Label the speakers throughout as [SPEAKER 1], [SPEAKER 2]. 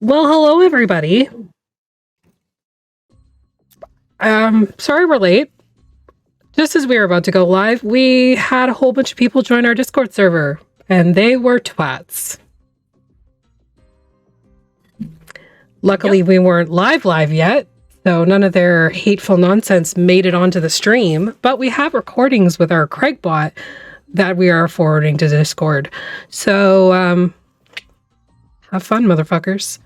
[SPEAKER 1] Well, hello everybody. Sorry we're late. Just as we were about to go live, we had a whole bunch of people join our Discord server, and they were twats. Luckily, we weren't live yet, so none of their hateful nonsense made it onto the stream, but we have recordings with our Craigbot that we are forwarding to Discord. So, have fun, motherfuckers.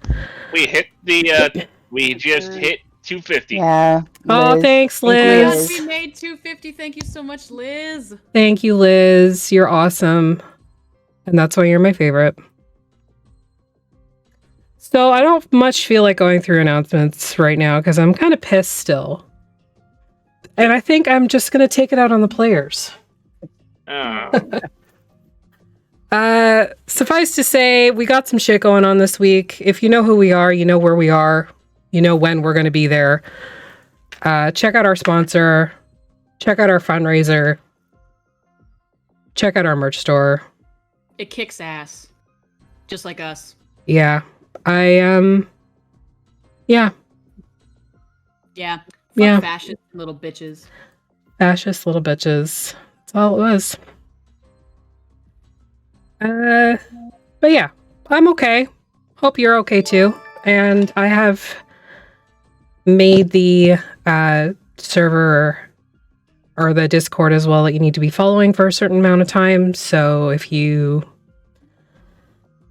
[SPEAKER 2] We just hit 250.
[SPEAKER 3] Yeah.
[SPEAKER 1] Oh, thanks, Liz.
[SPEAKER 4] We made 250. Thank you so much, Liz.
[SPEAKER 1] Thank you, Liz. You're awesome. And that's why you're my favorite. So I don't much feel like going through announcements right now because I'm kind of pissed still. And I think I'm just going to take it out on the players. Suffice to say, we got some shit going on this week. If you know who we are, you know where we are. You know when we're going to be there. Check out our sponsor. Check out our fundraiser. Check out our merch store.
[SPEAKER 4] It kicks ass. Just like us.
[SPEAKER 1] Yeah. Yeah.
[SPEAKER 4] Yeah.
[SPEAKER 1] Yeah.
[SPEAKER 4] Fascist little bitches.
[SPEAKER 1] Fascist little bitches. That's all it was. But yeah, I'm okay. Hope you're okay too. And I have made the server or the Discord as well that you need to be following for a certain amount of time. So if you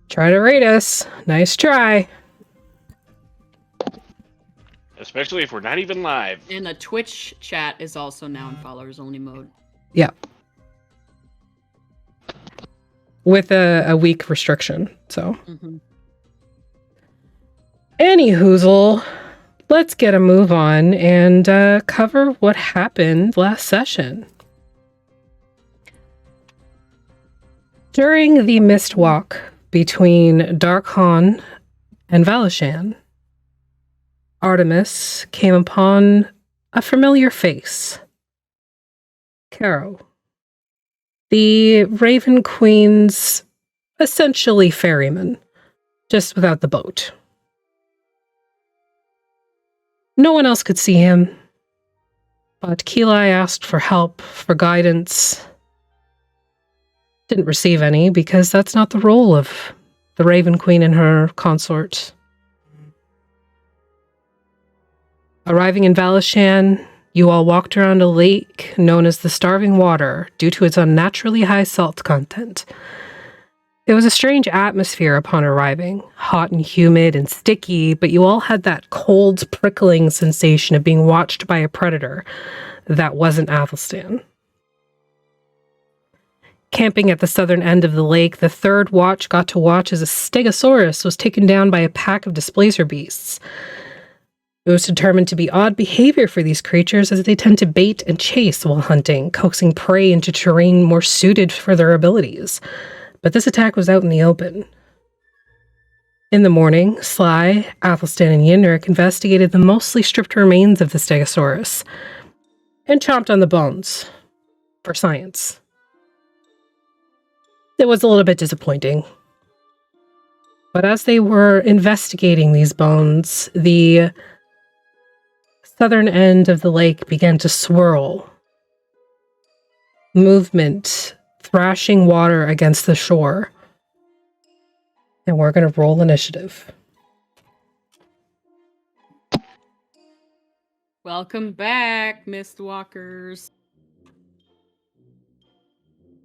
[SPEAKER 1] try to raid us, nice try.
[SPEAKER 2] Especially if we're not even live.
[SPEAKER 4] And the Twitch chat is also now in followers only mode.
[SPEAKER 1] Yeah. With a week restriction. So.
[SPEAKER 4] Mm-hmm.
[SPEAKER 1] Anyhoozle, let's get a move on and cover what happened last session. During the mist walk between Darkhan and Valachan, Artemis came upon a familiar face. Caro, the Raven Queen's essentially ferryman, just without the boat. No one else could see him, but Keli asked for help, for guidance. Didn't receive any, because that's not the role of the Raven Queen and her consort. Arriving in Valachan, you all walked around a lake known as the Starving Water due to its unnaturally high salt content. There was a strange atmosphere upon arriving, hot and humid and sticky, but you all had that cold, prickling sensation of being watched by a predator that wasn't Athelstan. Camping at the southern end of the lake, the third watch got to watch as a stegosaurus was taken down by a pack of displacer beasts. It was determined to be odd behavior for these creatures as they tend to bait and chase while hunting, coaxing prey into terrain more suited for their abilities. But this attack was out in the open. In the morning, Sly, Athelstan, and Yinric investigated the mostly stripped remains of the stegosaurus and chomped on the bones for science. It was a little bit disappointing. But as they were investigating these bones, the southern end of the lake began to swirl. Movement, thrashing water against the shore. And we're going to roll initiative.
[SPEAKER 4] Welcome back, Mistwalkers.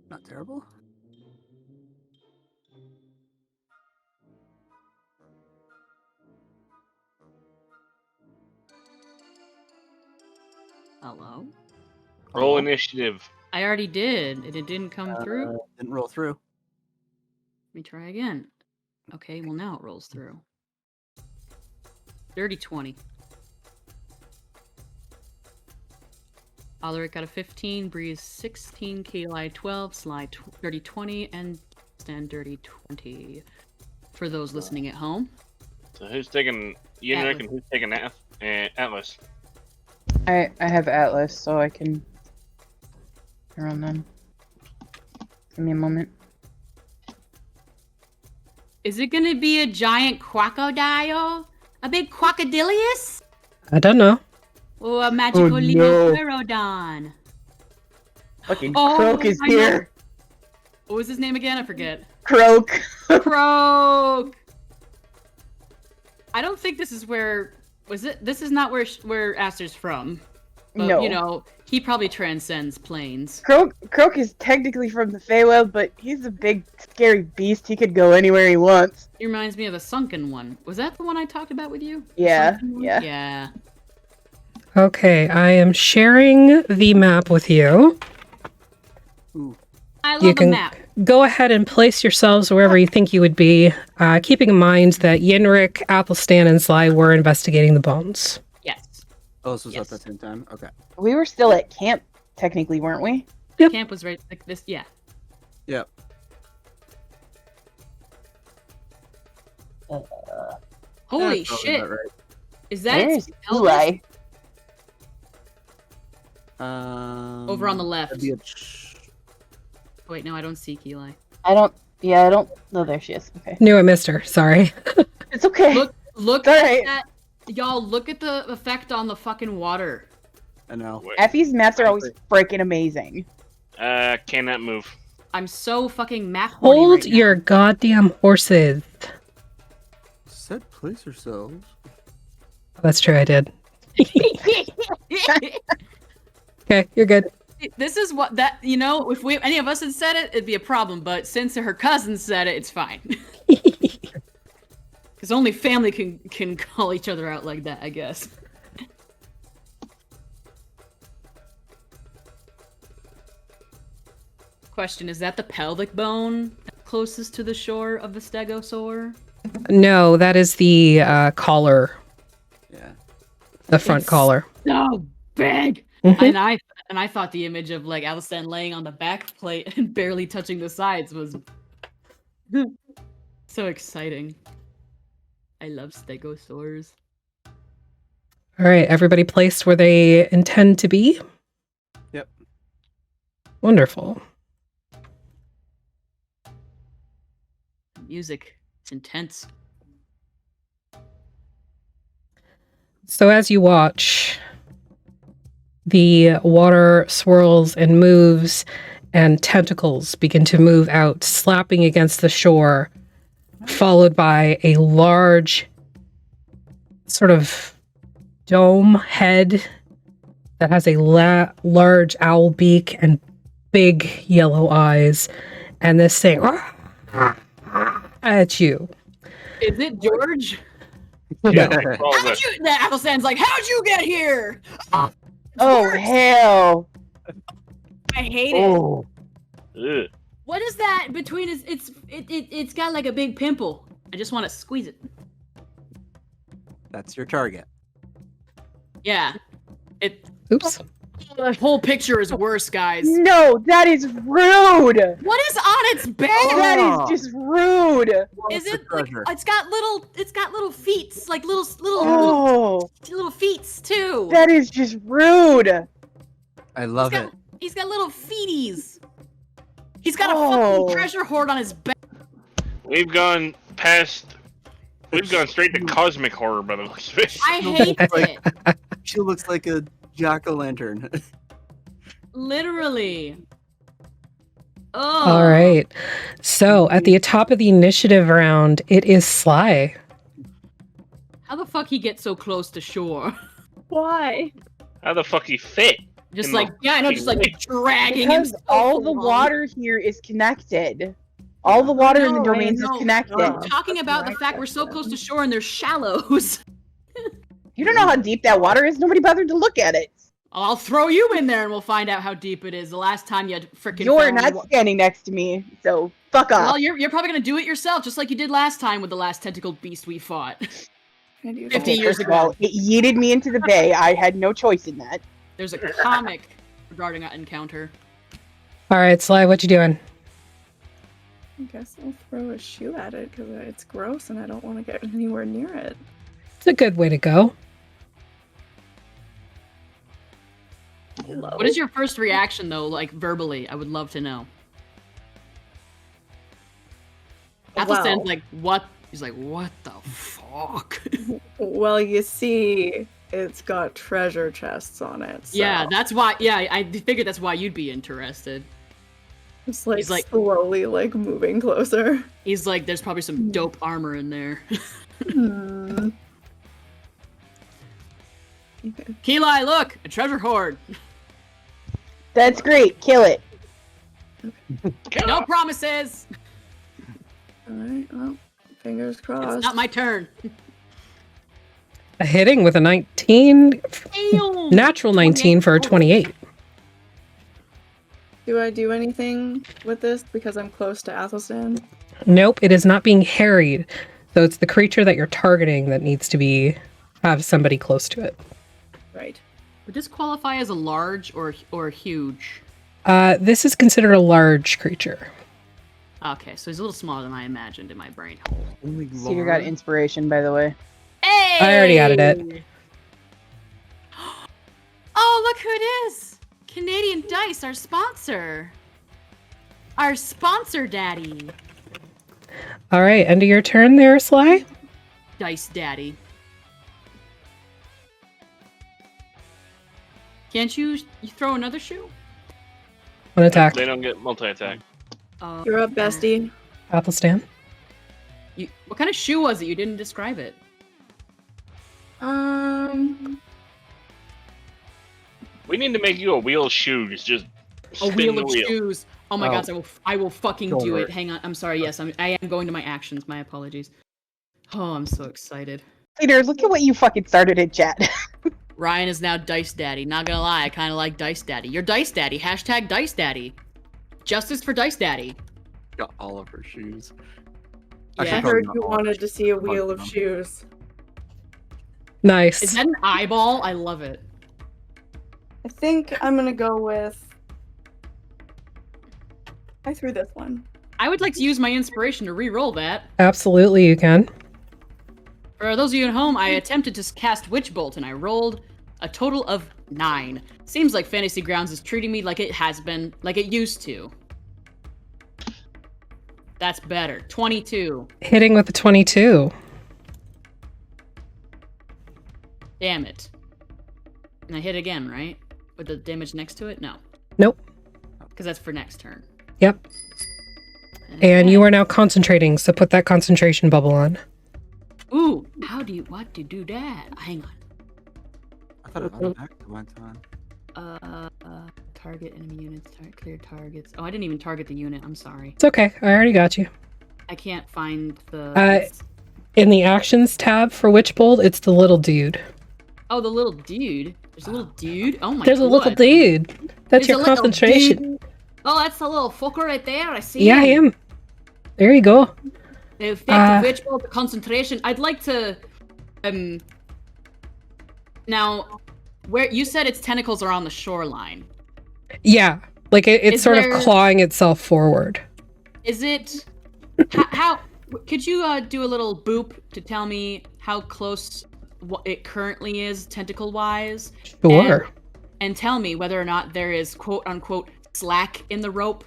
[SPEAKER 5] Not terrible.
[SPEAKER 4] Hello?
[SPEAKER 2] Roll initiative.
[SPEAKER 4] I already did. It didn't come through.
[SPEAKER 5] Didn't roll through.
[SPEAKER 4] Let me try again. Okay, well now it rolls through. Dirty 20. Alaric got a 15, Breeze 16, Keli 12, Sly dirty 20, and Stan dirty 20. For those listening at home.
[SPEAKER 2] So who's taking Yinric and who's taking Atlas?
[SPEAKER 3] I have Atlas, so I can run them. Give me a moment.
[SPEAKER 4] Is it gonna be a giant crocodile? A big crocodilius?
[SPEAKER 1] I don't know.
[SPEAKER 4] Or a magical
[SPEAKER 3] no.
[SPEAKER 4] Leopterodon?
[SPEAKER 3] Fucking
[SPEAKER 4] Oh,
[SPEAKER 3] Croak is
[SPEAKER 4] I know.
[SPEAKER 3] here.
[SPEAKER 4] What was his name again? I forget.
[SPEAKER 3] Croak.
[SPEAKER 4] Croak! I don't think this is where... Was it? This is not where Aster's from. But,
[SPEAKER 3] No.
[SPEAKER 4] you know, he probably transcends planes.
[SPEAKER 3] Croak is technically from the Feywild, but he's a big, scary beast. He could go anywhere he wants.
[SPEAKER 4] He reminds me of the sunken one. Was that the one I talked about with you? The
[SPEAKER 3] Yeah,
[SPEAKER 4] sunken one?
[SPEAKER 3] yeah.
[SPEAKER 4] Yeah.
[SPEAKER 1] Okay, I am sharing the map with you.
[SPEAKER 5] Ooh.
[SPEAKER 4] I love
[SPEAKER 1] You
[SPEAKER 4] a
[SPEAKER 1] can
[SPEAKER 4] map.
[SPEAKER 1] go ahead and place yourselves wherever you think you would be, keeping in mind that Yinric, Athelstan, and Sly were investigating the bones.
[SPEAKER 4] Yes.
[SPEAKER 5] Oh, this was
[SPEAKER 4] Yes.
[SPEAKER 5] at the same time? Okay.
[SPEAKER 3] We were still at camp, technically, weren't we?
[SPEAKER 1] Yep.
[SPEAKER 4] Camp was right like this. Yeah.
[SPEAKER 5] Yep.
[SPEAKER 4] Holy
[SPEAKER 5] That's probably
[SPEAKER 4] shit.
[SPEAKER 5] about right.
[SPEAKER 4] Is that
[SPEAKER 3] There's
[SPEAKER 4] Elvis?
[SPEAKER 3] Eli.
[SPEAKER 4] Over on the left.
[SPEAKER 5] that'd be a
[SPEAKER 4] Oh, wait, no, I don't see Eli.
[SPEAKER 3] I don't. No, there she is. Okay.
[SPEAKER 1] Knew I missed her. Sorry.
[SPEAKER 3] It's okay.
[SPEAKER 4] Look
[SPEAKER 3] It's alright.
[SPEAKER 4] at that. Y'all, look at the effect on the fucking water.
[SPEAKER 5] I know.
[SPEAKER 3] Effie's maps are always freaking amazing.
[SPEAKER 2] Cannot move.
[SPEAKER 4] I'm so fucking map horny
[SPEAKER 1] Hold
[SPEAKER 4] right now.
[SPEAKER 1] your goddamn horses.
[SPEAKER 5] Said place yourselves.
[SPEAKER 1] That's true, I did. Okay, you're good.
[SPEAKER 4] This is what that if any of us had said it, it'd be a problem. But since her cousin said it, it's fine. Because only family can call each other out like that, I guess. Question: is that the pelvic bone closest to the shore of the stegosaur?
[SPEAKER 1] No, that is the collar,
[SPEAKER 5] Yeah.
[SPEAKER 1] the front
[SPEAKER 4] It's
[SPEAKER 1] collar.
[SPEAKER 4] so big.
[SPEAKER 1] Mhm.
[SPEAKER 4] And I thought the image of like Athelstan laying on the back plate and barely touching the sides was so exciting. I love stegosaurs.
[SPEAKER 1] All right, everybody placed where they intend to be?
[SPEAKER 5] Yep.
[SPEAKER 1] Wonderful.
[SPEAKER 4] Music. It's intense.
[SPEAKER 1] So as you watch, the water swirls and moves, and tentacles begin to move out, slapping against the shore, followed by a large, sort of dome head that has a large owl beak and big yellow eyes, and this thing at you.
[SPEAKER 4] Is it George?
[SPEAKER 2] Yeah,
[SPEAKER 1] No.
[SPEAKER 2] all
[SPEAKER 4] How'd
[SPEAKER 2] this.
[SPEAKER 4] you? That Athelstan's like, how'd you get here?
[SPEAKER 3] Oh hell!
[SPEAKER 4] I hate it.
[SPEAKER 3] Oh.
[SPEAKER 2] Ugh.
[SPEAKER 4] What is that between his? It's got like a big pimple. I just want to squeeze it.
[SPEAKER 5] That's your target.
[SPEAKER 4] Yeah.
[SPEAKER 1] Oops.
[SPEAKER 4] The whole picture is worse, guys.
[SPEAKER 3] No, that is rude.
[SPEAKER 4] What is on its back?
[SPEAKER 3] That is just rude.
[SPEAKER 4] Is
[SPEAKER 5] the
[SPEAKER 4] it like
[SPEAKER 5] treasure?
[SPEAKER 4] it's got little feet, like little
[SPEAKER 3] Oh,
[SPEAKER 4] feet too.
[SPEAKER 3] that is just rude.
[SPEAKER 5] I love it.
[SPEAKER 4] He's got little feeties. He's got a
[SPEAKER 3] Oh.
[SPEAKER 4] fucking treasure hoard on his back.
[SPEAKER 2] We've gone straight to cosmic horror, by the looks of it.
[SPEAKER 4] I hate
[SPEAKER 5] Like-
[SPEAKER 4] it.
[SPEAKER 5] She looks like a jack-o'-lantern.
[SPEAKER 4] Literally. Oh.
[SPEAKER 1] All right. So at the top of the initiative round, it is Sly.
[SPEAKER 4] How the fuck he get so close to shore?
[SPEAKER 6] Why?
[SPEAKER 2] How the fuck he fit?
[SPEAKER 4] Just
[SPEAKER 2] In
[SPEAKER 4] like
[SPEAKER 2] the
[SPEAKER 4] I know, just like
[SPEAKER 2] fucking
[SPEAKER 4] dragging
[SPEAKER 3] Because
[SPEAKER 4] him. so
[SPEAKER 3] all the
[SPEAKER 4] along.
[SPEAKER 3] water here is connected. All the water in the
[SPEAKER 4] No, I
[SPEAKER 3] domains is
[SPEAKER 4] know.
[SPEAKER 3] connected.
[SPEAKER 4] I'm talking about the fact we're so close to shore and there's shallows.
[SPEAKER 3] You don't know how deep that water is. Nobody bothered to look at it.
[SPEAKER 4] I'll throw you in there and we'll find out how deep it is. The last time you freaking
[SPEAKER 3] You're not standing next to me, so fuck off.
[SPEAKER 4] Well, you're probably gonna do it yourself, just like you did last time with the last tentacled beast we fought.
[SPEAKER 6] Can I do
[SPEAKER 4] 50
[SPEAKER 6] that?
[SPEAKER 4] years
[SPEAKER 3] First of all, it yeeted me into the bay. I had no choice in that.
[SPEAKER 4] There's a comic regarding that encounter.
[SPEAKER 1] All right, Sly, what you doing?
[SPEAKER 6] I guess I'll throw a shoe at it because it's gross and I don't want to get anywhere near it.
[SPEAKER 1] It's a good way to go.
[SPEAKER 6] Hello?
[SPEAKER 4] What is your first reaction though, like verbally? I would love to know. Athelstan's like, what? He's like, what the fuck?
[SPEAKER 6] Well, you see, it's got treasure chests on it. So
[SPEAKER 4] Yeah, that's why. Yeah, I figured that's why you'd be interested.
[SPEAKER 6] it's like,
[SPEAKER 4] he's like-
[SPEAKER 6] slowly like moving closer.
[SPEAKER 4] He's like, there's probably some dope armor in there.
[SPEAKER 6] Hmm. Okay.
[SPEAKER 4] Keli, look, a treasure hoard.
[SPEAKER 3] That's great. Kill it.
[SPEAKER 4] No promises.
[SPEAKER 6] Alright, well, fingers crossed.
[SPEAKER 4] It's not my turn.
[SPEAKER 1] A hitting with a 19,
[SPEAKER 4] Damn.
[SPEAKER 1] natural 19 for a 28.
[SPEAKER 6] Do I do anything with this because I'm close to Athelstan?
[SPEAKER 1] Nope, it is not being harried. So it's the creature that you're targeting that needs to have somebody close to it.
[SPEAKER 6] Right.
[SPEAKER 4] Would this qualify as a large or huge?
[SPEAKER 1] This is considered a large creature.
[SPEAKER 4] Okay, so he's a little smaller than I imagined in my brain hole.
[SPEAKER 5] Only
[SPEAKER 3] Cedar got
[SPEAKER 5] large.
[SPEAKER 3] inspiration, by the way.
[SPEAKER 4] Hey!
[SPEAKER 1] I already added it.
[SPEAKER 4] Oh, look who it is! Canadian Dice, our sponsor. Our sponsor daddy.
[SPEAKER 1] All right, end of your turn there, Sly.
[SPEAKER 4] Dice daddy. Can't you throw another shoe?
[SPEAKER 1] One attack.
[SPEAKER 2] They don't get multi-attack.
[SPEAKER 6] You're up, bestie.
[SPEAKER 1] Athelstan.
[SPEAKER 4] What kind of shoe was it? You didn't describe it.
[SPEAKER 2] We need to make you a wheel of shoes. Just
[SPEAKER 4] A
[SPEAKER 2] spin
[SPEAKER 4] wheel
[SPEAKER 2] the
[SPEAKER 4] of
[SPEAKER 2] wheel.
[SPEAKER 4] shoes. Oh my
[SPEAKER 5] Oh.
[SPEAKER 4] god, I will fucking
[SPEAKER 5] Don't
[SPEAKER 4] do
[SPEAKER 5] worry.
[SPEAKER 4] it. Hang on. I'm sorry. Yes, I am going to my actions. My apologies. Oh, I'm so excited.
[SPEAKER 3] Cedar, look at what you fucking started in chat.
[SPEAKER 4] Ryan is now Dice Daddy. Not gonna lie, I kind of like Dice Daddy. You're Dice Daddy. Hashtag Dice Daddy. Justice for Dice Daddy.
[SPEAKER 5] Got all of her shoes.
[SPEAKER 4] Yeah.
[SPEAKER 5] Actually,
[SPEAKER 6] I
[SPEAKER 5] probably
[SPEAKER 6] heard
[SPEAKER 5] not
[SPEAKER 6] you
[SPEAKER 5] all.
[SPEAKER 6] wanted to see a
[SPEAKER 5] Bunch
[SPEAKER 6] wheel
[SPEAKER 5] of
[SPEAKER 6] of
[SPEAKER 5] them.
[SPEAKER 6] shoes.
[SPEAKER 1] Nice.
[SPEAKER 4] Is that an eyeball? I love it.
[SPEAKER 6] I think I'm gonna go with. I threw this one.
[SPEAKER 4] I would like to use my inspiration to re-roll that.
[SPEAKER 1] Absolutely, you can.
[SPEAKER 4] For those of you at home, I attempted to cast Witch Bolt and I rolled a total of 9. Seems like Fantasy Grounds is treating me like it has been, like it used to. That's better. 22.
[SPEAKER 1] Hitting with a 22.
[SPEAKER 4] Damn it. And I hit again, right? With the damage next to it? No.
[SPEAKER 1] Nope.
[SPEAKER 4] Because that's for next turn.
[SPEAKER 1] Yep. And you are now concentrating, so put that concentration bubble on.
[SPEAKER 4] Ooh, what to do that? Hang on.
[SPEAKER 5] I thought it went back to one time.
[SPEAKER 4] Target enemy units, clear targets. Oh, I didn't even target the unit. I'm sorry.
[SPEAKER 1] It's okay. I already got you.
[SPEAKER 4] I can't find the...
[SPEAKER 1] In the actions tab for Witch Bolt, it's the little dude.
[SPEAKER 4] Oh, the little dude. There's a little dude. Oh my god.
[SPEAKER 1] There's a little dude. That's
[SPEAKER 4] There's
[SPEAKER 1] your
[SPEAKER 4] a little
[SPEAKER 1] concentration.
[SPEAKER 4] dude. Oh, that's the little fucker right there. I see
[SPEAKER 1] Yeah, him. There you go.
[SPEAKER 4] The effect of Witch Bolt, the concentration. I'd like to... Now, where you said its tentacles are on the shoreline.
[SPEAKER 1] Yeah. Like it's
[SPEAKER 4] Is
[SPEAKER 1] sort
[SPEAKER 4] there-
[SPEAKER 1] of clawing itself forward.
[SPEAKER 4] Is it... how... Could you do a little boop to tell me how close it currently is, tentacle-wise?
[SPEAKER 1] Sure.
[SPEAKER 4] And tell me whether or not there is quote-unquote slack in the rope.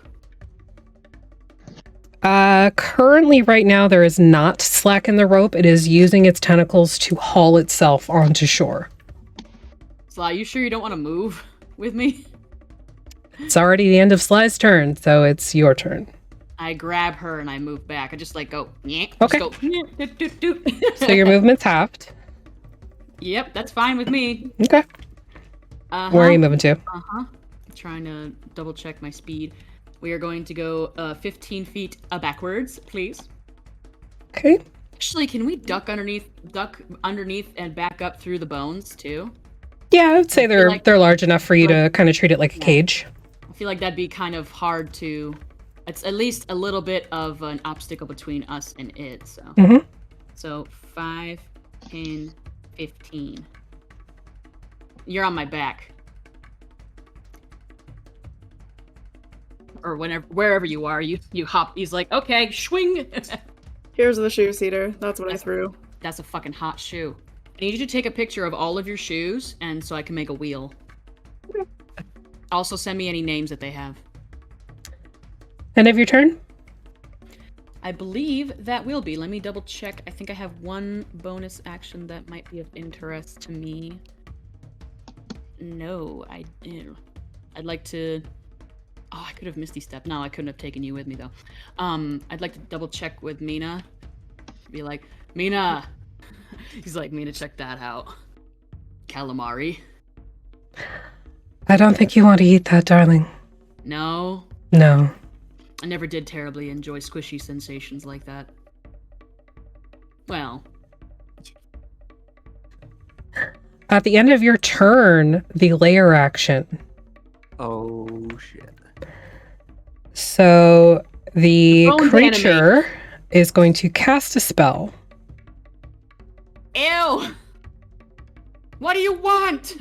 [SPEAKER 1] Currently, right now, there is not slack in the rope. It is using its tentacles to haul itself onto shore.
[SPEAKER 4] Sly, you sure you don't want to move with me?
[SPEAKER 1] It's already the end of Sly's turn, so it's your turn.
[SPEAKER 4] I grab her and I move back. I just like go, yeah.
[SPEAKER 1] Okay.
[SPEAKER 4] Just go, "Nyeh, doot, doot, doot."
[SPEAKER 1] So your movement's halved.
[SPEAKER 4] Yep, that's fine with me.
[SPEAKER 1] Okay.
[SPEAKER 4] Uh-huh.
[SPEAKER 1] Where are you moving to?
[SPEAKER 4] Uh-huh. Trying to double check my speed. We are going to go 15 feet backwards, please.
[SPEAKER 1] Okay.
[SPEAKER 4] Actually, can we duck underneath and back up through the bones too?
[SPEAKER 1] Yeah, I would say they're
[SPEAKER 4] like-
[SPEAKER 1] large enough for you to kind of treat it like a cage.
[SPEAKER 4] I feel like that'd be kind of hard to... It's at least a little bit of an obstacle between us and it, so...
[SPEAKER 1] Mhm.
[SPEAKER 4] So, 5, 10, 15. You're on my back. Or wherever you are, you hop. He's like, okay, swing!
[SPEAKER 6] Here's the shoe cedar. That's what I threw.
[SPEAKER 4] That's a fucking hot shoe. I need you to take a picture of all of your shoes, and so I can make a wheel. Also, send me any names that they have.
[SPEAKER 1] End of your turn?
[SPEAKER 4] I believe that will be. Let me double check. I think I have one bonus action that might be of interest to me. No, I'd like to... Oh, I could have Misty Step. No, I couldn't have taken you with me, though. I'd like to double check with Mina. Be like, Mina! He's like, Mina, check that out. Calamari.
[SPEAKER 1] I don't think you want to eat that, darling.
[SPEAKER 4] No?
[SPEAKER 1] No.
[SPEAKER 4] I never did terribly enjoy squishy sensations like that. Well.
[SPEAKER 1] At the end of your turn, the layer action.
[SPEAKER 5] Oh shit.
[SPEAKER 1] So the
[SPEAKER 4] Bones
[SPEAKER 1] creature is going to cast a spell.
[SPEAKER 4] Ew! What do you want?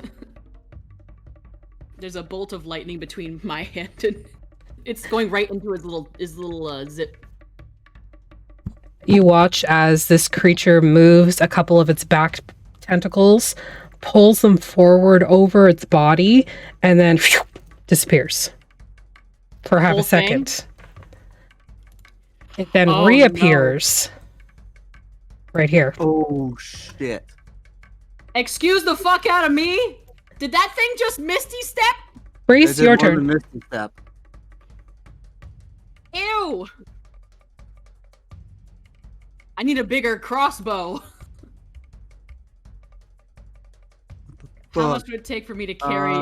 [SPEAKER 4] There's a bolt of lightning between my hand and it's going right into his little zip.
[SPEAKER 1] You watch as this creature moves a couple of its back tentacles, pulls them forward over its body, and then disappears for half a
[SPEAKER 4] Whole thing?
[SPEAKER 1] second. It then
[SPEAKER 4] Oh,
[SPEAKER 1] reappears right here.
[SPEAKER 5] Oh shit.
[SPEAKER 4] Excuse the fuck out of me? Did that thing just Misty Step?
[SPEAKER 1] Breeze,
[SPEAKER 5] I did
[SPEAKER 1] your
[SPEAKER 5] more
[SPEAKER 1] turn.
[SPEAKER 5] than Misty Step.
[SPEAKER 4] Ew! I need a bigger crossbow. How much would it take for me to carry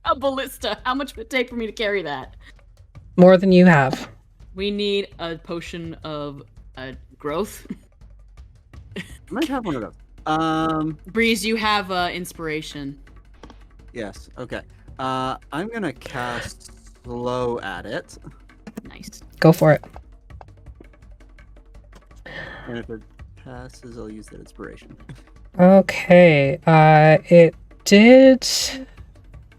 [SPEAKER 4] a ballista? How much would it take for me to carry that?
[SPEAKER 1] More than you have.
[SPEAKER 4] We need a potion of growth.
[SPEAKER 5] I might have one of those.
[SPEAKER 4] Breeze, you have inspiration.
[SPEAKER 5] Yes. Okay. I'm gonna cast slow at it,
[SPEAKER 4] Nice.
[SPEAKER 1] Go for it.
[SPEAKER 5] and if it passes, I'll use that inspiration.
[SPEAKER 1] Okay. It did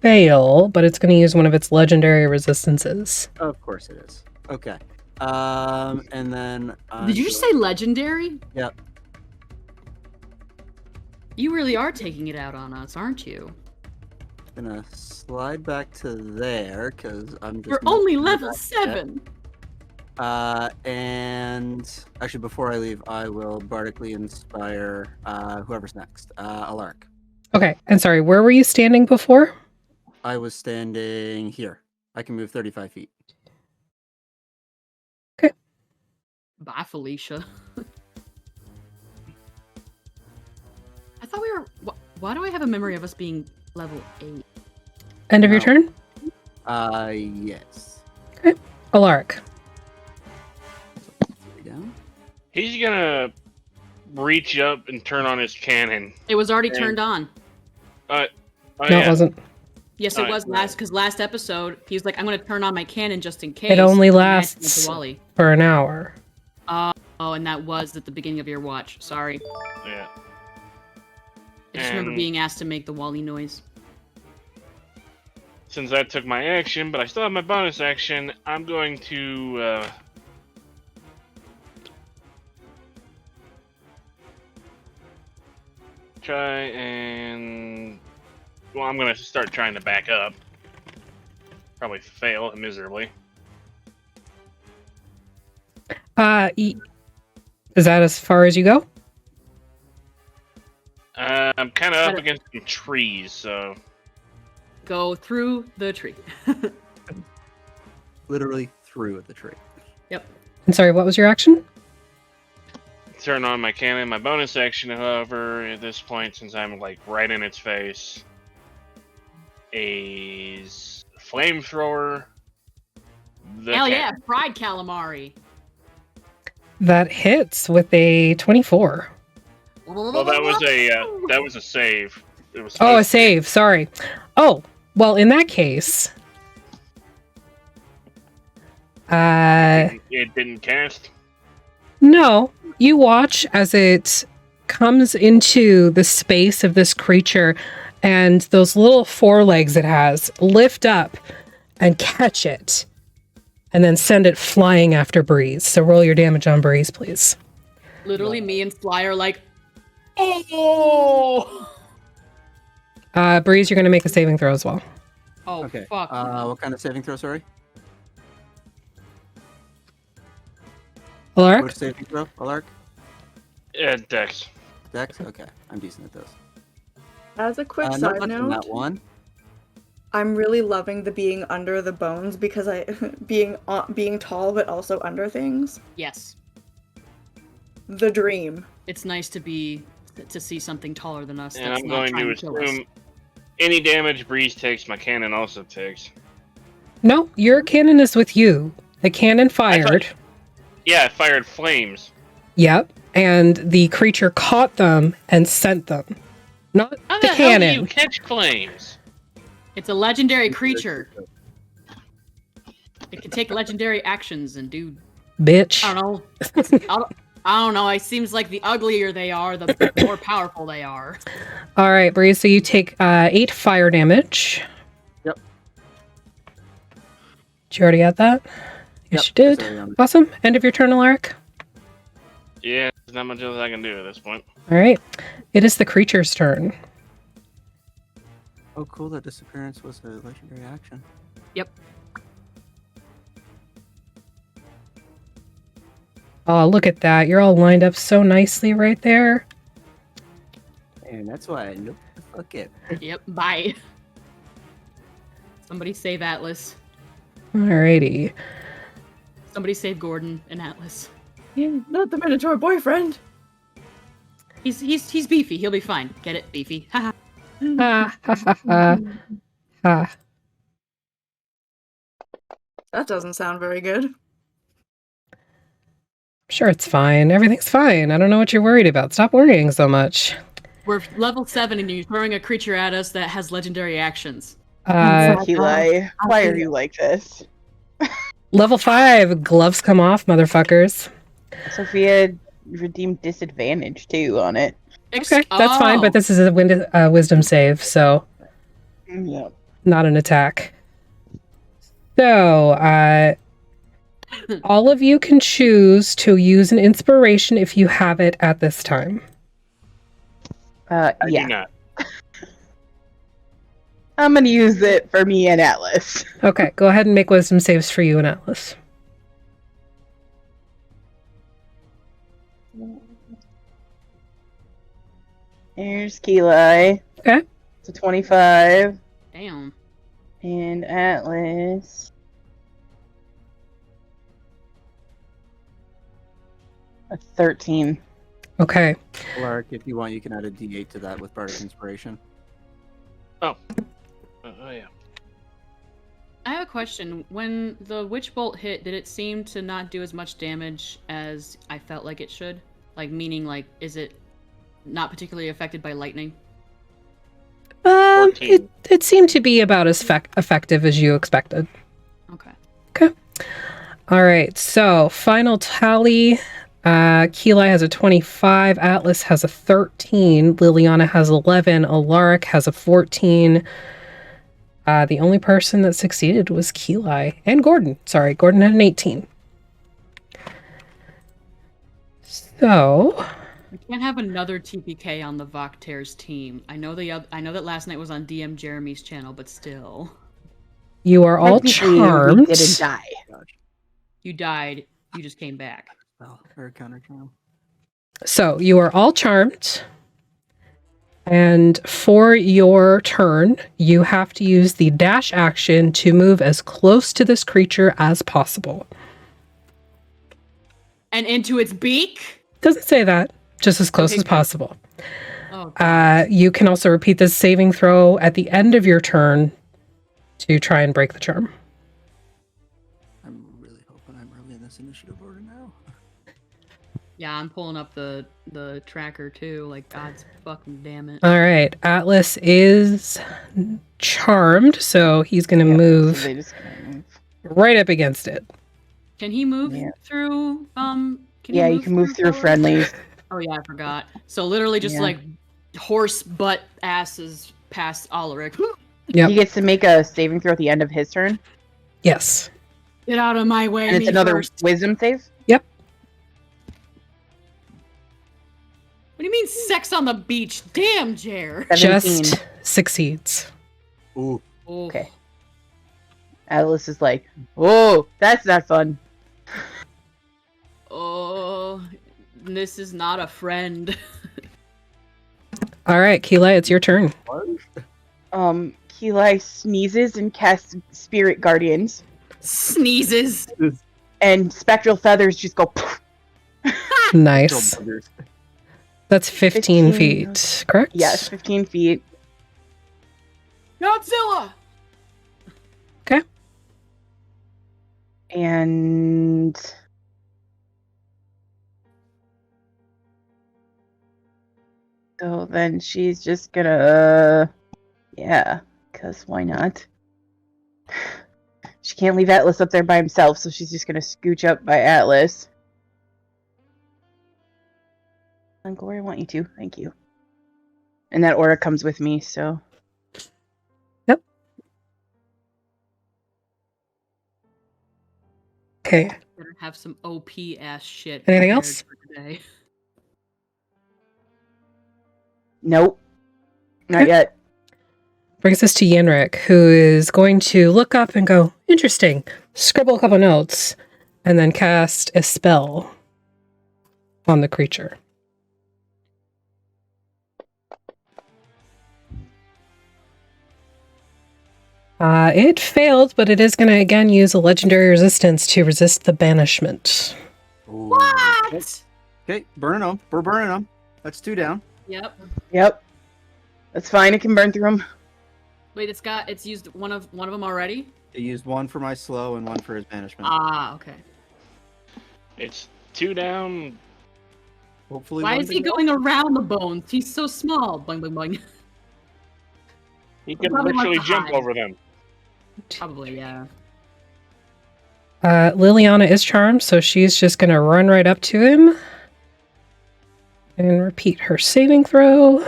[SPEAKER 1] fail, but it's going to use one of its legendary resistances.
[SPEAKER 5] Of course it is. Okay. And then.
[SPEAKER 4] Did you just say legendary?
[SPEAKER 5] Yep.
[SPEAKER 4] You really are taking it out on us, aren't you?
[SPEAKER 5] Gonna slide back to there because I'm just.
[SPEAKER 4] You're
[SPEAKER 5] not
[SPEAKER 4] only
[SPEAKER 5] sure
[SPEAKER 4] level
[SPEAKER 5] about
[SPEAKER 4] 7.
[SPEAKER 5] that. And actually, before I leave, I will bardically inspire whoever's next. Alaric.
[SPEAKER 1] Okay. And sorry, where were you standing before?
[SPEAKER 5] I was standing here. I can move 35 feet.
[SPEAKER 4] Bye, Felicia. I thought we were... Why do I have a memory of us being level 8?
[SPEAKER 1] End of your
[SPEAKER 5] No.
[SPEAKER 1] turn?
[SPEAKER 5] Yes.
[SPEAKER 1] Alaric.
[SPEAKER 5] There we go.
[SPEAKER 2] He's gonna reach up and turn on his cannon.
[SPEAKER 4] It was already
[SPEAKER 2] Dang.
[SPEAKER 4] turned on.
[SPEAKER 2] Oh,
[SPEAKER 1] No,
[SPEAKER 2] yeah.
[SPEAKER 1] it wasn't.
[SPEAKER 4] Yes, it
[SPEAKER 2] Alright,
[SPEAKER 4] was because last episode, he was like, I'm going to turn on my cannon just in case.
[SPEAKER 1] It only
[SPEAKER 4] and I had to
[SPEAKER 1] lasts
[SPEAKER 4] go to Wally.
[SPEAKER 1] for an hour.
[SPEAKER 4] Oh, and that was at the beginning of your watch. Sorry.
[SPEAKER 2] Yeah.
[SPEAKER 4] I just remember
[SPEAKER 2] And-
[SPEAKER 4] being asked to make the Wally noise.
[SPEAKER 2] Since I took my action, but I still have my bonus action, I'm going to try and... Well, I'm going to start trying to back up. Probably fail miserably.
[SPEAKER 1] Is that as far as you go?
[SPEAKER 2] I'm kind of up against some trees, so...
[SPEAKER 4] Go through the tree.
[SPEAKER 5] Literally through the tree.
[SPEAKER 4] Yep.
[SPEAKER 1] And sorry, what was your action?
[SPEAKER 2] Turn on my cannon. My bonus action, however, at this point, since I'm like right in its face, is flamethrower.
[SPEAKER 4] Hell yeah, fried calamari.
[SPEAKER 1] That hits with a 24.
[SPEAKER 2] Well, that was a save. It was
[SPEAKER 1] Oh, a
[SPEAKER 2] supposed to
[SPEAKER 1] save. Sorry. Oh, well, in that case,
[SPEAKER 2] be. It didn't cast.
[SPEAKER 1] no. You watch as it comes into the space of this creature, and those little forelegs it has lift up and catch it, and then send it flying after Breeze. So roll your damage on Breeze, please.
[SPEAKER 4] Literally, me and Fly are like, oh!
[SPEAKER 1] Breeze, you're going to make a saving throw as well.
[SPEAKER 4] Oh,
[SPEAKER 5] Okay.
[SPEAKER 4] fuck.
[SPEAKER 5] What kind of saving throw, sorry?
[SPEAKER 1] Alaric?
[SPEAKER 5] What's saving throw, Alark?
[SPEAKER 2] Dex.
[SPEAKER 5] Dex? Okay, I'm decent at those.
[SPEAKER 6] As a quick
[SPEAKER 5] No
[SPEAKER 6] side
[SPEAKER 5] touching
[SPEAKER 6] note,
[SPEAKER 5] that one.
[SPEAKER 6] I'm really loving the being under the bones because I being tall but also under things.
[SPEAKER 4] Yes.
[SPEAKER 6] The dream.
[SPEAKER 4] It's nice to see something taller than us
[SPEAKER 2] And
[SPEAKER 4] that's
[SPEAKER 2] I'm
[SPEAKER 4] not
[SPEAKER 2] going
[SPEAKER 4] trying
[SPEAKER 2] to
[SPEAKER 4] to kill us.
[SPEAKER 2] assume any damage Breeze takes, my cannon also takes.
[SPEAKER 1] No, your cannon is with you. The cannon fired.
[SPEAKER 2] Yeah, it fired flames.
[SPEAKER 1] Yep. And the creature caught them and sent them. Not
[SPEAKER 2] How
[SPEAKER 1] the
[SPEAKER 2] the hell do you
[SPEAKER 1] cannon.
[SPEAKER 2] catch flames?
[SPEAKER 4] It's a legendary creature. It can take legendary actions and do.
[SPEAKER 1] Bitch.
[SPEAKER 4] I don't know. I don't know. It seems like the uglier they are, the more powerful they are.
[SPEAKER 1] All right, Breeze. So you take 8 fire damage.
[SPEAKER 5] Yep.
[SPEAKER 1] Did you already add that? Yes, you
[SPEAKER 5] Yep,
[SPEAKER 1] did.
[SPEAKER 5] it's already on the-
[SPEAKER 1] Awesome. End of your turn, Alaric.
[SPEAKER 2] Yeah, there's not much else I can do at this point.
[SPEAKER 1] All right. It is the creature's turn.
[SPEAKER 5] Oh, cool. That disappearance was a legendary action.
[SPEAKER 4] Yep.
[SPEAKER 1] Oh, look at that. You're all lined up so nicely right there.
[SPEAKER 5] And that's why I know the fuck it.
[SPEAKER 4] Yep. Bye. Somebody save Atlas.
[SPEAKER 1] Alrighty.
[SPEAKER 4] Somebody save Gordon and Atlas.
[SPEAKER 6] Yeah, not the Minotaur boyfriend.
[SPEAKER 4] He's beefy. He'll be fine. Get it, beefy. Haha.
[SPEAKER 1] Ha ha ha ha. Ha.
[SPEAKER 6] That doesn't sound very good.
[SPEAKER 1] Sure, it's fine. Everything's fine. I don't know what you're worried about. Stop worrying so much.
[SPEAKER 4] We're level 7 and you're throwing a creature at us that has legendary actions.
[SPEAKER 3] Eli, why are you like this?
[SPEAKER 1] Level 5. Gloves come off, motherfuckers.
[SPEAKER 3] Sophia redeemed disadvantage too on it.
[SPEAKER 1] Okay, that's fine, but this is a wisdom save, so
[SPEAKER 3] Yeah.
[SPEAKER 1] not an attack. So, all of you can choose to use an inspiration if you have it at this time.
[SPEAKER 2] I do
[SPEAKER 3] Yeah.
[SPEAKER 2] not.
[SPEAKER 3] I'm gonna use it for me and Atlas.
[SPEAKER 1] Okay, go ahead and make wisdom saves for you and Atlas.
[SPEAKER 3] Here's Keli.
[SPEAKER 1] Okay.
[SPEAKER 3] It's a 25.
[SPEAKER 4] Damn.
[SPEAKER 3] And Atlas. A 13.
[SPEAKER 1] Okay.
[SPEAKER 5] Alark, if you want, you can add a D8 to that with Bardic Inspiration.
[SPEAKER 2] Oh yeah.
[SPEAKER 4] I have a question. When the witch bolt hit, did it seem to not do as much damage as I felt like it should? Like, meaning, like, is it not particularly affected by lightning?
[SPEAKER 2] 14.
[SPEAKER 1] It seemed to be about as effective as you expected.
[SPEAKER 4] Okay.
[SPEAKER 1] Okay. All right. So final tally. Keli has a 25. Atlas has a 13. Liliana has 11. Alaric has a 14. The only person that succeeded was Keli and Gordon. Sorry, Gordon had an 18. So
[SPEAKER 4] We can't have another TPK on the Vokter's team. I know that last night was on DM Jeremy's channel, but still.
[SPEAKER 1] you are all
[SPEAKER 3] Technically,
[SPEAKER 1] charmed.
[SPEAKER 3] We didn't die.
[SPEAKER 4] You died. You just came back.
[SPEAKER 5] Well, or counter charm.
[SPEAKER 1] So you are all charmed. And for your turn, you have to use the dash action to move as close to this creature as possible.
[SPEAKER 4] And into its beak?
[SPEAKER 1] Doesn't say that, just as close
[SPEAKER 4] Okay,
[SPEAKER 1] as
[SPEAKER 4] good.
[SPEAKER 1] possible.
[SPEAKER 4] Oh,
[SPEAKER 1] You can also repeat this saving throw at the end of your turn to try and break the charm.
[SPEAKER 5] I'm really hoping I'm early in this initiative order now.
[SPEAKER 4] yeah, I'm pulling up the tracker too. Like, God's fucking damn it.
[SPEAKER 1] All right, Atlas is charmed, so he's going to
[SPEAKER 3] Yeah,
[SPEAKER 1] move
[SPEAKER 3] so they just kinda move.
[SPEAKER 1] right up against it.
[SPEAKER 4] Can he move
[SPEAKER 3] Yeah.
[SPEAKER 4] through?
[SPEAKER 3] Yeah, you can move through
[SPEAKER 4] friendlies?
[SPEAKER 3] friendlies.
[SPEAKER 4] Oh yeah, I forgot. So literally just
[SPEAKER 3] Yeah.
[SPEAKER 4] like horse butt asses past Alaric.
[SPEAKER 1] Yep.
[SPEAKER 3] He gets to make a saving throw at the end of his turn,
[SPEAKER 1] Yes.
[SPEAKER 4] Get out of my way.
[SPEAKER 3] and it's
[SPEAKER 4] me
[SPEAKER 3] another
[SPEAKER 4] first.
[SPEAKER 3] wisdom save.
[SPEAKER 4] What do you mean sex on the beach? Damn, Jer.
[SPEAKER 3] 17.
[SPEAKER 1] Just succeeds.
[SPEAKER 5] Ooh.
[SPEAKER 4] Oh.
[SPEAKER 3] Okay. Atlas is like, "Oh, that's not fun."
[SPEAKER 4] Oh. This is not a friend.
[SPEAKER 1] All right, Keela, it's your turn.
[SPEAKER 3] Keli sneezes and casts Spirit Guardians,
[SPEAKER 4] Sneezes.
[SPEAKER 3] and spectral feathers just go. Poof.
[SPEAKER 1] Nice.
[SPEAKER 5] Buggers.
[SPEAKER 1] That's 15
[SPEAKER 3] 15.
[SPEAKER 1] feet, correct?
[SPEAKER 3] Yes, 15 feet.
[SPEAKER 4] Godzilla.
[SPEAKER 1] Okay.
[SPEAKER 3] And so then she's just gonna, yeah, because why not? She can't leave Atlas up there by himself, so she's just gonna scooch up by Atlas. Go where I want you to. Thank you. And that aura comes with me, so.
[SPEAKER 1] Yep. Okay.
[SPEAKER 4] Better have some OP ass shit.
[SPEAKER 1] Anything
[SPEAKER 4] prepared
[SPEAKER 1] else?
[SPEAKER 4] for today.
[SPEAKER 3] Nope. Not
[SPEAKER 1] Okay.
[SPEAKER 3] yet.
[SPEAKER 1] Brings us to Yinric, who is going to look up and go, interesting, scribble a couple notes, and then cast a spell on the creature. It failed, but it is going to again use a legendary resistance to resist the banishment.
[SPEAKER 5] Ooh.
[SPEAKER 4] What?
[SPEAKER 5] Okay, burning them. We're burning them. That's 2 down.
[SPEAKER 4] Yep.
[SPEAKER 3] Yep. That's fine. It can burn through them.
[SPEAKER 4] Wait, it's used one of them already?
[SPEAKER 5] He used 1 for my slow and 1 for his banishment.
[SPEAKER 4] Ah, okay.
[SPEAKER 2] It's 2 down.
[SPEAKER 5] Hopefully,
[SPEAKER 4] Why
[SPEAKER 5] one
[SPEAKER 4] is he
[SPEAKER 5] to go.
[SPEAKER 4] going around the bones? He's so small. Boing, boing, boing.
[SPEAKER 2] He could
[SPEAKER 4] Probably wants
[SPEAKER 2] literally
[SPEAKER 4] to
[SPEAKER 2] jump
[SPEAKER 4] hide.
[SPEAKER 2] over them.
[SPEAKER 4] Probably, yeah.
[SPEAKER 1] Liliana is charmed, so she's just going to run right up to him and repeat her saving throw.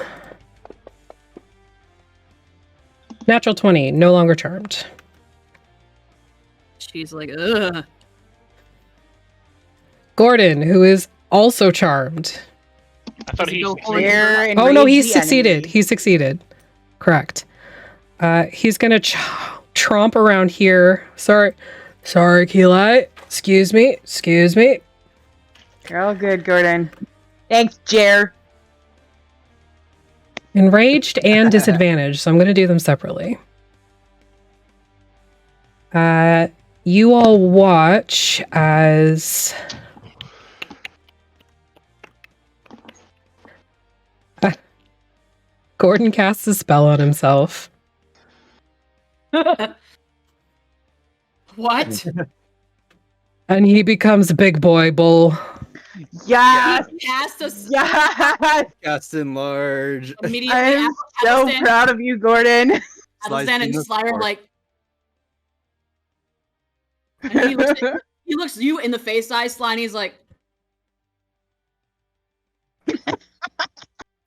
[SPEAKER 1] Natural 20, no longer charmed.
[SPEAKER 4] She's like, ugh.
[SPEAKER 1] Gordon, who is also charmed.
[SPEAKER 2] I thought
[SPEAKER 4] Does it
[SPEAKER 2] he
[SPEAKER 4] go
[SPEAKER 2] succeeded.
[SPEAKER 3] There
[SPEAKER 1] Oh no, he
[SPEAKER 3] enrage the
[SPEAKER 1] succeeded.
[SPEAKER 3] enemy.
[SPEAKER 1] He succeeded. Correct. He's gonna tromp around here. Sorry, Keli. Excuse me.
[SPEAKER 3] You're all good, Gordon. Thanks, Jer.
[SPEAKER 1] Enraged and disadvantaged, so I'm gonna do them separately. You all watch as Gordon casts a spell on himself.
[SPEAKER 4] What?
[SPEAKER 1] And he becomes Big Boy Bull.
[SPEAKER 3] Yes!
[SPEAKER 4] He cast us
[SPEAKER 3] Yes!
[SPEAKER 5] Cast enlarge.
[SPEAKER 4] immediately
[SPEAKER 3] I'm
[SPEAKER 4] after
[SPEAKER 3] so
[SPEAKER 4] Athelstan-
[SPEAKER 3] proud of you, Gordon.
[SPEAKER 4] Athelstan and
[SPEAKER 5] Slice
[SPEAKER 4] Slayer
[SPEAKER 5] apart.
[SPEAKER 4] like. And he looks you in the face, Slime, and he's like.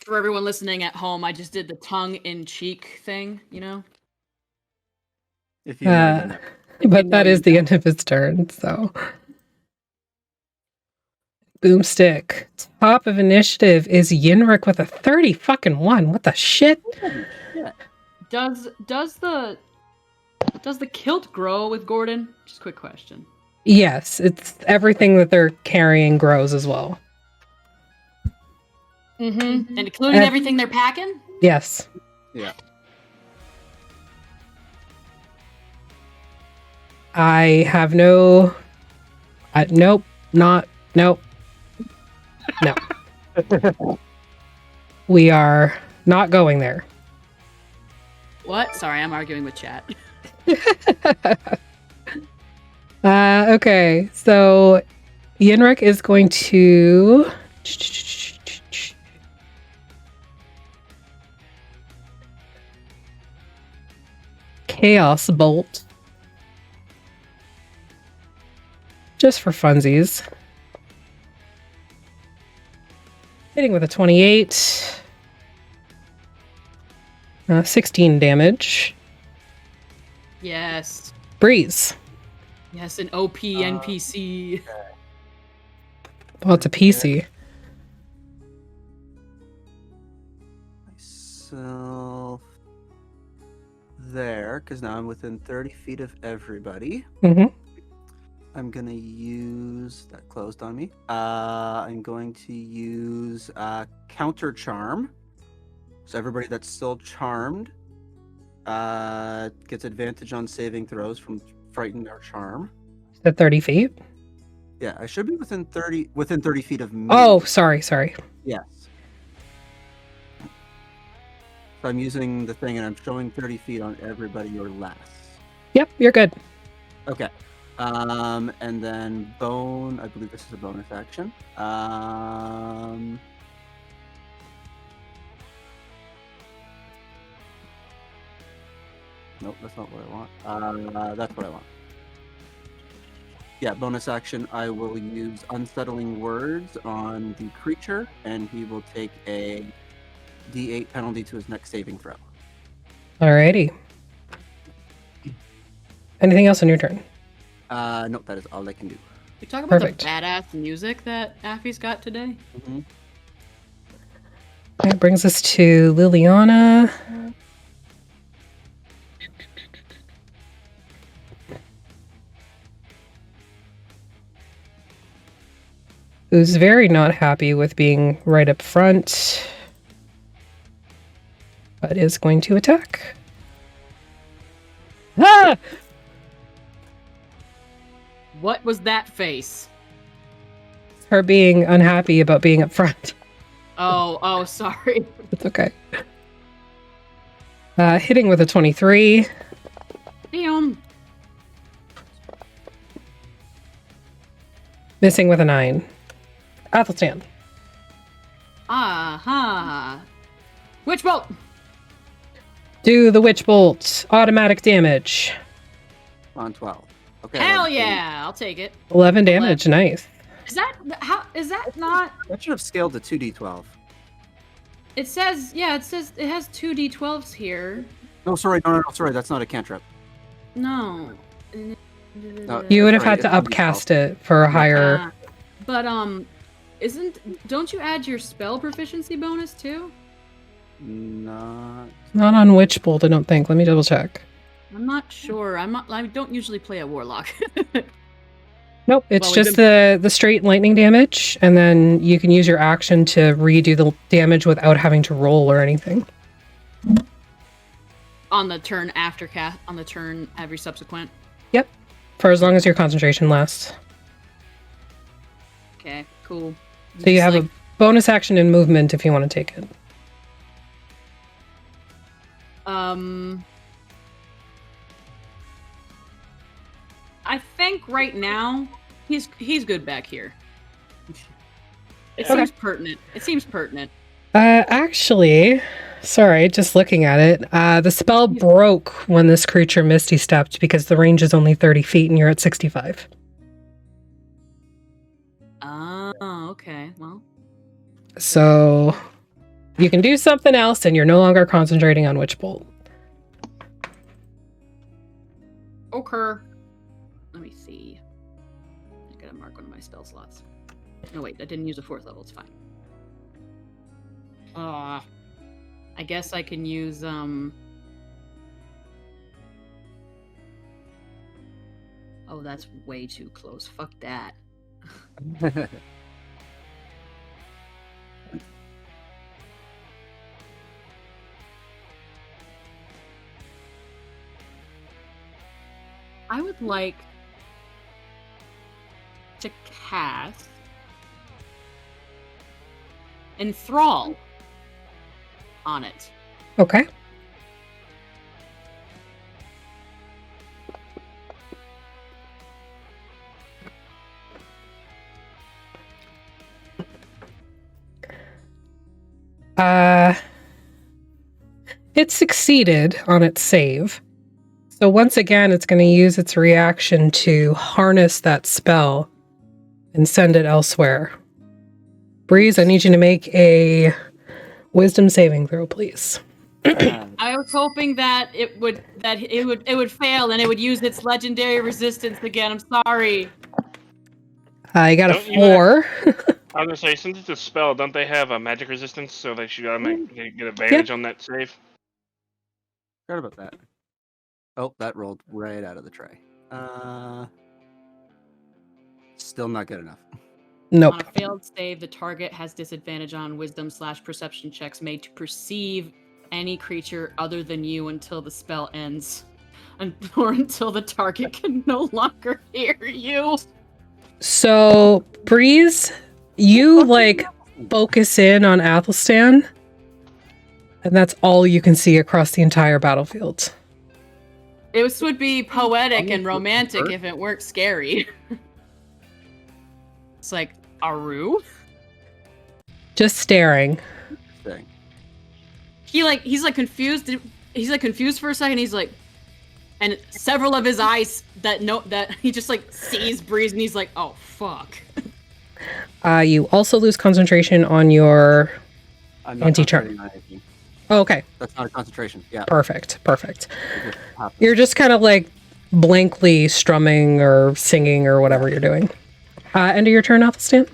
[SPEAKER 4] For everyone listening at home, I just did the tongue in cheek thing, you know?
[SPEAKER 5] If you know, you know.
[SPEAKER 1] But that is the end of his turn, so. Boomstick. Top of initiative is Yinric with a 30 fucking 1. What the shit?
[SPEAKER 4] Does the kilt grow with Gordon? Just a quick question.
[SPEAKER 1] Yes, it's everything that they're carrying grows as well.
[SPEAKER 4] Mm-hmm. And including
[SPEAKER 1] Uh,
[SPEAKER 4] everything they're packing?
[SPEAKER 1] Yes.
[SPEAKER 5] Yeah.
[SPEAKER 1] I have no. Nope. Not. Nope. No. We are not going there.
[SPEAKER 4] What? Sorry, I'm arguing with chat.
[SPEAKER 1] Okay, so Yinric is going to. Chaos Bolt. Just for funsies. Hitting with a 28. 16 damage.
[SPEAKER 4] Yes.
[SPEAKER 1] Breeze.
[SPEAKER 4] Yes, an OP NPC.
[SPEAKER 1] Well, it's a PC.
[SPEAKER 5] Myself there, because now I'm within 30 feet of everybody.
[SPEAKER 1] Mm-hmm.
[SPEAKER 5] I'm gonna use that closed on me. I'm going to use counter charm. So everybody that's still charmed gets advantage on saving throws from frightened or charm.
[SPEAKER 1] Is that 30 feet?
[SPEAKER 5] Yeah, I should be within 30 feet of me.
[SPEAKER 1] Oh, sorry.
[SPEAKER 5] Yes. So I'm using the thing, and I'm showing 30 feet on everybody or less.
[SPEAKER 1] Yep, you're good.
[SPEAKER 5] Okay. And then bone. I believe this is a bonus action. Nope, that's not what I want. That's what I want. Yeah, bonus action. I will use unsettling words on the creature, and he will take a D8 penalty to his next saving throw.
[SPEAKER 1] Alrighty. Anything else on your turn?
[SPEAKER 5] Nope, that is all I can do.
[SPEAKER 4] We talk about
[SPEAKER 1] Perfect.
[SPEAKER 4] the badass music that Affy's got today.
[SPEAKER 5] Mm-hmm.
[SPEAKER 1] That brings us to Liliana. Who's very not happy with being right up front, but is going to attack. Ah!
[SPEAKER 4] What was that face?
[SPEAKER 1] Her being unhappy about being up front.
[SPEAKER 4] Oh, sorry.
[SPEAKER 1] It's okay. Hitting with a 23.
[SPEAKER 4] Damn.
[SPEAKER 1] Missing with a 9. Athelstan.
[SPEAKER 4] Aha. Witch bolt.
[SPEAKER 1] Do the witch bolt. Automatic damage.
[SPEAKER 5] On 12. Okay.
[SPEAKER 4] Hell
[SPEAKER 5] well,
[SPEAKER 4] yeah, I'll take it.
[SPEAKER 1] 11 damage. Nice.
[SPEAKER 4] Is that not?
[SPEAKER 5] That should have scaled to 2d12.
[SPEAKER 4] It says it has 2d12s here.
[SPEAKER 5] No, sorry, no, sorry, that's not a cantrip.
[SPEAKER 4] No.
[SPEAKER 1] You would have
[SPEAKER 5] Sorry,
[SPEAKER 1] had to
[SPEAKER 5] it's
[SPEAKER 1] upcast it for a higher.
[SPEAKER 4] But don't you add your spell proficiency bonus too?
[SPEAKER 5] Not.
[SPEAKER 1] Not on witch bolt, I don't think. Let me double check.
[SPEAKER 4] I'm not sure. I don't usually play a warlock.
[SPEAKER 1] Nope, it's
[SPEAKER 4] Well,
[SPEAKER 1] just the straight lightning damage, and then you can use your action to redo the damage without having to roll or anything.
[SPEAKER 4] On the turn after cast, on the turn every subsequent.
[SPEAKER 1] Yep, for as long as your concentration lasts.
[SPEAKER 4] Okay, cool.
[SPEAKER 1] So you have a bonus action and movement if you want to take it.
[SPEAKER 4] I think right now he's good back here. It
[SPEAKER 1] Okay.
[SPEAKER 4] seems pertinent. It seems pertinent.
[SPEAKER 1] Actually, sorry, just looking at it, the spell broke when this creature misty stepped because the range is only 30 feet and you're at 65.
[SPEAKER 4] Oh, okay. Well,
[SPEAKER 1] So you can do something else and you're no longer concentrating on witch bolt.
[SPEAKER 4] okay. Let me see. I gotta mark one of my spell slots. No, wait, I didn't use a 4th level. It's fine. I guess I can use Oh, that's way too close. Fuck that. I would like to cast Enthrall on it.
[SPEAKER 1] Okay. It succeeded on its save. So once again, it's going to use its reaction to harness that spell and send it elsewhere. Breeze, I need you to make a wisdom saving throw, please.
[SPEAKER 4] I was hoping that it would fail and it would use its legendary resistance again. I'm sorry.
[SPEAKER 1] I got a
[SPEAKER 2] Don't you
[SPEAKER 1] 4.
[SPEAKER 2] I was gonna say, since it's a spell, don't they have a magic resistance, so they should get advantage on that save?
[SPEAKER 5] Forgot about that. Oh, that rolled right out of the tray. Still not good enough.
[SPEAKER 1] Nope.
[SPEAKER 4] On a failed save, the target has disadvantage on wisdom/perception checks made to perceive any creature other than you until the spell ends. Or until the target can no longer hear you.
[SPEAKER 1] So, Breeze, you like focus in on Athelstan, and that's all you can see across the entire battlefield.
[SPEAKER 4] It would be poetic
[SPEAKER 5] Almost
[SPEAKER 4] and romantic
[SPEAKER 5] hurt.
[SPEAKER 4] if it weren't scary. It's like, Aru?
[SPEAKER 1] Just staring.
[SPEAKER 5] Thing.
[SPEAKER 4] He's like confused. He's like confused for a second. He's like, and several of his eyes that he just like sees Breeze and he's like, oh fuck.
[SPEAKER 1] You also lose concentration on your...
[SPEAKER 5] I'm not
[SPEAKER 1] Anti-charm.
[SPEAKER 5] concentrating on anything.
[SPEAKER 1] Oh, okay.
[SPEAKER 5] That's not a concentration. Yeah.
[SPEAKER 1] Perfect. Perfect.
[SPEAKER 5] It just happens.
[SPEAKER 1] You're just kind of like blankly strumming or singing or whatever you're doing. End of your turn, Athelstan?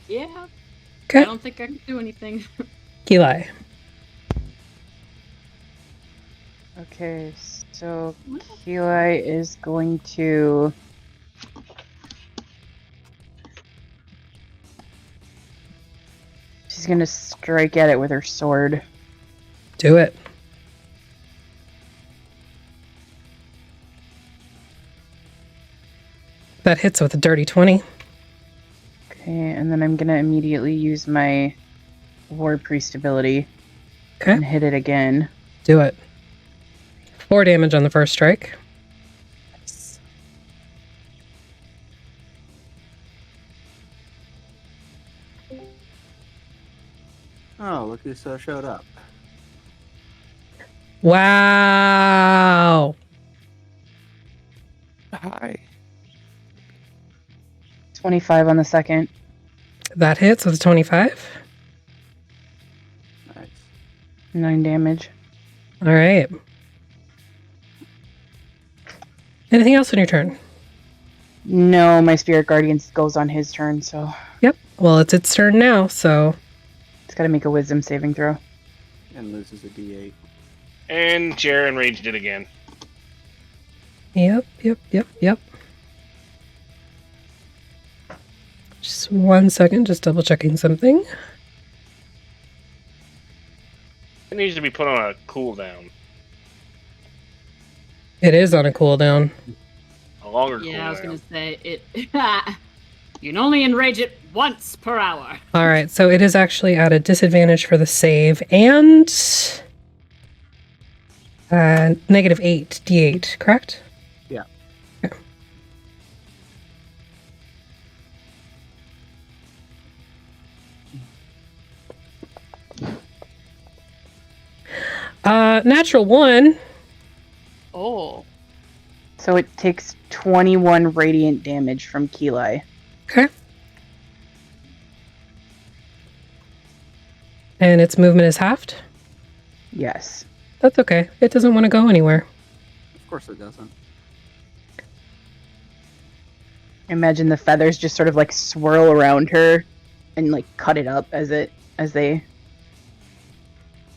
[SPEAKER 4] Yeah.
[SPEAKER 1] Okay.
[SPEAKER 4] I don't think I can do anything.
[SPEAKER 1] Eli.
[SPEAKER 3] Okay, so Kili is going to... She's gonna strike at it with her sword.
[SPEAKER 1] Do it. That hits with a dirty 20.
[SPEAKER 3] Okay, and then I'm gonna immediately use my War Priest ability
[SPEAKER 1] Okay.
[SPEAKER 3] and hit it again.
[SPEAKER 1] Do it. 4 damage on the first strike.
[SPEAKER 5] Oh, look who showed up.
[SPEAKER 1] Wow.
[SPEAKER 7] Hi.
[SPEAKER 3] 25 on the second.
[SPEAKER 1] That hits with a 25.
[SPEAKER 5] Nice.
[SPEAKER 3] 9 damage.
[SPEAKER 1] All right. Anything else on your turn?
[SPEAKER 3] No, my Spirit Guardian goes on his turn, so
[SPEAKER 1] Yep. Well, it's its turn now, so...
[SPEAKER 3] it's gotta make a Wisdom saving throw.
[SPEAKER 5] And loses a D8.
[SPEAKER 2] And Jer enraged it again.
[SPEAKER 1] Yep. Just 1 second, just double checking something.
[SPEAKER 2] It needs to be put on a cooldown.
[SPEAKER 1] It is on a cooldown.
[SPEAKER 2] A longer cooldown.
[SPEAKER 4] Yeah, I was gonna say it. You can only enrage it once per hour.
[SPEAKER 1] All right, so it is actually at a disadvantage for the save and negative 8 d8, correct?
[SPEAKER 5] Yeah.
[SPEAKER 1] Okay. Natural 1.
[SPEAKER 4] Oh.
[SPEAKER 3] So it takes 21 radiant damage from Kili.
[SPEAKER 1] Okay. And its movement is halved?
[SPEAKER 3] Yes.
[SPEAKER 1] That's okay. It doesn't want to go anywhere.
[SPEAKER 5] Of course it doesn't.
[SPEAKER 3] Imagine the feathers just sort of like swirl around her and like cut it up as they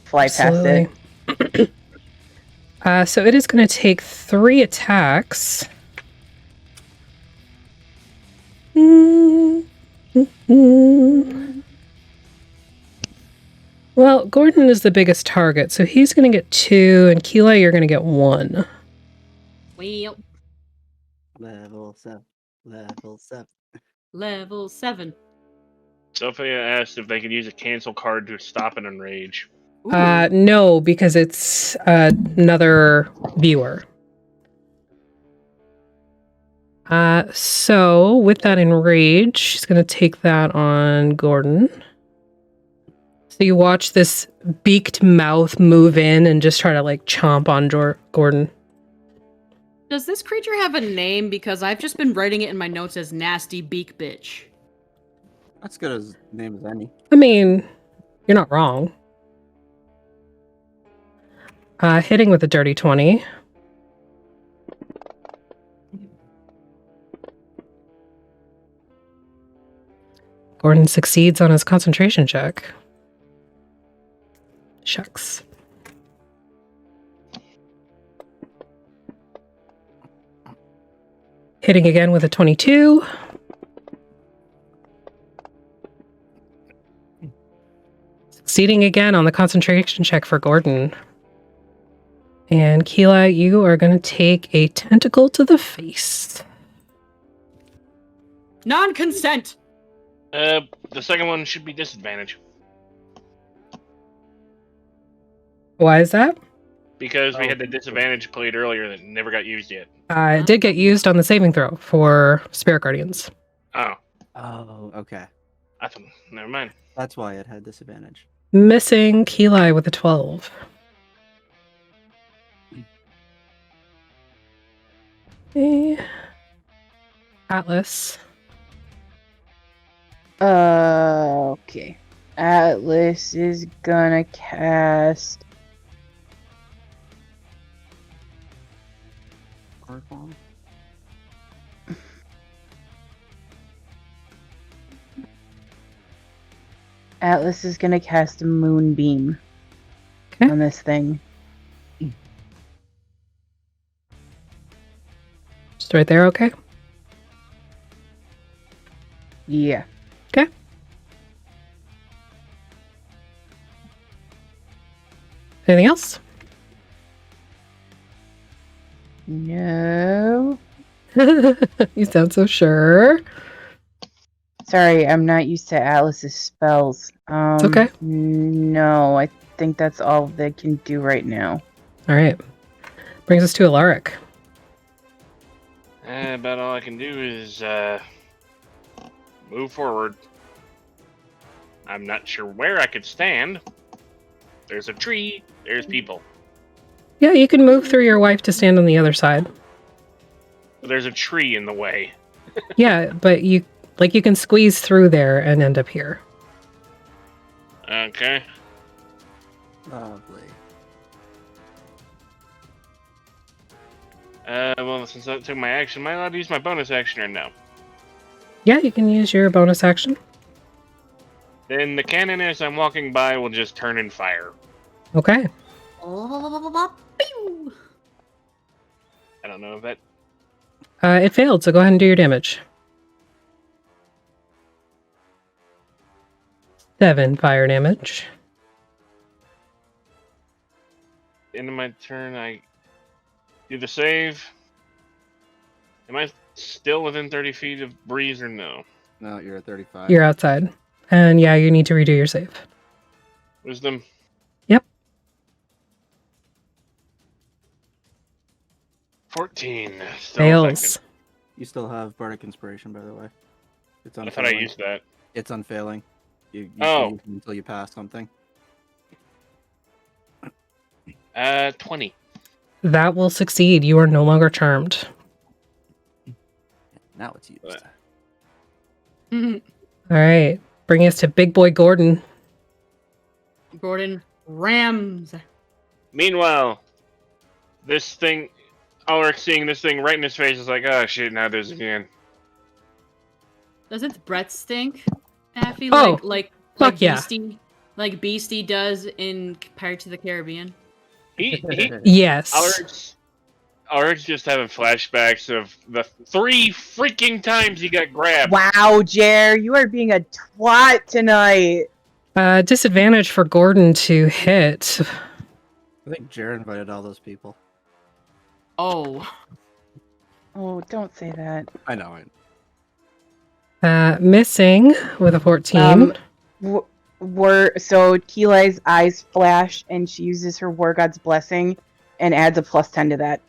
[SPEAKER 3] fly past it.
[SPEAKER 1] Absolutely. So it is going to take 3 attacks. Well, Gordon is the biggest target, so he's going to get 2, and Kila, you're going to get 1.
[SPEAKER 4] Well,
[SPEAKER 5] Level 7. Level 7.
[SPEAKER 4] level 7.
[SPEAKER 2] Sophia asked if they could use a cancel card to stop an enrage.
[SPEAKER 4] Ooh.
[SPEAKER 1] No, because it's another viewer. So with that enrage, she's going to take that on Gordon. So you watch this beaked mouth move in and just try to like chomp on Gordon.
[SPEAKER 4] Does this creature have a name? Because I've just been writing it in my notes as nasty beak bitch.
[SPEAKER 5] That's good as name as any.
[SPEAKER 1] I mean, you're not wrong. Hitting with a dirty 20. Gordon succeeds on his concentration check. Shucks. Hitting again with a 22. Succeeding again on the concentration check for Gordon. And Keela, you are going to take a tentacle to the face.
[SPEAKER 4] Non-consent.
[SPEAKER 2] The second one should be disadvantage
[SPEAKER 1] Why is that?
[SPEAKER 2] because we had the disadvantage played earlier that never got used yet.
[SPEAKER 1] It did get used on the saving throw for Spirit Guardians.
[SPEAKER 2] Oh,
[SPEAKER 5] Oh, okay.
[SPEAKER 2] I thought, never mind.
[SPEAKER 5] That's why it had disadvantage.
[SPEAKER 1] Missing Keeli with a 12. Okay. Atlas.
[SPEAKER 3] Okay. Atlas is gonna cast.
[SPEAKER 5] Art bomb.
[SPEAKER 3] Atlas is gonna cast a moonbeam
[SPEAKER 1] Okay.
[SPEAKER 3] on this thing.
[SPEAKER 1] Just right there, okay?
[SPEAKER 3] Yeah.
[SPEAKER 1] Okay. Anything else?
[SPEAKER 3] No.
[SPEAKER 1] You sound so sure.
[SPEAKER 3] Sorry, I'm not used to Atlas's spells.
[SPEAKER 1] It's okay.
[SPEAKER 3] No, I think that's all they can do right now.
[SPEAKER 1] All right. Brings us to Alaric.
[SPEAKER 2] About all I can do is move forward. I'm not sure where I could stand. There's a tree. There's people.
[SPEAKER 1] Yeah, you can move through your wife to stand on the other side.
[SPEAKER 2] There's a tree in the way.
[SPEAKER 1] Yeah, but you can squeeze through there and end up here.
[SPEAKER 2] Okay.
[SPEAKER 5] Lovely.
[SPEAKER 2] Well, since I took my action, am I allowed to use my bonus action or no?
[SPEAKER 1] Yeah, you can use your bonus action.
[SPEAKER 2] Then the cannon as I'm walking by will just turn and fire.
[SPEAKER 1] Okay.
[SPEAKER 4] Pew!
[SPEAKER 2] I don't know if that...
[SPEAKER 1] It failed, so go ahead and do your damage. 7 fire damage.
[SPEAKER 2] End of my turn, I do the save. Am I still within 30 feet of breeze or no?
[SPEAKER 5] No, you're at 35.
[SPEAKER 1] You're outside. And yeah, you need to redo your save.
[SPEAKER 2] Wisdom?
[SPEAKER 1] Yep.
[SPEAKER 2] 14. Still
[SPEAKER 1] Fails.
[SPEAKER 2] affected.
[SPEAKER 5] You still have Bardic Inspiration, by the way. It's
[SPEAKER 2] I
[SPEAKER 5] unfailing.
[SPEAKER 2] thought I used that.
[SPEAKER 5] It's unfailing. You
[SPEAKER 2] Oh.
[SPEAKER 5] use it until you pass something.
[SPEAKER 2] 20.
[SPEAKER 1] That will succeed. You are no longer charmed.
[SPEAKER 5] Now it's used.
[SPEAKER 2] What?
[SPEAKER 1] All right. Bring us to Big Boy Gordon.
[SPEAKER 4] Gordon rams.
[SPEAKER 2] Meanwhile, this thing... Ulrich seeing this thing right in his face is like, oh shit, now there's again.
[SPEAKER 4] Does its breath stink, Affy?
[SPEAKER 1] Oh,
[SPEAKER 4] like
[SPEAKER 1] fuck yeah.
[SPEAKER 4] Beastie, Beastie does in Pirates of the Caribbean.
[SPEAKER 2] He
[SPEAKER 1] Yes.
[SPEAKER 2] Ulrich's just having flashbacks of the 3 freaking times he got grabbed.
[SPEAKER 3] Wow, Jer, you are being a twat tonight.
[SPEAKER 1] Disadvantage for Gordon to hit.
[SPEAKER 5] I think Jared invited all those people.
[SPEAKER 4] Oh.
[SPEAKER 3] Oh, don't say that.
[SPEAKER 5] I know.
[SPEAKER 1] Missing with a 14.
[SPEAKER 3] So Keelay's eyes flash, and she uses her War God's Blessing and adds a +10 to that.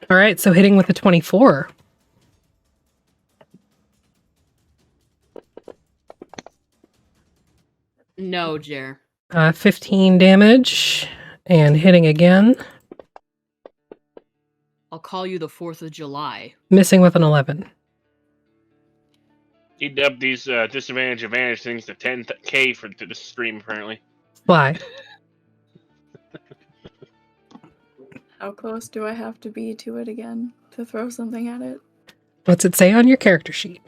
[SPEAKER 1] All right, so hitting with a 24.
[SPEAKER 4] No, Jer.
[SPEAKER 1] 15 damage and hitting again.
[SPEAKER 4] I'll call you the 4th of July.
[SPEAKER 1] Missing with an 11.
[SPEAKER 2] He dubbed these disadvantage advantage things to 10k for the stream apparently.
[SPEAKER 1] Fly.
[SPEAKER 6] How close do I have to be to it again to throw something at it?
[SPEAKER 1] What's it say on your character sheet?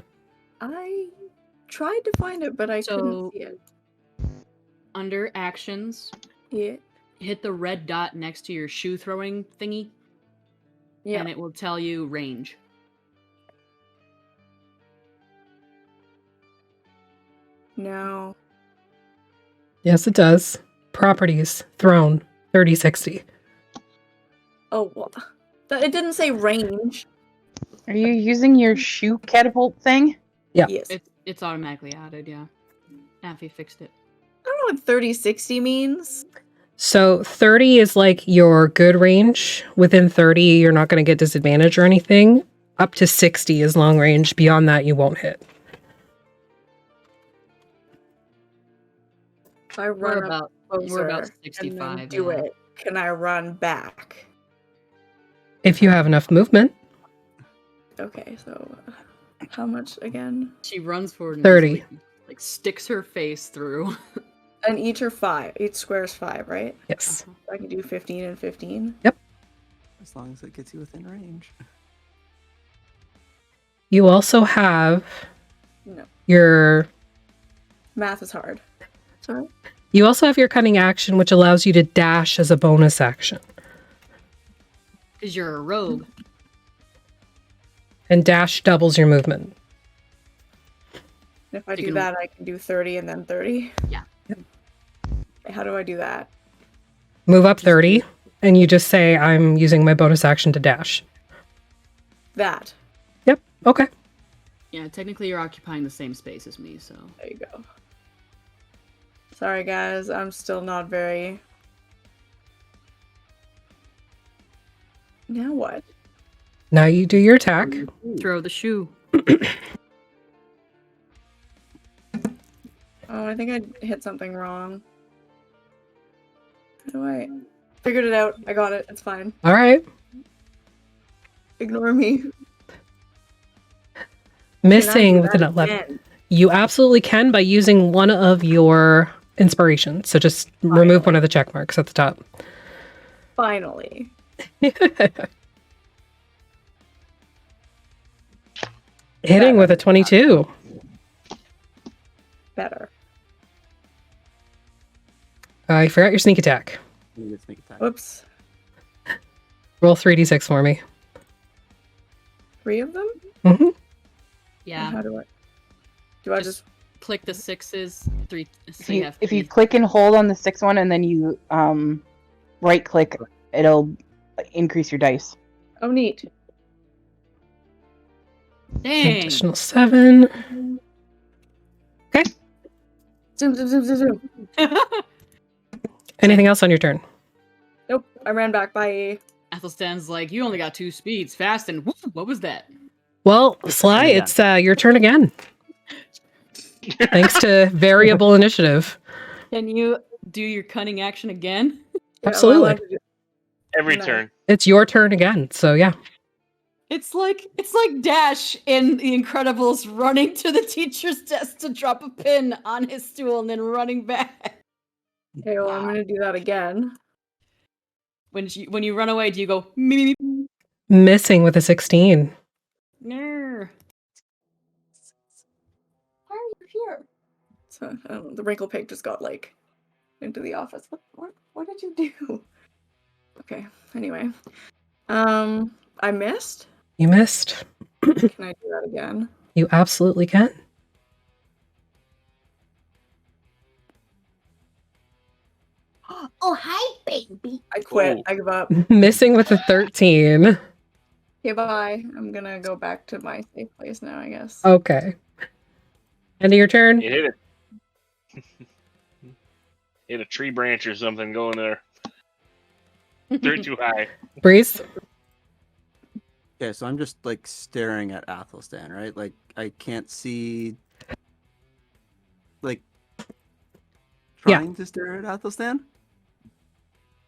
[SPEAKER 6] I tried to find it, but I couldn't see it.
[SPEAKER 4] Under actions,
[SPEAKER 6] Yeah.
[SPEAKER 4] hit the red dot next to your shoe throwing thingy.
[SPEAKER 6] Yeah.
[SPEAKER 4] And it will tell you range.
[SPEAKER 6] No.
[SPEAKER 1] Yes, it does. Properties, throne, 30-60.
[SPEAKER 6] Oh, well, it didn't say range.
[SPEAKER 3] Are you using your shoe catapult thing?
[SPEAKER 1] Yeah.
[SPEAKER 6] Yes.
[SPEAKER 4] It's automatically added, yeah. Affy fixed it.
[SPEAKER 6] I don't know what 3060 means.
[SPEAKER 1] So 30 is like your good range. Within 30, you're not going to get disadvantage or anything. Up to 60 is long range. Beyond that, you won't hit.
[SPEAKER 6] If I run up
[SPEAKER 4] We're about
[SPEAKER 6] closer and
[SPEAKER 4] 65.
[SPEAKER 6] then do
[SPEAKER 4] yeah.
[SPEAKER 6] it, can I run back?
[SPEAKER 1] If you have enough movement.
[SPEAKER 6] Okay, so how much again?
[SPEAKER 4] She runs forward and
[SPEAKER 1] 30.
[SPEAKER 4] just, like sticks her face through.
[SPEAKER 6] And each are 5. Each square is 5, right?
[SPEAKER 1] Yes.
[SPEAKER 6] So I can do 15 and 15.
[SPEAKER 5] As long as it gets you within range.
[SPEAKER 1] You also have
[SPEAKER 6] No.
[SPEAKER 1] your
[SPEAKER 6] Math is hard. Sorry.
[SPEAKER 1] You also have your cunning action, which allows you to dash as a bonus action.
[SPEAKER 4] Because you're a rogue.
[SPEAKER 1] And dash doubles your movement.
[SPEAKER 6] If I
[SPEAKER 4] You
[SPEAKER 6] do
[SPEAKER 4] can-
[SPEAKER 6] that, I can do 30 and then 30.
[SPEAKER 4] Yeah.
[SPEAKER 6] How do I do that?
[SPEAKER 1] Move up 30, and you just say, I'm using my bonus action to dash.
[SPEAKER 6] That.
[SPEAKER 1] Yep, okay.
[SPEAKER 4] Yeah, technically you're occupying the same space as me, so.
[SPEAKER 6] There you go. Sorry, guys. I'm still not very... Now what?
[SPEAKER 1] Now you do your attack.
[SPEAKER 4] Throw the shoe.
[SPEAKER 6] Oh, I think I hit something wrong. How do I... Figured it out. I got it. It's fine.
[SPEAKER 1] All right.
[SPEAKER 6] Ignore me.
[SPEAKER 1] Missing
[SPEAKER 6] Can I
[SPEAKER 1] with
[SPEAKER 6] do
[SPEAKER 1] an
[SPEAKER 6] that
[SPEAKER 1] 11.
[SPEAKER 6] again?
[SPEAKER 1] You absolutely can by using one of your inspirations. So just remove one of the check marks at the top.
[SPEAKER 6] Finally.
[SPEAKER 1] Hitting with a 22.
[SPEAKER 6] Better.
[SPEAKER 1] I forgot your sneak attack.
[SPEAKER 5] You get sneak attack.
[SPEAKER 6] Whoops.
[SPEAKER 1] Roll 3d6 for me.
[SPEAKER 6] 3 of them?
[SPEAKER 1] Mm-hmm.
[SPEAKER 4] Yeah.
[SPEAKER 6] How do I... Do I just...
[SPEAKER 4] Click the 6s. 3.
[SPEAKER 3] If
[SPEAKER 4] So
[SPEAKER 3] you,
[SPEAKER 4] have
[SPEAKER 3] if you
[SPEAKER 4] three-
[SPEAKER 3] click and hold on the 6th one and then you right click, it'll increase your dice.
[SPEAKER 6] Oh, neat.
[SPEAKER 4] Dang.
[SPEAKER 1] Additional 7.
[SPEAKER 6] Zoom, zoom, zoom, zoom, zoom.
[SPEAKER 1] Anything else on your turn?
[SPEAKER 6] Nope. I ran back by...
[SPEAKER 4] Athelstan's like, you only got 2 speeds. Fast and woo, what was that?
[SPEAKER 1] Well, Sly,
[SPEAKER 5] again.
[SPEAKER 1] it's your turn again. Thanks to variable initiative.
[SPEAKER 4] Can you do your cunning action again?
[SPEAKER 1] Absolutely.
[SPEAKER 2] Every
[SPEAKER 6] No.
[SPEAKER 2] turn.
[SPEAKER 1] It's your turn again, so yeah.
[SPEAKER 4] It's like Dash in The Incredibles running to the teacher's desk to drop a pin on his stool and then running back.
[SPEAKER 6] Okay, well, I'm gonna do that again.
[SPEAKER 4] When you run away, do you go me?
[SPEAKER 1] Missing with a 16.
[SPEAKER 4] No. Why are you here?
[SPEAKER 6] So, I don't know, the wrinkle pig just got, like, into the office. What did you do? Okay, anyway. I missed?
[SPEAKER 1] You missed.
[SPEAKER 6] Can I do that again?
[SPEAKER 1] You absolutely can.
[SPEAKER 7] Oh, hi, baby.
[SPEAKER 6] I quit.
[SPEAKER 2] Oh.
[SPEAKER 6] I give up.
[SPEAKER 1] Missing with a 13.
[SPEAKER 6] Okay, bye. I'm gonna go back to my safe place now, I guess.
[SPEAKER 1] Okay. End of your turn?
[SPEAKER 2] You hit it. Hit a tree branch or something going there. They're too high.
[SPEAKER 1] Breeze?
[SPEAKER 5] Okay, so I'm just like staring at Athelstan, right? Like I can't see, like
[SPEAKER 1] Yeah.
[SPEAKER 5] trying to stare at Athelstan.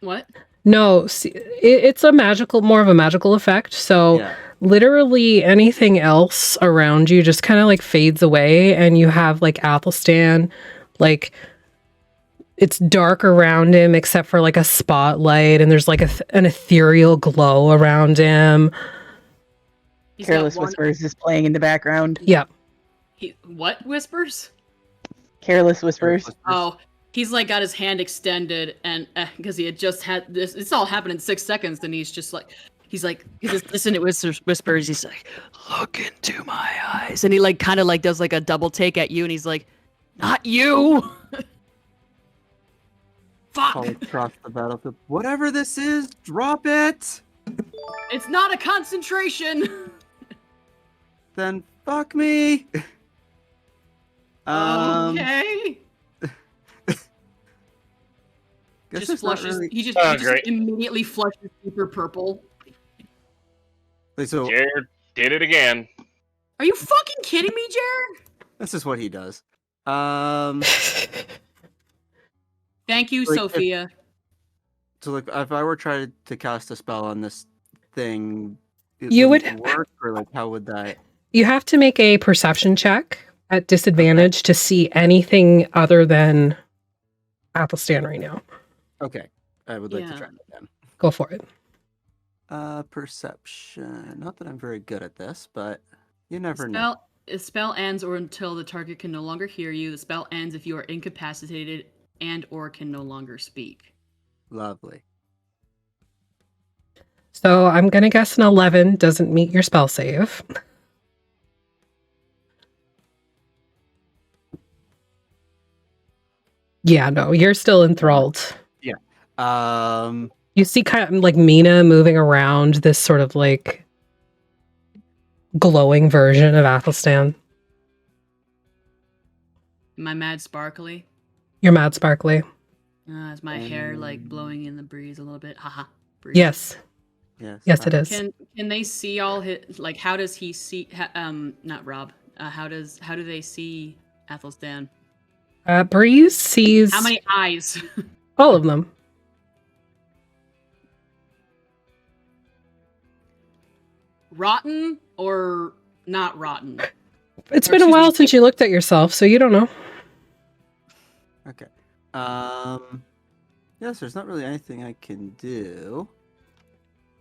[SPEAKER 4] What?
[SPEAKER 1] No, see, it's more of a magical effect. So
[SPEAKER 5] Yeah.
[SPEAKER 1] literally anything else around you just kind of like fades away, and you have like Athelstan, like it's dark around him except for like a spotlight, and there's like an ethereal glow around him.
[SPEAKER 4] He's got
[SPEAKER 3] Careless
[SPEAKER 4] one-
[SPEAKER 3] Whispers is playing in the background.
[SPEAKER 1] Yeah.
[SPEAKER 4] What whispers?
[SPEAKER 3] Careless Whispers.
[SPEAKER 4] Oh, he's like got his hand extended, and because he had just had this, it's all happened in 6 seconds, and he's like, listen, it whispers. He's like, look into my eyes, and he like kind of like does like a double take at you, and he's like, Not you! Fuck!
[SPEAKER 5] All across the battlefield. Whatever this is, drop it!
[SPEAKER 4] It's not a concentration!
[SPEAKER 5] Then fuck me!
[SPEAKER 4] Okay.
[SPEAKER 5] Guess
[SPEAKER 4] Just
[SPEAKER 5] there's not
[SPEAKER 4] flushes.
[SPEAKER 5] really...
[SPEAKER 4] He just
[SPEAKER 2] Great.
[SPEAKER 4] immediately flushes super purple.
[SPEAKER 5] Wait, so
[SPEAKER 2] Jared did it again.
[SPEAKER 4] Are you fucking kidding me, Jared?
[SPEAKER 5] this is what he does.
[SPEAKER 4] Thank you,
[SPEAKER 5] Like,
[SPEAKER 4] Sophia.
[SPEAKER 5] So like, if I were trying to cast a spell on this thing, it
[SPEAKER 1] You
[SPEAKER 5] wouldn't
[SPEAKER 1] would-
[SPEAKER 5] work, or like, how would that?
[SPEAKER 1] You have to make a perception check at disadvantage to see anything other than Athelstan right now.
[SPEAKER 5] Okay, I would like to
[SPEAKER 4] Yeah.
[SPEAKER 5] try it again.
[SPEAKER 1] Go for it.
[SPEAKER 5] Perception. Not that I'm very good at this, but you never know.
[SPEAKER 4] A spell ends or until the target can no longer hear you. The spell ends if you are incapacitated and or can no longer speak.
[SPEAKER 5] Lovely.
[SPEAKER 1] So I'm going to guess an 11 doesn't meet your spell save. Yeah, no, you're still enthralled.
[SPEAKER 5] Um,
[SPEAKER 1] You see kind of like Mina moving around this sort of like glowing version of Athelstan.
[SPEAKER 4] Am I mad sparkly?
[SPEAKER 1] You're mad sparkly.
[SPEAKER 4] Is my hair like blowing in the breeze a little bit? Haha. Breeze.
[SPEAKER 1] Yes.
[SPEAKER 5] yes.
[SPEAKER 1] Yes, it is.
[SPEAKER 4] Can they see all his like? How does he see? Not Rob. How do they see Athelstan?
[SPEAKER 1] Breeze sees
[SPEAKER 4] How many eyes?
[SPEAKER 1] all of them.
[SPEAKER 4] Rotten or not rotten?
[SPEAKER 1] It's
[SPEAKER 4] Or
[SPEAKER 1] been a
[SPEAKER 4] excuse
[SPEAKER 1] while
[SPEAKER 4] me,
[SPEAKER 1] since you looked at yourself, so you don't know.
[SPEAKER 5] Okay. Yes, there's not really anything I can do.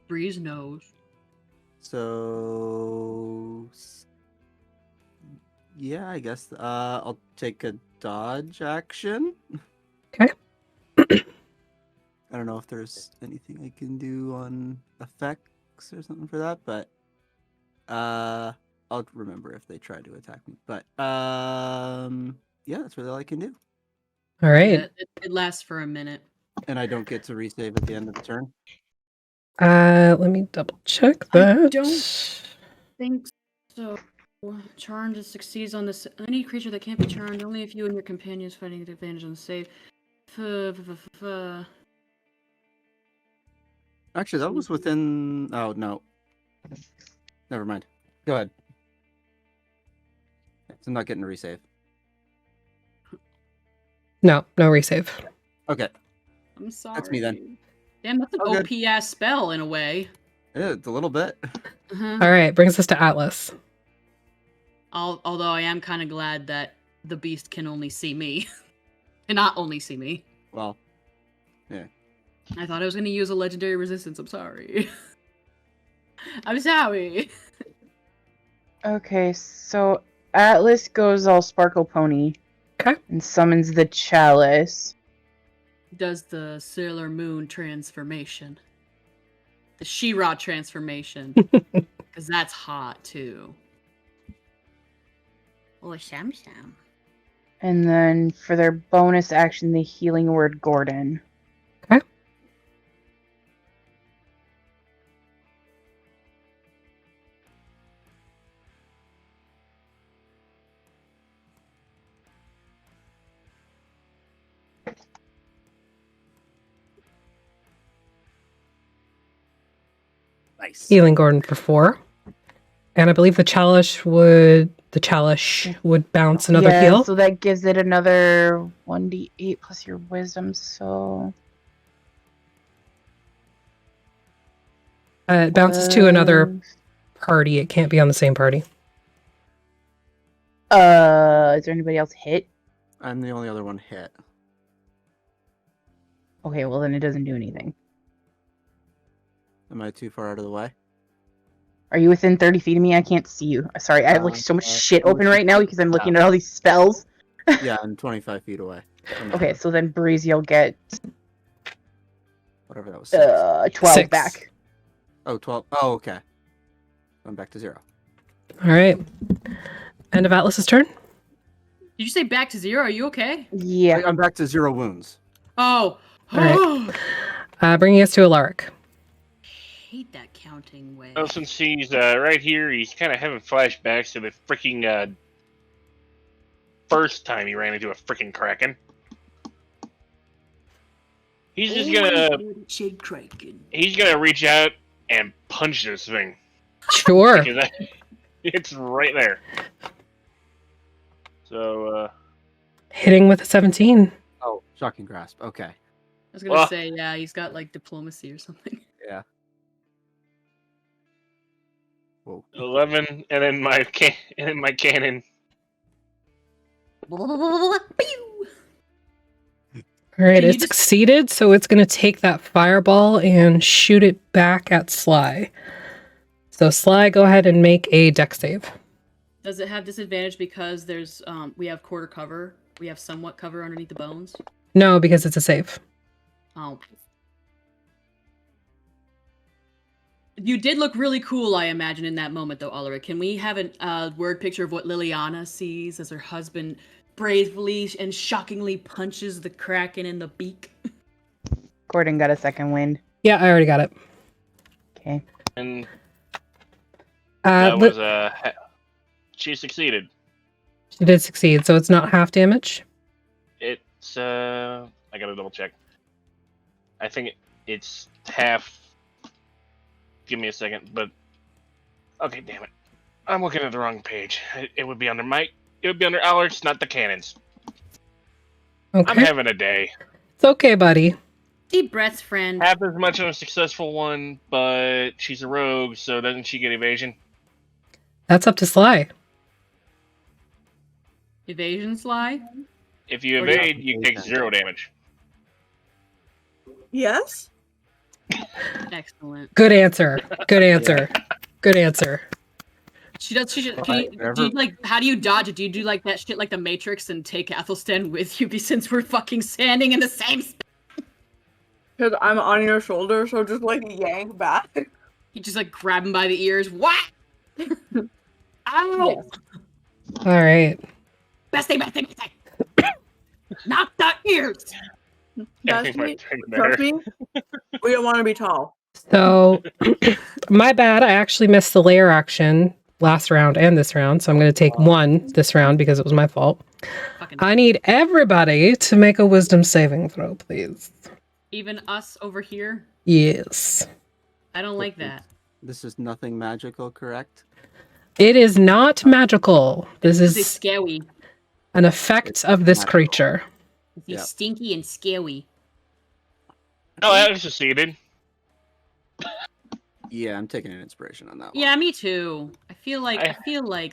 [SPEAKER 4] Breeze knows.
[SPEAKER 5] So, yeah, I guess I'll take a dodge action.
[SPEAKER 1] Okay.
[SPEAKER 5] I don't know if there's anything I can do on effects or something for that, but I'll remember if they try to attack me. But yeah, that's really all I can do.
[SPEAKER 1] All right.
[SPEAKER 4] Yeah, it lasts for a minute.
[SPEAKER 5] And I don't get to resave at the end of the turn.
[SPEAKER 1] Let me double check that.
[SPEAKER 4] I don't think so. Charmed succeeds on this. Any creature that can't be charmed, only if you and your companions fighting at advantage on the save.
[SPEAKER 5] Actually, that was within. Oh no. Never mind. Go ahead. So I'm not getting a resave.
[SPEAKER 1] No resave.
[SPEAKER 5] Okay.
[SPEAKER 4] I'm sorry.
[SPEAKER 5] That's me then.
[SPEAKER 4] Damn, that's an
[SPEAKER 5] Oh, good.
[SPEAKER 4] OP ass spell in a way.
[SPEAKER 5] Yeah, it's a little bit.
[SPEAKER 4] Uh-huh.
[SPEAKER 1] All right, brings us to Atlas.
[SPEAKER 4] Although I am kind of glad that the beast can only see me. Cannot only see me.
[SPEAKER 5] Well,
[SPEAKER 4] I thought I was going to use a legendary resistance. I'm sorry. I'm sorry.
[SPEAKER 3] Okay, so Atlas goes all Sparkle Pony.
[SPEAKER 1] Okay.
[SPEAKER 3] And summons the Chalice.
[SPEAKER 4] Does the Sailor Moon transformation. The She-Ra transformation. Because that's hot, too. Oh, Sham Sham.
[SPEAKER 3] And then for their bonus action, the Healing Word Gordon.
[SPEAKER 1] Okay.
[SPEAKER 5] nice.
[SPEAKER 1] Healing Gordon for 4. And I believe the chalice would bounce another
[SPEAKER 3] yeah,
[SPEAKER 1] heal.
[SPEAKER 3] So that gives it another 1d8 plus your wisdom, so
[SPEAKER 1] It bounces to another party. It can't be on the same party.
[SPEAKER 3] Is there anybody else hit?
[SPEAKER 5] I'm the only other one hit.
[SPEAKER 3] Okay, well then it doesn't do anything.
[SPEAKER 5] Am I too far out of the way?
[SPEAKER 3] Are you within 30 feet of me? I can't see you. Sorry, I have like so much shit open right now because I'm looking at all these spells.
[SPEAKER 5] Yeah, I'm 25 feet away.
[SPEAKER 3] Okay, so then Breeze, you'll get
[SPEAKER 5] Whatever that was.
[SPEAKER 3] 12
[SPEAKER 1] 6.
[SPEAKER 3] back.
[SPEAKER 5] Oh, 12. Oh, okay. I'm back to 0.
[SPEAKER 1] All right. End of Atlas's turn.
[SPEAKER 4] Did Did you say back to 0? Are you okay?
[SPEAKER 3] Yeah.
[SPEAKER 5] I'm back to 0 wounds.
[SPEAKER 4] Oh.
[SPEAKER 1] All right. Bringing us to Alaric.
[SPEAKER 4] Hate that counting way.
[SPEAKER 2] Well, since he's right here, he's kind of having flashbacks to the freaking first time he ran into a freaking kraken. He's just gonna reach out and punch this thing.
[SPEAKER 1] Sure.
[SPEAKER 2] Because it's right there. So,
[SPEAKER 1] Hitting with a 17.
[SPEAKER 5] Oh, shocking grasp. Okay.
[SPEAKER 4] I was gonna say, yeah, he's got like diplomacy or something.
[SPEAKER 5] Yeah. Whoa.
[SPEAKER 2] 11, and then my cannon.
[SPEAKER 1] All right,
[SPEAKER 4] Can you
[SPEAKER 1] it
[SPEAKER 4] just-
[SPEAKER 1] succeeded, so it's going to take that fireball and shoot it back at Sly. So Sly, go ahead and make a dex save.
[SPEAKER 4] Does it have disadvantage because there's we have quarter cover? We have somewhat cover underneath the bones.
[SPEAKER 1] No, because it's a save.
[SPEAKER 4] Oh. You did look really cool, I imagine, in that moment, though, Ulrich. Can we have a word picture of what Liliana sees as her husband bravely and shockingly punches the kraken in the beak?
[SPEAKER 3] Gordon got a second wind.
[SPEAKER 1] Yeah, I already got it.
[SPEAKER 3] Okay.
[SPEAKER 2] And that was she succeeded.
[SPEAKER 1] She did succeed, so it's not half damage.
[SPEAKER 2] It's I gotta double check. I think it's half. Give me a second, but okay, damn it, I'm looking at the wrong page. It would be under it would be under Alerts, not the cannons. I'm
[SPEAKER 1] Okay.
[SPEAKER 2] having a day.
[SPEAKER 1] It's okay, buddy.
[SPEAKER 4] Deep breaths, friend.
[SPEAKER 2] Half as much of a successful one, but she's a rogue, so doesn't she get evasion?
[SPEAKER 1] That's up to Sly.
[SPEAKER 4] Evasion, Sly?
[SPEAKER 2] If you
[SPEAKER 4] Or not.
[SPEAKER 2] evade, you take 0 damage.
[SPEAKER 6] Yes?
[SPEAKER 4] Excellent.
[SPEAKER 1] Good answer. Good answer. Good answer.
[SPEAKER 4] She does. Can
[SPEAKER 5] Alright,
[SPEAKER 4] you,
[SPEAKER 5] whatever.
[SPEAKER 4] do you, like, how do you dodge it? Do you do like that shit like the Matrix and take Athelstan with you since we're fucking standing in the same space?
[SPEAKER 6] Because I'm on your shoulder, so just like yank back.
[SPEAKER 4] You just like grab him by the ears. What? Ow!
[SPEAKER 6] Yes.
[SPEAKER 1] All right.
[SPEAKER 4] Best thing. Not the ears!
[SPEAKER 2] I
[SPEAKER 6] That's
[SPEAKER 2] think my
[SPEAKER 6] me.
[SPEAKER 2] turn
[SPEAKER 6] Trust
[SPEAKER 2] better.
[SPEAKER 6] me, we don't want to be tall.
[SPEAKER 1] So, my bad. I actually missed the layer action last round and this round, so I'm going to take one this round because it was my fault.
[SPEAKER 4] Fucking
[SPEAKER 1] I need everybody to make a wisdom saving throw, please.
[SPEAKER 4] even us over here.
[SPEAKER 1] Yes.
[SPEAKER 4] I don't like that.
[SPEAKER 5] This is nothing magical, correct?
[SPEAKER 1] It is not magical. This
[SPEAKER 4] It's
[SPEAKER 1] is
[SPEAKER 4] scary.
[SPEAKER 1] an effect of this creature.
[SPEAKER 4] He's
[SPEAKER 5] Yep.
[SPEAKER 4] stinky and scary.
[SPEAKER 2] No, I succeeded.
[SPEAKER 5] Yeah, I'm taking an inspiration on that one.
[SPEAKER 4] Yeah, me too. I feel like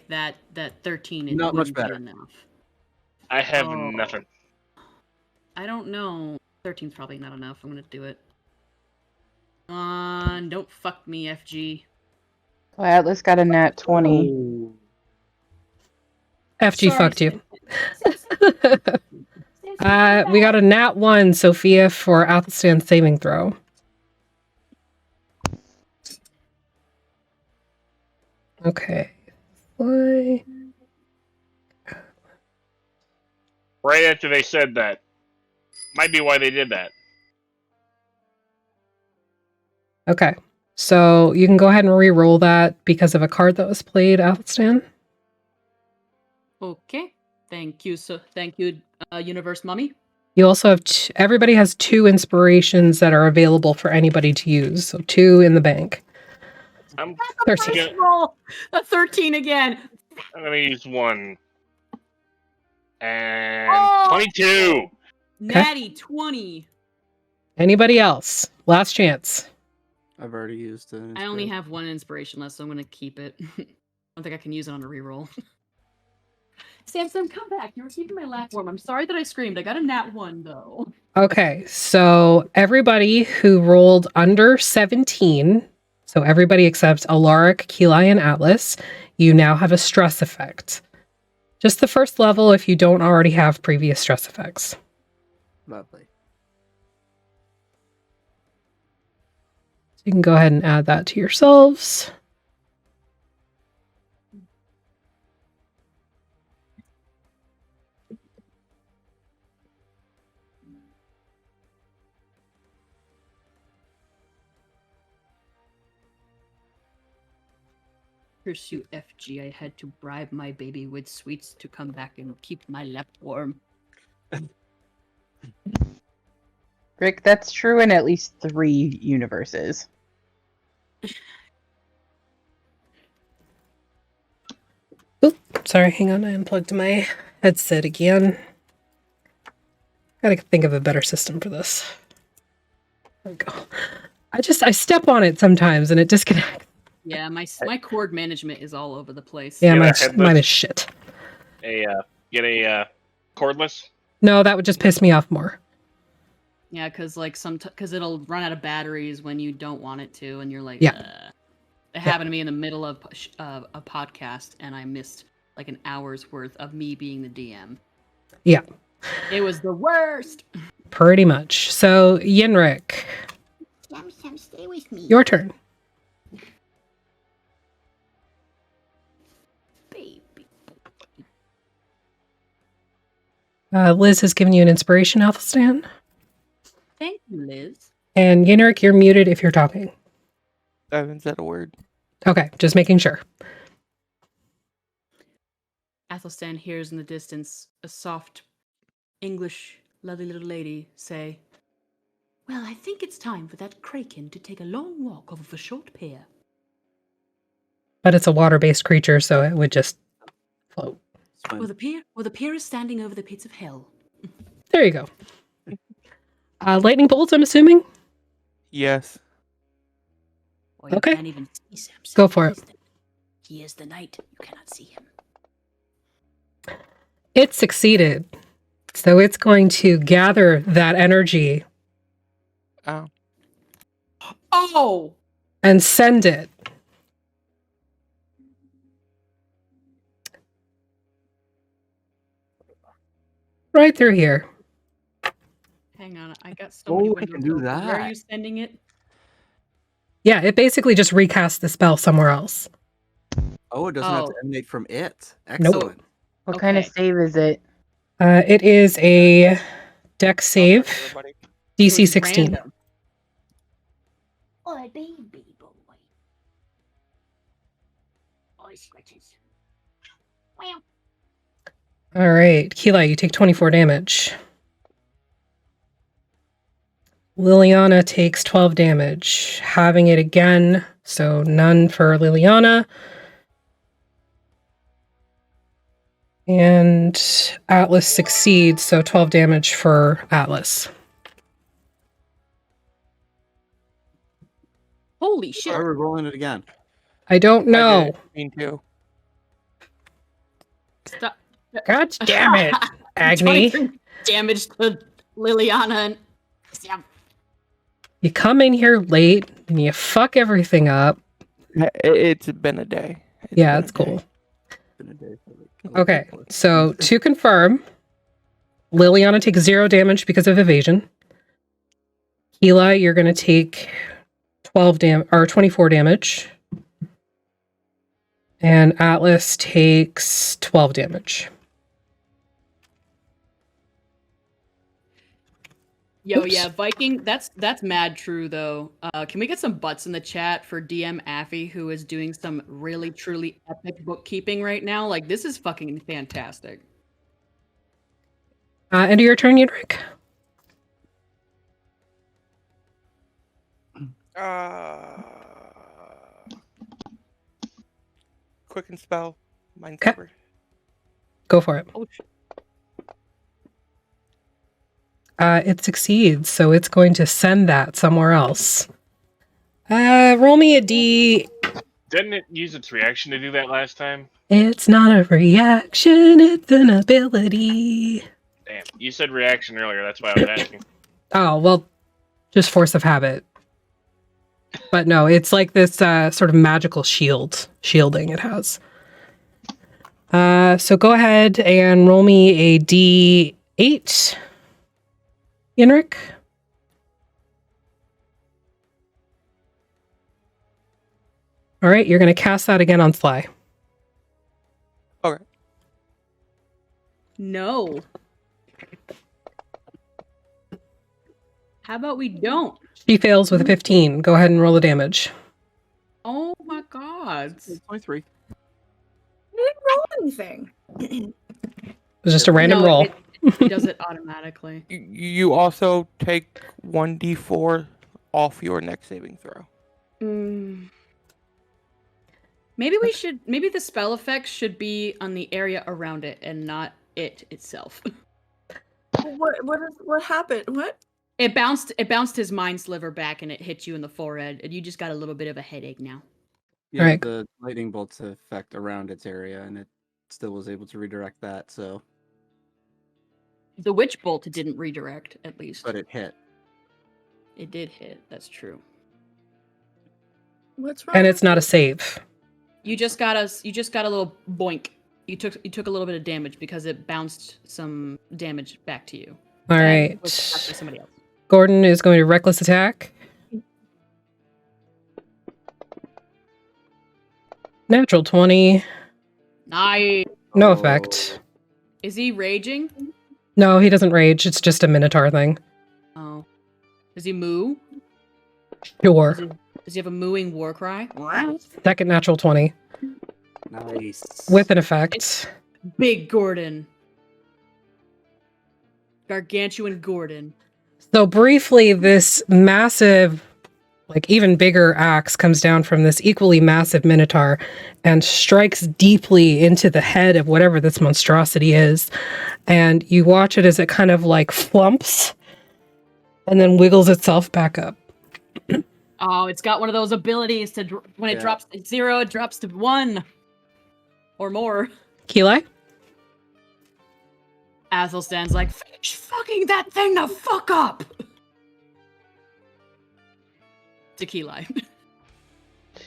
[SPEAKER 4] that 13 is
[SPEAKER 5] Not much
[SPEAKER 4] wouldn't be
[SPEAKER 5] better.
[SPEAKER 4] enough.
[SPEAKER 2] I have
[SPEAKER 4] Oh.
[SPEAKER 2] nothing.
[SPEAKER 4] I don't know. 13's probably not enough. I'm gonna do it. Don't fuck me, FG.
[SPEAKER 3] Well, Atlas got a nat 20.
[SPEAKER 1] FG
[SPEAKER 4] Sorry,
[SPEAKER 1] fucked you.
[SPEAKER 4] Sam.
[SPEAKER 1] We got a nat 1, Sophia, for Athelstan's saving throw. Okay. Why?
[SPEAKER 2] Right after they said that. Might be why they did that.
[SPEAKER 1] Okay. So you can go ahead and re-roll that because of a card that was played, Athelstan.
[SPEAKER 4] Okay. Thank you. So thank you, Universe Mummy.
[SPEAKER 1] You also have everybody has 2 inspirations that are available for anybody to use. So 2 in the bank.
[SPEAKER 2] I'm
[SPEAKER 1] 13.
[SPEAKER 2] Yeah.
[SPEAKER 4] Roll a 13 again.
[SPEAKER 2] gonna use 1. And
[SPEAKER 4] Oh!
[SPEAKER 2] 22!
[SPEAKER 4] Natty 20.
[SPEAKER 1] Anybody else? Last chance.
[SPEAKER 5] I've already used it.
[SPEAKER 4] I only have 1 inspiration left, so I'm gonna keep it. I don't think I can use it on a reroll. Samson, come back. You were keeping my laugh warm. I'm sorry that I screamed. I got a nat 1 though.
[SPEAKER 1] Okay, so everybody who rolled under 17, so everybody except Alaric, Keli, and Atlas, you now have a stress effect. Just the first level if you don't already have previous stress effects.
[SPEAKER 5] Lovely.
[SPEAKER 1] So you can go ahead and add that to yourselves.
[SPEAKER 4] pursue FG, I had to bribe my baby with sweets to come back and keep my lap warm.
[SPEAKER 3] Rick, that's true in at least 3 universes.
[SPEAKER 1] Oop, sorry, hang on. I unplugged my headset again. Gotta think of a better system for this. There we go. I step on it sometimes and it disconnects.
[SPEAKER 4] Yeah, my cord management is all over the place.
[SPEAKER 1] Yeah,
[SPEAKER 2] Yeah,
[SPEAKER 1] mine
[SPEAKER 2] headless.
[SPEAKER 1] is shit.
[SPEAKER 2] Get a cordless.
[SPEAKER 1] No, that would just piss me off more.
[SPEAKER 4] Yeah, because like because it'll run out of batteries when you don't want it to, and you're like,
[SPEAKER 1] Yeah.
[SPEAKER 4] Ugh. It happened to me in the middle of a podcast, and I missed like an hour's worth of me being the DM.
[SPEAKER 1] Yeah.
[SPEAKER 4] It was the worst.
[SPEAKER 1] Pretty much. So, Yinric,
[SPEAKER 7] Sam, stay with me.
[SPEAKER 1] your turn.
[SPEAKER 7] baby.
[SPEAKER 1] Liz has given you an inspiration, Athelstan.
[SPEAKER 4] Thank you, Liz.
[SPEAKER 1] And Yinric, you're muted if you're talking.
[SPEAKER 8] I haven't said a word.
[SPEAKER 1] Okay, just making sure.
[SPEAKER 4] Athelstan hears in the distance a soft English, lovely little lady say, "Well, I think it's time for that kraken to take a long walk over the short pier."
[SPEAKER 1] But it's a water-based creature, so it would just float.
[SPEAKER 4] Well, the pier is standing over the pits of hell.
[SPEAKER 1] There you go. Lightning bolts, I'm assuming?
[SPEAKER 8] Yes.
[SPEAKER 4] Or you
[SPEAKER 1] Okay.
[SPEAKER 4] can't even see Sam.
[SPEAKER 1] Go for it.
[SPEAKER 4] He is the night. You cannot see him.
[SPEAKER 1] It succeeded. So it's going to gather that energy
[SPEAKER 8] Oh.
[SPEAKER 4] Oh!
[SPEAKER 1] and send it right through here.
[SPEAKER 4] Hang on, I got so many
[SPEAKER 5] Oh, I
[SPEAKER 4] windows
[SPEAKER 5] can do
[SPEAKER 4] open. Where are
[SPEAKER 5] that.
[SPEAKER 4] you sending it?
[SPEAKER 1] Yeah, it basically just recasts the spell somewhere else.
[SPEAKER 5] Oh, it doesn't have to
[SPEAKER 4] Oh.
[SPEAKER 5] emanate from it.
[SPEAKER 1] Nope.
[SPEAKER 5] Excellent.
[SPEAKER 3] What kind of
[SPEAKER 4] Okay.
[SPEAKER 3] save is it?
[SPEAKER 1] It is a deck save,
[SPEAKER 8] Everybody.
[SPEAKER 1] DC
[SPEAKER 4] So it's
[SPEAKER 1] 16.
[SPEAKER 4] random.
[SPEAKER 7] Oh, baby boy. Oh, scratches. Wow.
[SPEAKER 1] All right, Keela, you take 24 damage. Liliana takes 12 damage. Having it again, so none for Liliana. And Atlas succeeds, so 12 damage for Atlas.
[SPEAKER 4] Holy shit.
[SPEAKER 5] Why are we rolling it again?
[SPEAKER 1] I don't
[SPEAKER 8] I
[SPEAKER 1] know.
[SPEAKER 8] did. Me too.
[SPEAKER 4] Stop.
[SPEAKER 1] God damn it, Agni.
[SPEAKER 4] 23 damage to Liliana and Sam.
[SPEAKER 1] You come in here late and you fuck everything up.
[SPEAKER 8] It's been a day.
[SPEAKER 1] Yeah,
[SPEAKER 8] been
[SPEAKER 1] it's
[SPEAKER 8] a day.
[SPEAKER 1] cool.
[SPEAKER 5] Been a day for like-
[SPEAKER 1] Okay, so to confirm, Liliana takes 0 damage because of evasion. Keela, you're going to take 24 damage. And Atlas takes 12 damage.
[SPEAKER 4] Yo,
[SPEAKER 1] Oops.
[SPEAKER 4] yeah, Viking, that's mad true though. Can we get some butts in the chat for DM Affy, who is doing some really truly epic bookkeeping right now? Like, this is fucking fantastic.
[SPEAKER 1] End of your turn, Yinric.
[SPEAKER 8] Quicken spell. Mind
[SPEAKER 1] Okay.
[SPEAKER 8] covered.
[SPEAKER 1] Go for it.
[SPEAKER 4] Oh, shit.
[SPEAKER 1] It succeeds, so it's going to send that somewhere else. Roll me a D.
[SPEAKER 2] Didn't it use its reaction to do that last time?
[SPEAKER 1] It's not a reaction, it's an ability.
[SPEAKER 2] Damn, you said reaction earlier. That's why I was asking.
[SPEAKER 1] Oh, well, just force of habit. But no, it's like this sort of magical shielding it has. So go ahead and roll me a D8, Yinric. All right, you're going to cast that again on Sly.
[SPEAKER 8] Okay.
[SPEAKER 4] No. How about we don't?
[SPEAKER 1] She fails with a 15. Go ahead and roll the damage.
[SPEAKER 4] Oh my god.
[SPEAKER 5] 23.
[SPEAKER 6] anything.
[SPEAKER 1] It was just a random
[SPEAKER 4] No,
[SPEAKER 1] roll.
[SPEAKER 4] It does it automatically.
[SPEAKER 8] You also take 1d4 off your next saving throw.
[SPEAKER 4] Maybe the spell effect should be on the area around it and not it itself.
[SPEAKER 6] What happened? What?
[SPEAKER 4] It bounced his mind sliver back and it hit you in the forehead, and you just got a little bit of a headache now.
[SPEAKER 5] Yeah,
[SPEAKER 1] Right.
[SPEAKER 5] the lightning bolts effect around its area, and it still was able to redirect that. So,
[SPEAKER 4] The witch bolt didn't redirect, at least.
[SPEAKER 5] but it hit.
[SPEAKER 4] It did hit, that's true.
[SPEAKER 6] What's wrong?
[SPEAKER 1] And it's not a save.
[SPEAKER 4] You just got a little boink. You took a little bit of damage because it bounced some damage back to you.
[SPEAKER 1] All
[SPEAKER 4] And
[SPEAKER 1] right.
[SPEAKER 4] was back to somebody else.
[SPEAKER 1] Gordon is going to reckless attack. Natural 20.
[SPEAKER 4] Nice.
[SPEAKER 1] No
[SPEAKER 5] Oh.
[SPEAKER 1] effect.
[SPEAKER 4] Is he raging?
[SPEAKER 1] No, he doesn't rage. It's just a Minotaur thing.
[SPEAKER 4] Oh. Does he moo?
[SPEAKER 1] Sure.
[SPEAKER 4] Does he have a mooing war cry?
[SPEAKER 1] Second natural 20.
[SPEAKER 5] Nice.
[SPEAKER 1] With an effect.
[SPEAKER 4] Big Gordon. Gargantuan Gordon.
[SPEAKER 1] So briefly, this massive, like even bigger axe comes down from this equally massive Minotaur and strikes deeply into the head of whatever this monstrosity is. And you watch it as it kind of like flumps and then wiggles itself back up.
[SPEAKER 4] Oh, it's got one of those abilities to when it drops to 0, it drops to 1 or more.
[SPEAKER 1] Keli?
[SPEAKER 4] Athelstan's like, finish fucking that thing the fuck up! Tequila.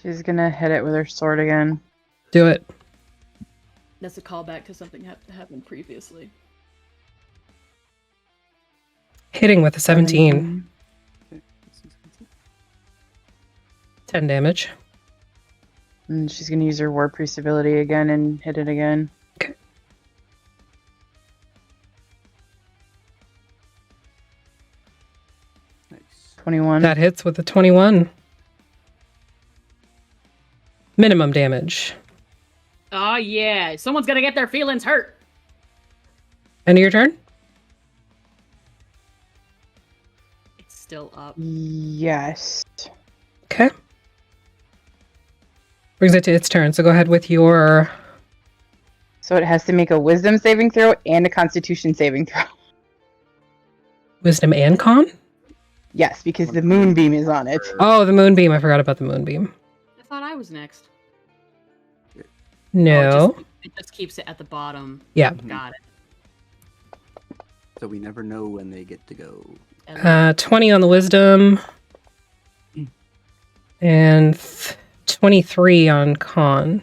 [SPEAKER 3] She's gonna hit it with her sword again.
[SPEAKER 1] Do it.
[SPEAKER 4] That's a callback to something that happened previously.
[SPEAKER 1] Hitting with a 17. 10 damage.
[SPEAKER 3] And she's gonna use her War Priest ability again and hit it again.
[SPEAKER 1] Okay.
[SPEAKER 5] Nice.
[SPEAKER 3] 21.
[SPEAKER 1] That hits with a 21. Minimum damage.
[SPEAKER 4] Oh yeah, someone's gonna get their feelings hurt.
[SPEAKER 1] End of your turn?
[SPEAKER 4] It's still up.
[SPEAKER 3] Yes.
[SPEAKER 1] Okay. Brings it to its turn. So go ahead with your...
[SPEAKER 3] So it has to make a Wisdom saving throw and a Constitution saving throw.
[SPEAKER 1] Wisdom and con?
[SPEAKER 3] Yes, because the moonbeam is on it.
[SPEAKER 1] Oh, the moonbeam. I forgot about the moonbeam.
[SPEAKER 4] I thought I was next.
[SPEAKER 1] No.
[SPEAKER 4] Oh, it just keeps it at the bottom.
[SPEAKER 1] Yeah.
[SPEAKER 4] Got it.
[SPEAKER 5] So we never know when they get to go.
[SPEAKER 1] 20 on the wisdom. And 23 on con.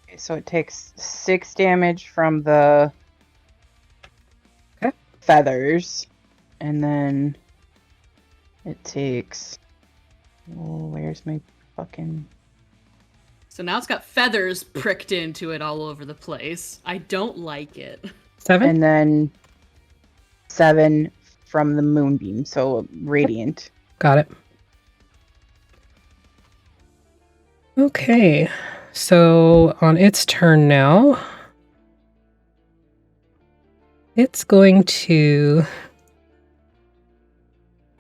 [SPEAKER 3] Okay, so it takes 6 damage from the feathers. And then it takes... Oh, where's my fucking...
[SPEAKER 4] So now it's got feathers pricked into it all over the place. I don't like it.
[SPEAKER 1] 7?
[SPEAKER 3] And then 7 from the moonbeam, so radiant.
[SPEAKER 1] Got it. Okay. So on its turn now, it's going to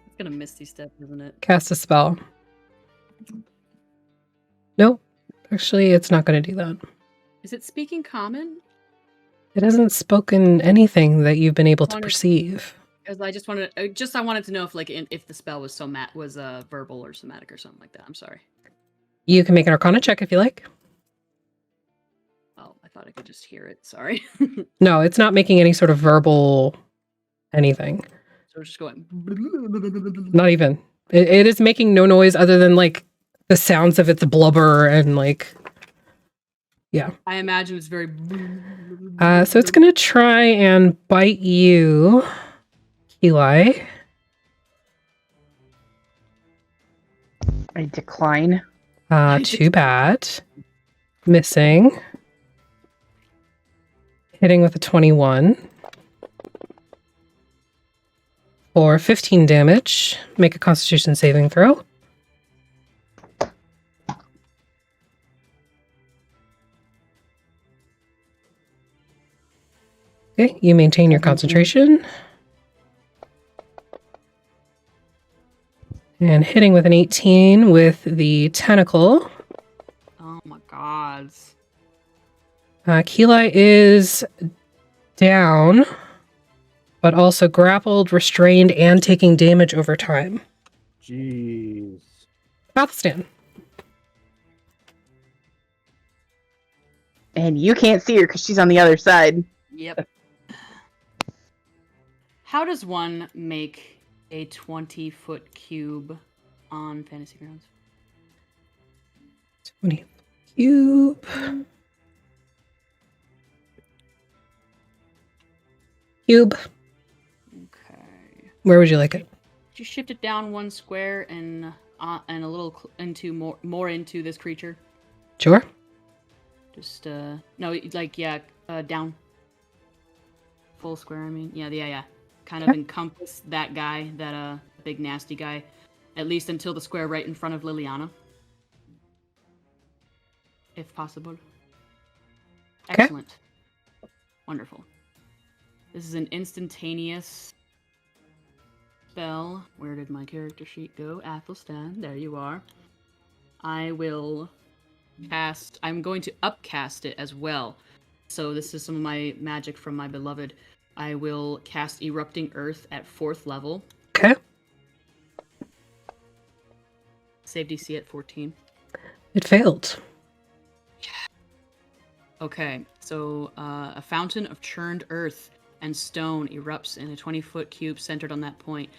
[SPEAKER 4] It's gonna Misty Step, isn't it?
[SPEAKER 1] cast a spell. Nope. Actually, it's not going to do that.
[SPEAKER 4] Is it speaking common?
[SPEAKER 1] It hasn't spoken anything that you've been able to
[SPEAKER 4] Wanted-
[SPEAKER 1] perceive.
[SPEAKER 4] Because I just wanted, I wanted to know if if the spell was verbal or somatic or something like that. I'm sorry.
[SPEAKER 1] You can make an Arcana check if you like.
[SPEAKER 4] Oh, I thought I could just hear it. Sorry.
[SPEAKER 1] No, it's not making any sort of verbal anything.
[SPEAKER 4] So we're just going.
[SPEAKER 1] Not even. It is making no noise other than like the sounds of its blubber and like, yeah.
[SPEAKER 4] I imagine it's very.
[SPEAKER 1] So it's gonna try and bite you, Keli.
[SPEAKER 3] I decline.
[SPEAKER 1] Too bad. Missing. Hitting with a 21. For 15 damage. Make a Constitution saving throw. Okay, you maintain your concentration. And hitting with an 18 with the tentacle.
[SPEAKER 4] Oh my god.
[SPEAKER 1] Keli is down, but also grappled, restrained, and taking damage over time.
[SPEAKER 5] Jeez.
[SPEAKER 1] Athelstan.
[SPEAKER 3] And you can't see her because she's on the other side.
[SPEAKER 4] Yep. How does one make a 20-foot cube on Fantasy Grounds?
[SPEAKER 1] 20 cube. Cube.
[SPEAKER 4] Okay.
[SPEAKER 1] Where would you like it?
[SPEAKER 4] Could you shift it down 1 square and a little into more into this creature?
[SPEAKER 1] Sure.
[SPEAKER 4] Just no, like down. Full square. I mean, yeah. Kind of encompass that guy, that big nasty guy, at least until the square right in front of Liliana, if possible.
[SPEAKER 1] Okay.
[SPEAKER 4] Excellent. Wonderful. This is an instantaneous spell. Where did my character sheet go? Athelstan, there you are. I will cast. I'm going to upcast it as well. So this is some of my magic from my beloved. I will cast Erupting Earth at 4th level.
[SPEAKER 1] Okay.
[SPEAKER 4] Save DC at 14.
[SPEAKER 1] It failed.
[SPEAKER 4] Okay, so a fountain of churned earth and stone erupts in a 20-foot cube centered on that point.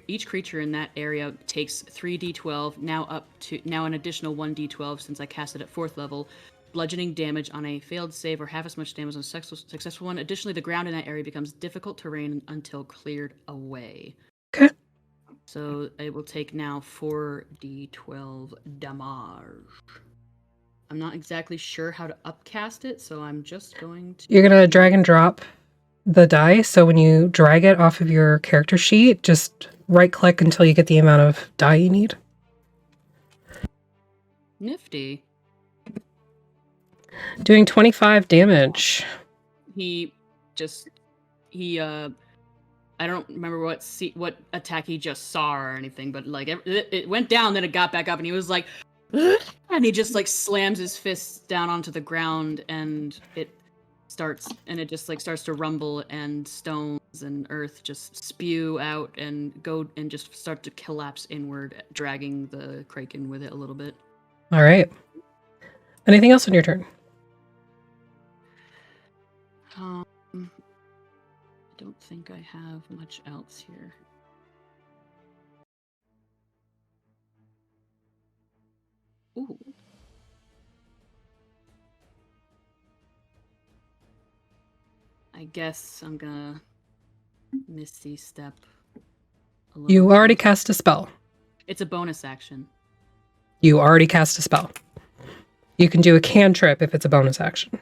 [SPEAKER 4] Each creature in that area takes 3d12, now an additional 1d12 since I cast it at 4th level, bludgeoning damage on a failed save or half as much damage on a successful one. Additionally, the ground in that area becomes difficult terrain until cleared away.
[SPEAKER 1] Okay.
[SPEAKER 4] So it will take now 4d12 damage. I'm not exactly sure how to upcast it, so I'm just going to...
[SPEAKER 1] You're going to drag and drop the die, so when you drag it off of your character sheet, just right-click until you get the amount of die you need.
[SPEAKER 4] Nifty.
[SPEAKER 1] Doing 25 damage.
[SPEAKER 4] I don't remember what attack he just saw or anything, but like it went down, then it got back up, and he was like, and he just like slams his fists down onto the ground, and it just like starts to rumble, and stones and earth just spew out and go and just start to collapse inward, dragging the kraken with it a little bit.
[SPEAKER 1] All right. Anything else on your turn?
[SPEAKER 4] I don't think I have much else here. Ooh. I guess I'm gonna Misty Step a little
[SPEAKER 1] You already
[SPEAKER 4] closer.
[SPEAKER 1] cast a spell.
[SPEAKER 4] It's a bonus action.
[SPEAKER 1] You already cast a spell. You can do a cantrip if it's a bonus action.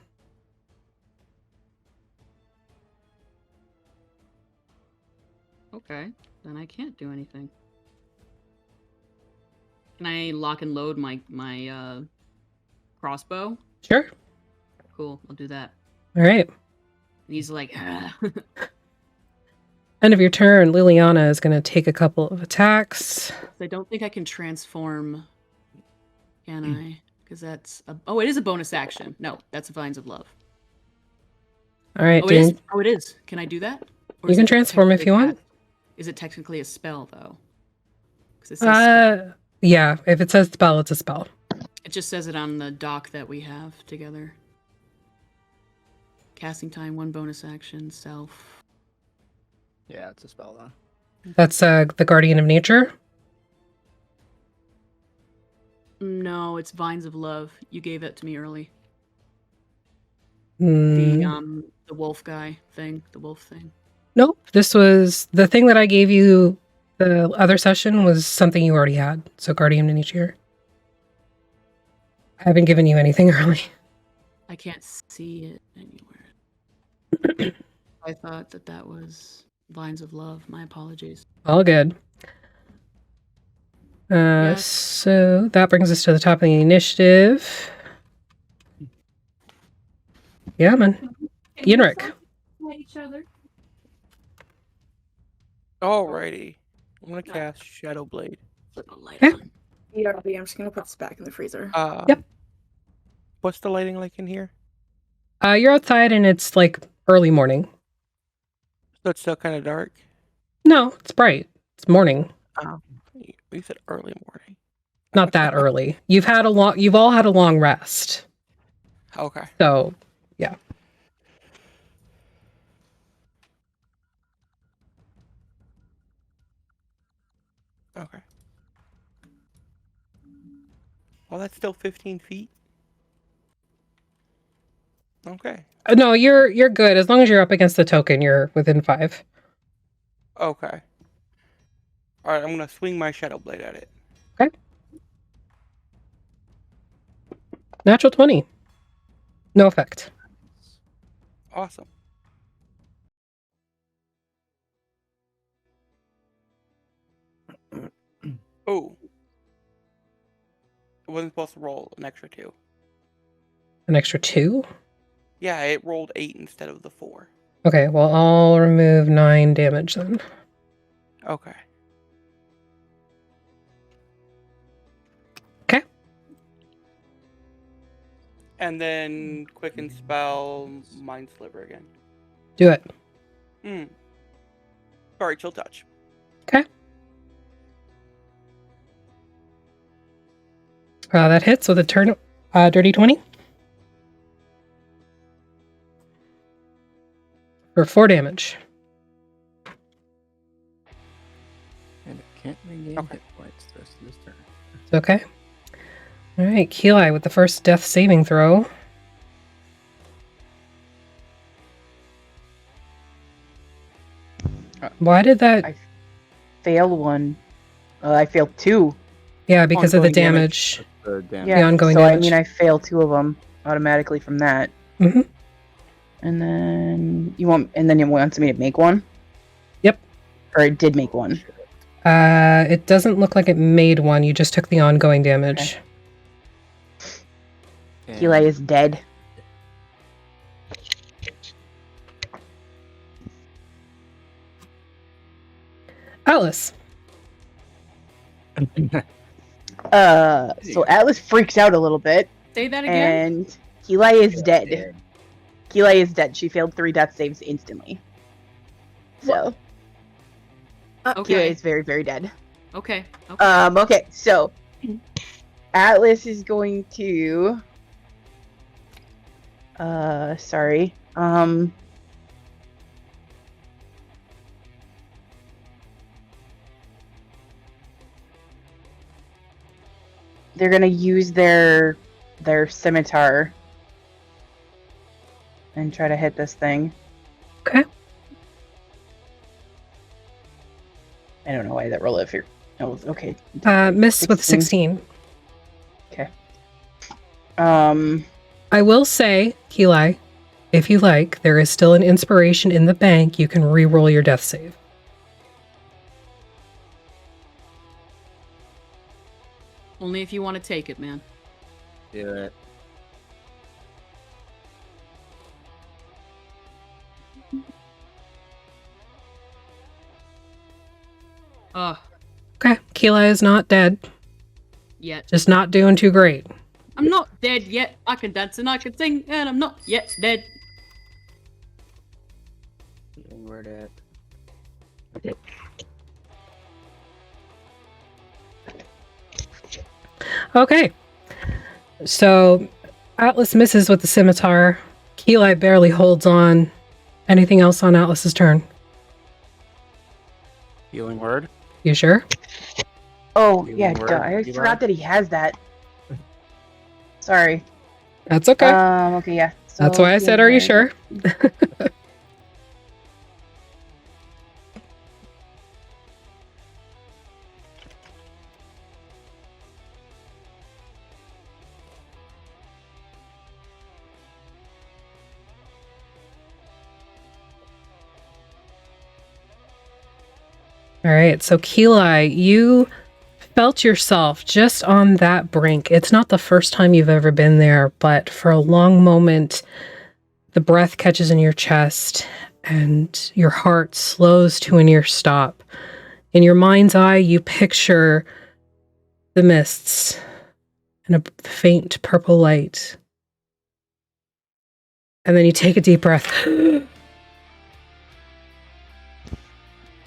[SPEAKER 4] Okay, then I can't do anything. Can I lock and load my crossbow?
[SPEAKER 1] Sure.
[SPEAKER 4] Cool, I'll do that.
[SPEAKER 1] All right.
[SPEAKER 4] And he's like,
[SPEAKER 1] End of your turn, Liliana is going to take a couple of attacks.
[SPEAKER 4] I don't think I can transform, can I? Because that's oh, it is a bonus action. No, that's Vines of Love.
[SPEAKER 1] All right.
[SPEAKER 4] Oh, it is. Can I do that? Or
[SPEAKER 1] You
[SPEAKER 4] is
[SPEAKER 1] can
[SPEAKER 4] it
[SPEAKER 1] transform if you want.
[SPEAKER 4] Is it technically a spell though? 'Cause it says spell.
[SPEAKER 1] Yeah. If it says spell, it's a spell.
[SPEAKER 4] It just says it on the doc that we have together. Casting time, 1 bonus action, self.
[SPEAKER 5] Yeah, it's a spell though.
[SPEAKER 1] That's the Guardian of Nature.
[SPEAKER 4] No, it's Vines of Love. You gave it to me early.
[SPEAKER 1] Mm.
[SPEAKER 4] The wolf guy thing, the wolf thing.
[SPEAKER 1] Nope. This was the thing that I gave you. The other session was something you already had. So Guardian of Nature. I haven't given you anything early.
[SPEAKER 4] I can't see it anywhere. I thought that was Vines of Love. My apologies.
[SPEAKER 1] All good.
[SPEAKER 4] Yeah.
[SPEAKER 1] So that brings us to the top of the initiative. Yeah, man. Yinric.
[SPEAKER 4] each other.
[SPEAKER 8] Alrighty. I'm gonna cast Shadow Blade.
[SPEAKER 4] Flip a light
[SPEAKER 1] Okay.
[SPEAKER 4] on.
[SPEAKER 6] BRB, I'm just gonna put this back in the freezer.
[SPEAKER 1] Yep.
[SPEAKER 8] What's the lighting like in here?
[SPEAKER 1] You're outside and it's like early morning.
[SPEAKER 8] So it's still kind of dark.
[SPEAKER 1] No, it's bright. It's morning.
[SPEAKER 8] You said early morning.
[SPEAKER 1] Not that early. You've all had a long rest.
[SPEAKER 8] Okay.
[SPEAKER 1] So, yeah.
[SPEAKER 8] Okay. Well, that's still 15 feet. Okay.
[SPEAKER 1] No, you're good. As long as you're up against the token, you're within 5.
[SPEAKER 8] Okay. Alright, I'm gonna swing my Shadow Blade at it.
[SPEAKER 1] Okay. Natural 20. No effect.
[SPEAKER 8] Awesome. Oh. I wasn't supposed to roll an extra 2.
[SPEAKER 1] An extra 2?
[SPEAKER 8] Yeah, it rolled 8 instead of the 4.
[SPEAKER 1] Okay, well, I'll remove 9 damage then.
[SPEAKER 8] Okay.
[SPEAKER 1] Okay.
[SPEAKER 8] And then Quicken Spell, Mind Sliver again.
[SPEAKER 1] Do it.
[SPEAKER 8] Sorry, Chill Touch.
[SPEAKER 1] Okay. That hits with a dirty 20. For 4 damage.
[SPEAKER 9] And it can't regain hit points the rest of this turn.
[SPEAKER 1] It's okay. Alright, Keli with the first death saving throw. Why did that...
[SPEAKER 3] I failed one. I failed 2.
[SPEAKER 1] Yeah, because of the
[SPEAKER 9] Ongoing
[SPEAKER 1] damage.
[SPEAKER 9] The damage.
[SPEAKER 3] Yeah,
[SPEAKER 1] ongoing
[SPEAKER 3] so
[SPEAKER 1] damage.
[SPEAKER 3] I mean, I failed 2 of them automatically from that.
[SPEAKER 1] Mm-hmm.
[SPEAKER 3] And then you want me to make one?
[SPEAKER 1] Yep.
[SPEAKER 3] Or it did make one.
[SPEAKER 1] It doesn't look like it made one. You just took the ongoing damage.
[SPEAKER 9] And
[SPEAKER 3] Keli is dead.
[SPEAKER 1] Atlas.
[SPEAKER 3] So Atlas freaks out a little bit,
[SPEAKER 4] Say that again.
[SPEAKER 3] and Keli is dead. Keli is dead. She failed 3 death saves instantly. So Keli
[SPEAKER 4] Okay.
[SPEAKER 3] is very, very dead.
[SPEAKER 4] Okay.
[SPEAKER 3] Okay, so Atlas is going to sorry. They're gonna use their scimitar and try to hit this thing.
[SPEAKER 1] Okay.
[SPEAKER 3] I don't know why that roll if you're okay.
[SPEAKER 1] Miss with 16.
[SPEAKER 3] Okay.
[SPEAKER 1] I will say, Keli, if you like, there is still an inspiration in the bank. You can re-roll your death save.
[SPEAKER 4] Only if you want to take it, man.
[SPEAKER 9] do it.
[SPEAKER 1] Okay, Keli is not dead.
[SPEAKER 4] Yet.
[SPEAKER 1] Just not doing too great.
[SPEAKER 4] I'm not dead yet. I can dance and I can sing, and I'm not yet dead.
[SPEAKER 9] Where at?
[SPEAKER 1] Okay. So, Atlas misses with the scimitar. Keli barely holds on. Anything else on Atlas's turn?
[SPEAKER 9] Healing word.
[SPEAKER 1] You sure?
[SPEAKER 3] Oh
[SPEAKER 9] Healing
[SPEAKER 3] yeah,
[SPEAKER 9] word,
[SPEAKER 3] duh, I
[SPEAKER 9] Eli?
[SPEAKER 3] forgot that he has that. Sorry.
[SPEAKER 1] That's okay.
[SPEAKER 3] Okay, yeah.
[SPEAKER 1] That's
[SPEAKER 3] So
[SPEAKER 1] why I said, are you
[SPEAKER 3] healing
[SPEAKER 1] sure? All right, so Keli, you felt yourself just on that brink. It's not the first time you've ever been there, but for a long moment, the breath catches in your chest and your heart slows to a near stop. In your mind's eye, you picture the mists and a faint purple light. And then you take a deep breath.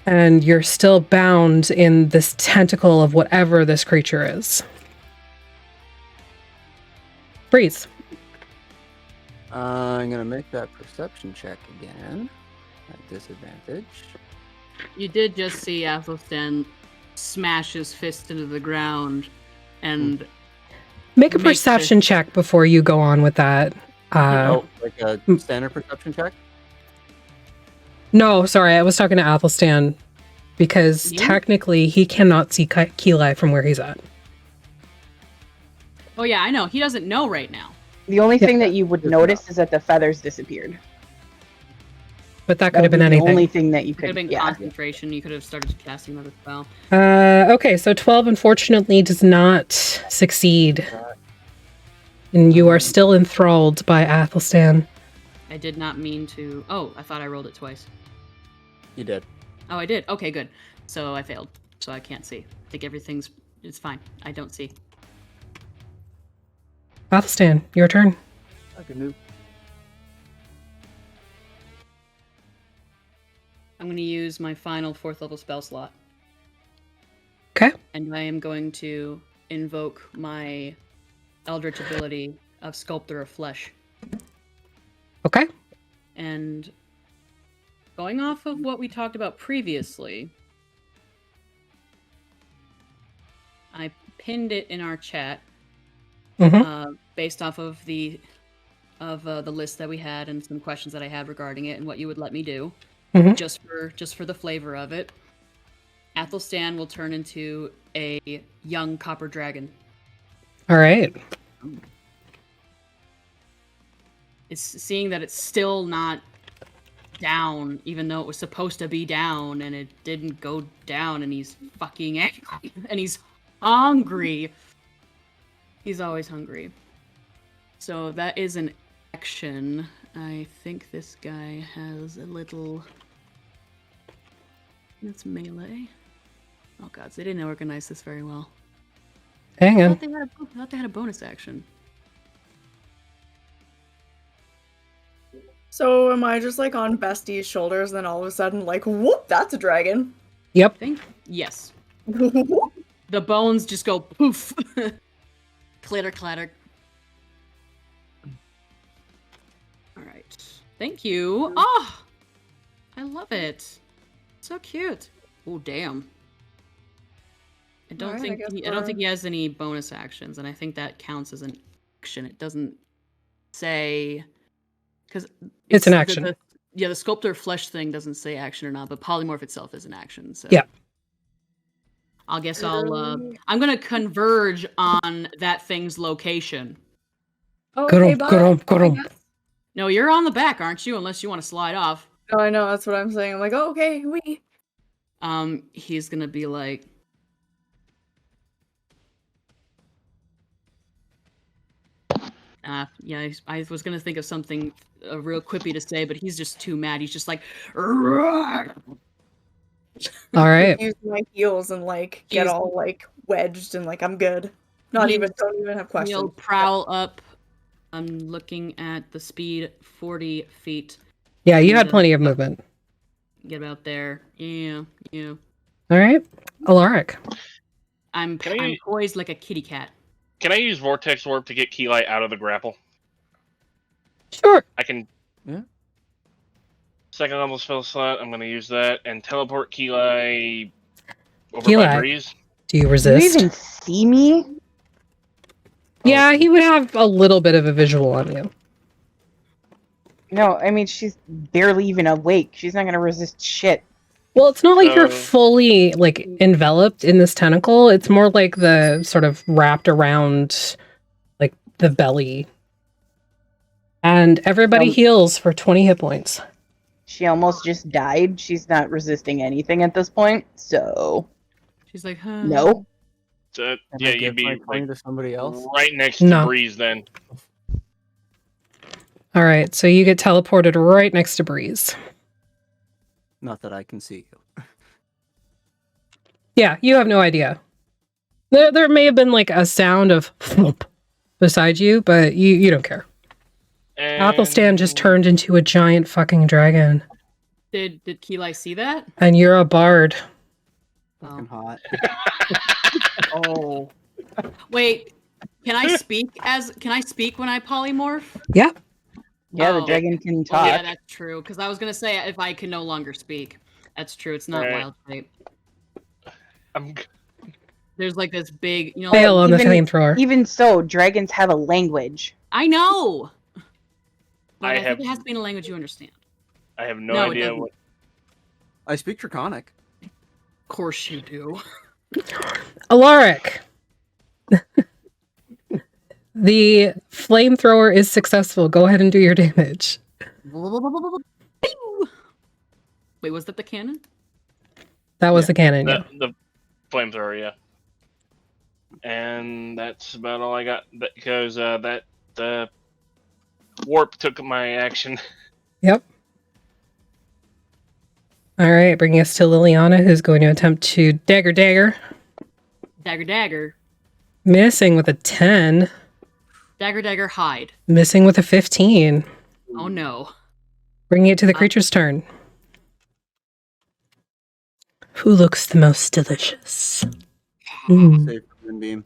[SPEAKER 1] And you're still bound in this tentacle of whatever this creature is. Breeze.
[SPEAKER 9] I'm gonna make that perception check again at disadvantage.
[SPEAKER 4] You did just see Athelstan smash his fist into the ground and
[SPEAKER 1] Make a
[SPEAKER 4] Make
[SPEAKER 1] perception check before you go on with that.
[SPEAKER 9] Oh, like a standard perception check?
[SPEAKER 1] No, sorry, I was talking to Athelstan because
[SPEAKER 4] You?
[SPEAKER 1] technically he cannot see Keli from where he's at.
[SPEAKER 4] Oh yeah, I know. He doesn't know right now.
[SPEAKER 3] The only
[SPEAKER 1] Yeah.
[SPEAKER 3] thing that you would notice is that the feathers disappeared.
[SPEAKER 1] But that
[SPEAKER 3] That
[SPEAKER 1] could have
[SPEAKER 3] would
[SPEAKER 1] been
[SPEAKER 3] be the
[SPEAKER 1] anything.
[SPEAKER 3] only thing that you
[SPEAKER 4] Could have
[SPEAKER 3] could.
[SPEAKER 4] been
[SPEAKER 3] Yeah.
[SPEAKER 4] concentration. You could have started casting another spell.
[SPEAKER 1] Okay, so 12 unfortunately does not succeed. And you are still enthralled by Athelstan.
[SPEAKER 4] I did not mean to. Oh, I thought I rolled it twice.
[SPEAKER 9] You did.
[SPEAKER 4] Oh, I did. Okay, good. So I failed. So I can't see. I think it's fine. I don't see.
[SPEAKER 1] Athelstan, your turn.
[SPEAKER 9] I can move.
[SPEAKER 4] I'm going to use my final 4th level spell slot.
[SPEAKER 1] Okay.
[SPEAKER 4] And I am going to invoke my Eldritch ability of Sculptor of Flesh.
[SPEAKER 1] Okay.
[SPEAKER 4] And going off of what we talked about previously, I pinned it in our chat based off of the list that we had and some questions that I had regarding it and what you would let me do, just for the flavor of it. Athelstan will turn into a young copper dragon.
[SPEAKER 1] All right.
[SPEAKER 4] It's seeing that it's still not down, even though it was supposed to be down, and it didn't go down, and he's fucking angry, and he's hungry. He's always hungry. So that is an action. I think this guy has a little... That's melee. Oh god, they didn't organize this very well.
[SPEAKER 1] Hang
[SPEAKER 4] I
[SPEAKER 1] on.
[SPEAKER 4] thought they had a bonus action.
[SPEAKER 6] So am I just like on Bestie's shoulders, then all of a sudden like, whoop, that's a dragon.
[SPEAKER 1] Yep.
[SPEAKER 4] Yes. The bones just go poof. Clatter, clatter. Alright. Thank you. Oh! I love it. So cute. Oh, damn. I don't
[SPEAKER 6] Alright,
[SPEAKER 4] think
[SPEAKER 6] I guess
[SPEAKER 4] I don't think he has any bonus actions, and I think that counts as an action. It doesn't say... Because
[SPEAKER 1] It's an action.
[SPEAKER 4] The Sculptor of Flesh thing doesn't say action or not, but Polymorph itself is an action. So
[SPEAKER 1] Yeah.
[SPEAKER 4] I guess I'm gonna converge on that thing's location.
[SPEAKER 6] Okay, bye.
[SPEAKER 1] Go on.
[SPEAKER 4] No, you're on the back, aren't you? Unless you want to slide off.
[SPEAKER 6] No, I know, that's what I'm saying. I'm like, oh, okay, we.
[SPEAKER 4] He's gonna be like, yeah, I was gonna think of something real quippy to say, but he's just too mad. He's just like, "Roar!"
[SPEAKER 1] All right.
[SPEAKER 6] Use my heels and like get
[SPEAKER 4] He's-
[SPEAKER 6] all like wedged and like I'm good. Don't even have questions.
[SPEAKER 4] He'll prowl up. I'm looking at the speed, 40 feet.
[SPEAKER 1] Yeah, you had plenty of movement.
[SPEAKER 4] Get about there. Yeah.
[SPEAKER 1] All right. Alaric.
[SPEAKER 4] I'm poised like a kitty cat.
[SPEAKER 2] Can I use Vortex Warp to get Keylight out of the grapple?
[SPEAKER 1] Sure.
[SPEAKER 2] I can.
[SPEAKER 9] Yeah.
[SPEAKER 2] Second level spell slot. I'm going to use that and teleport Keylight over
[SPEAKER 1] Keylight.
[SPEAKER 2] by Breeze.
[SPEAKER 1] Do you
[SPEAKER 3] Do you
[SPEAKER 1] resist?
[SPEAKER 3] even see me?
[SPEAKER 1] Yeah, he would have a little bit of a visual on you.
[SPEAKER 3] No, I mean she's barely even awake. She's not gonna resist shit.
[SPEAKER 1] Well, it's not like you're
[SPEAKER 2] So-
[SPEAKER 1] fully like enveloped in this tentacle. It's more like the sort of wrapped around like the belly. And everybody heals for 20 hit points.
[SPEAKER 3] She almost just died. She's not resisting anything at this point, so
[SPEAKER 4] She's like, huh.
[SPEAKER 3] no.
[SPEAKER 2] So,
[SPEAKER 9] Can
[SPEAKER 2] yeah,
[SPEAKER 9] I
[SPEAKER 2] you'd
[SPEAKER 9] give
[SPEAKER 2] be
[SPEAKER 9] my
[SPEAKER 2] like,
[SPEAKER 9] coin to somebody else?
[SPEAKER 2] right next to
[SPEAKER 1] No.
[SPEAKER 2] Breeze then.
[SPEAKER 1] All right, so you get teleported right next to Breeze.
[SPEAKER 5] Not that I can see.
[SPEAKER 1] Yeah, you have no idea. There may have been like a sound of thump beside you, but you don't care. Athelstan just turned into a giant fucking dragon.
[SPEAKER 4] Did Keli see that?
[SPEAKER 1] And you're a bard.
[SPEAKER 5] Fucking hot.
[SPEAKER 3] Oh.
[SPEAKER 4] Wait, can I speak when I polymorph?
[SPEAKER 1] Yeah.
[SPEAKER 3] Yeah, the
[SPEAKER 4] Oh.
[SPEAKER 3] dragon can
[SPEAKER 4] Well,
[SPEAKER 3] talk.
[SPEAKER 4] yeah, that's true. Because I was gonna say if I can no longer speak. That's true. It's not
[SPEAKER 2] Right.
[SPEAKER 4] wild shape.
[SPEAKER 2] I'm
[SPEAKER 4] There's like this big, you know.
[SPEAKER 1] Fail on the
[SPEAKER 3] even-
[SPEAKER 1] flamethrower.
[SPEAKER 3] Even so, dragons have a language.
[SPEAKER 4] I know. But
[SPEAKER 2] I
[SPEAKER 4] I
[SPEAKER 2] have-
[SPEAKER 4] think it has to be in a language you understand.
[SPEAKER 2] I have no
[SPEAKER 4] No, it
[SPEAKER 2] idea
[SPEAKER 4] doesn't.
[SPEAKER 2] what.
[SPEAKER 5] I speak Draconic.
[SPEAKER 4] Of course you do.
[SPEAKER 1] Alaric. The flamethrower is successful. Go ahead and do your damage.
[SPEAKER 4] Wait, was that the cannon?
[SPEAKER 1] That was the cannon, yeah.
[SPEAKER 2] The flamethrower, yeah. And that's about all I got because that warp took my action.
[SPEAKER 1] Yep. All right, bringing us to Liliana, who's going to attempt to dagger.
[SPEAKER 4] Dagger.
[SPEAKER 1] Missing with a 10.
[SPEAKER 4] Dagger, hide.
[SPEAKER 1] Missing with a 15.
[SPEAKER 4] Oh no.
[SPEAKER 1] Bringing it to the creature's turn. Who looks the most delicious?
[SPEAKER 5] Save Moonbeam.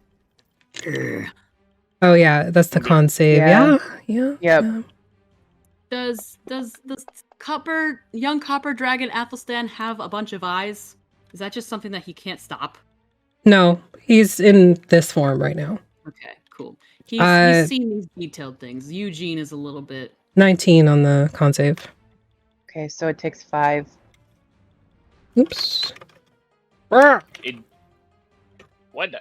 [SPEAKER 1] Oh yeah, that's the con save.
[SPEAKER 3] Yeah.
[SPEAKER 1] Yeah.
[SPEAKER 3] Yep.
[SPEAKER 1] yeah.
[SPEAKER 4] Does young copper dragon Athelstan have a bunch of eyes? Is that just something that he can't stop?
[SPEAKER 1] No, he's in this form right now.
[SPEAKER 4] Okay, cool. He's seen these detailed things. Eugene is a little bit
[SPEAKER 1] 19 on the con save.
[SPEAKER 3] Okay, so it takes 5.
[SPEAKER 1] Oops.
[SPEAKER 2] What?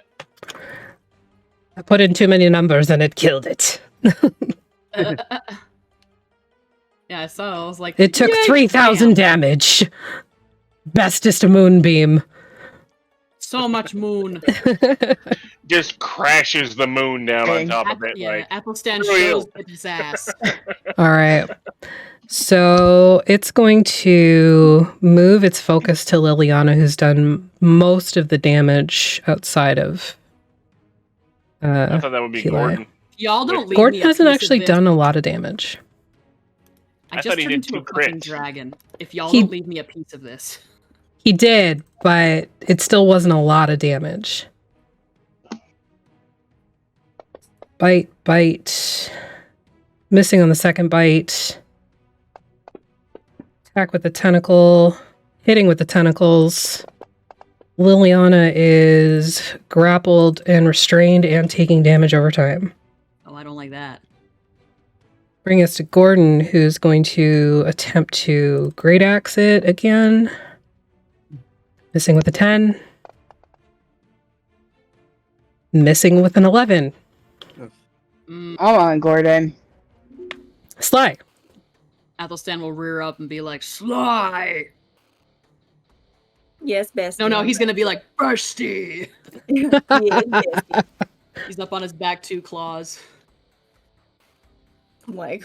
[SPEAKER 1] I put in too many numbers and it killed it.
[SPEAKER 4] Yeah, so I was like,
[SPEAKER 1] It took
[SPEAKER 4] "Yay,
[SPEAKER 1] 3,000
[SPEAKER 4] bam."
[SPEAKER 1] damage. Bestest moonbeam.
[SPEAKER 4] So much moon.
[SPEAKER 2] Just crashes the moon down on top of it.
[SPEAKER 4] Yeah,
[SPEAKER 2] Like,
[SPEAKER 4] Athelstan
[SPEAKER 2] real.
[SPEAKER 4] shows his ass.
[SPEAKER 1] All right. So it's going to move its focus to Liliana, who's done most of the damage outside of.
[SPEAKER 2] I thought that would be
[SPEAKER 1] Keli.
[SPEAKER 2] Gordon.
[SPEAKER 4] Y'all don't leave
[SPEAKER 1] Gordon
[SPEAKER 4] me a
[SPEAKER 1] hasn't
[SPEAKER 4] piece of
[SPEAKER 1] actually
[SPEAKER 4] this.
[SPEAKER 1] done a lot of damage.
[SPEAKER 4] I
[SPEAKER 2] I
[SPEAKER 4] just
[SPEAKER 2] thought he
[SPEAKER 4] turned
[SPEAKER 2] did
[SPEAKER 4] into a
[SPEAKER 2] 2
[SPEAKER 4] fucking
[SPEAKER 2] crits.
[SPEAKER 4] dragon. If y'all
[SPEAKER 1] He-
[SPEAKER 4] don't leave me a piece of this.
[SPEAKER 1] He did, but it still wasn't a lot of damage. Bite. Missing on the second bite. Attack with the tentacle. Hitting with the tentacles. Liliana is grappled and restrained and taking damage over time.
[SPEAKER 4] Oh, I don't like that.
[SPEAKER 1] Bring us to Gordon, who's going to attempt to Great Axe it again. Missing with a 10. Missing with an 11.
[SPEAKER 4] Mm,
[SPEAKER 3] Come on, Gordon.
[SPEAKER 1] Sly.
[SPEAKER 4] Athelstan will rear up and be like, Sly!
[SPEAKER 6] Yes, best.
[SPEAKER 4] No, he's gonna be like, Bursty!
[SPEAKER 6] yes.
[SPEAKER 4] He's up on his back 2 claws.
[SPEAKER 6] I'm like,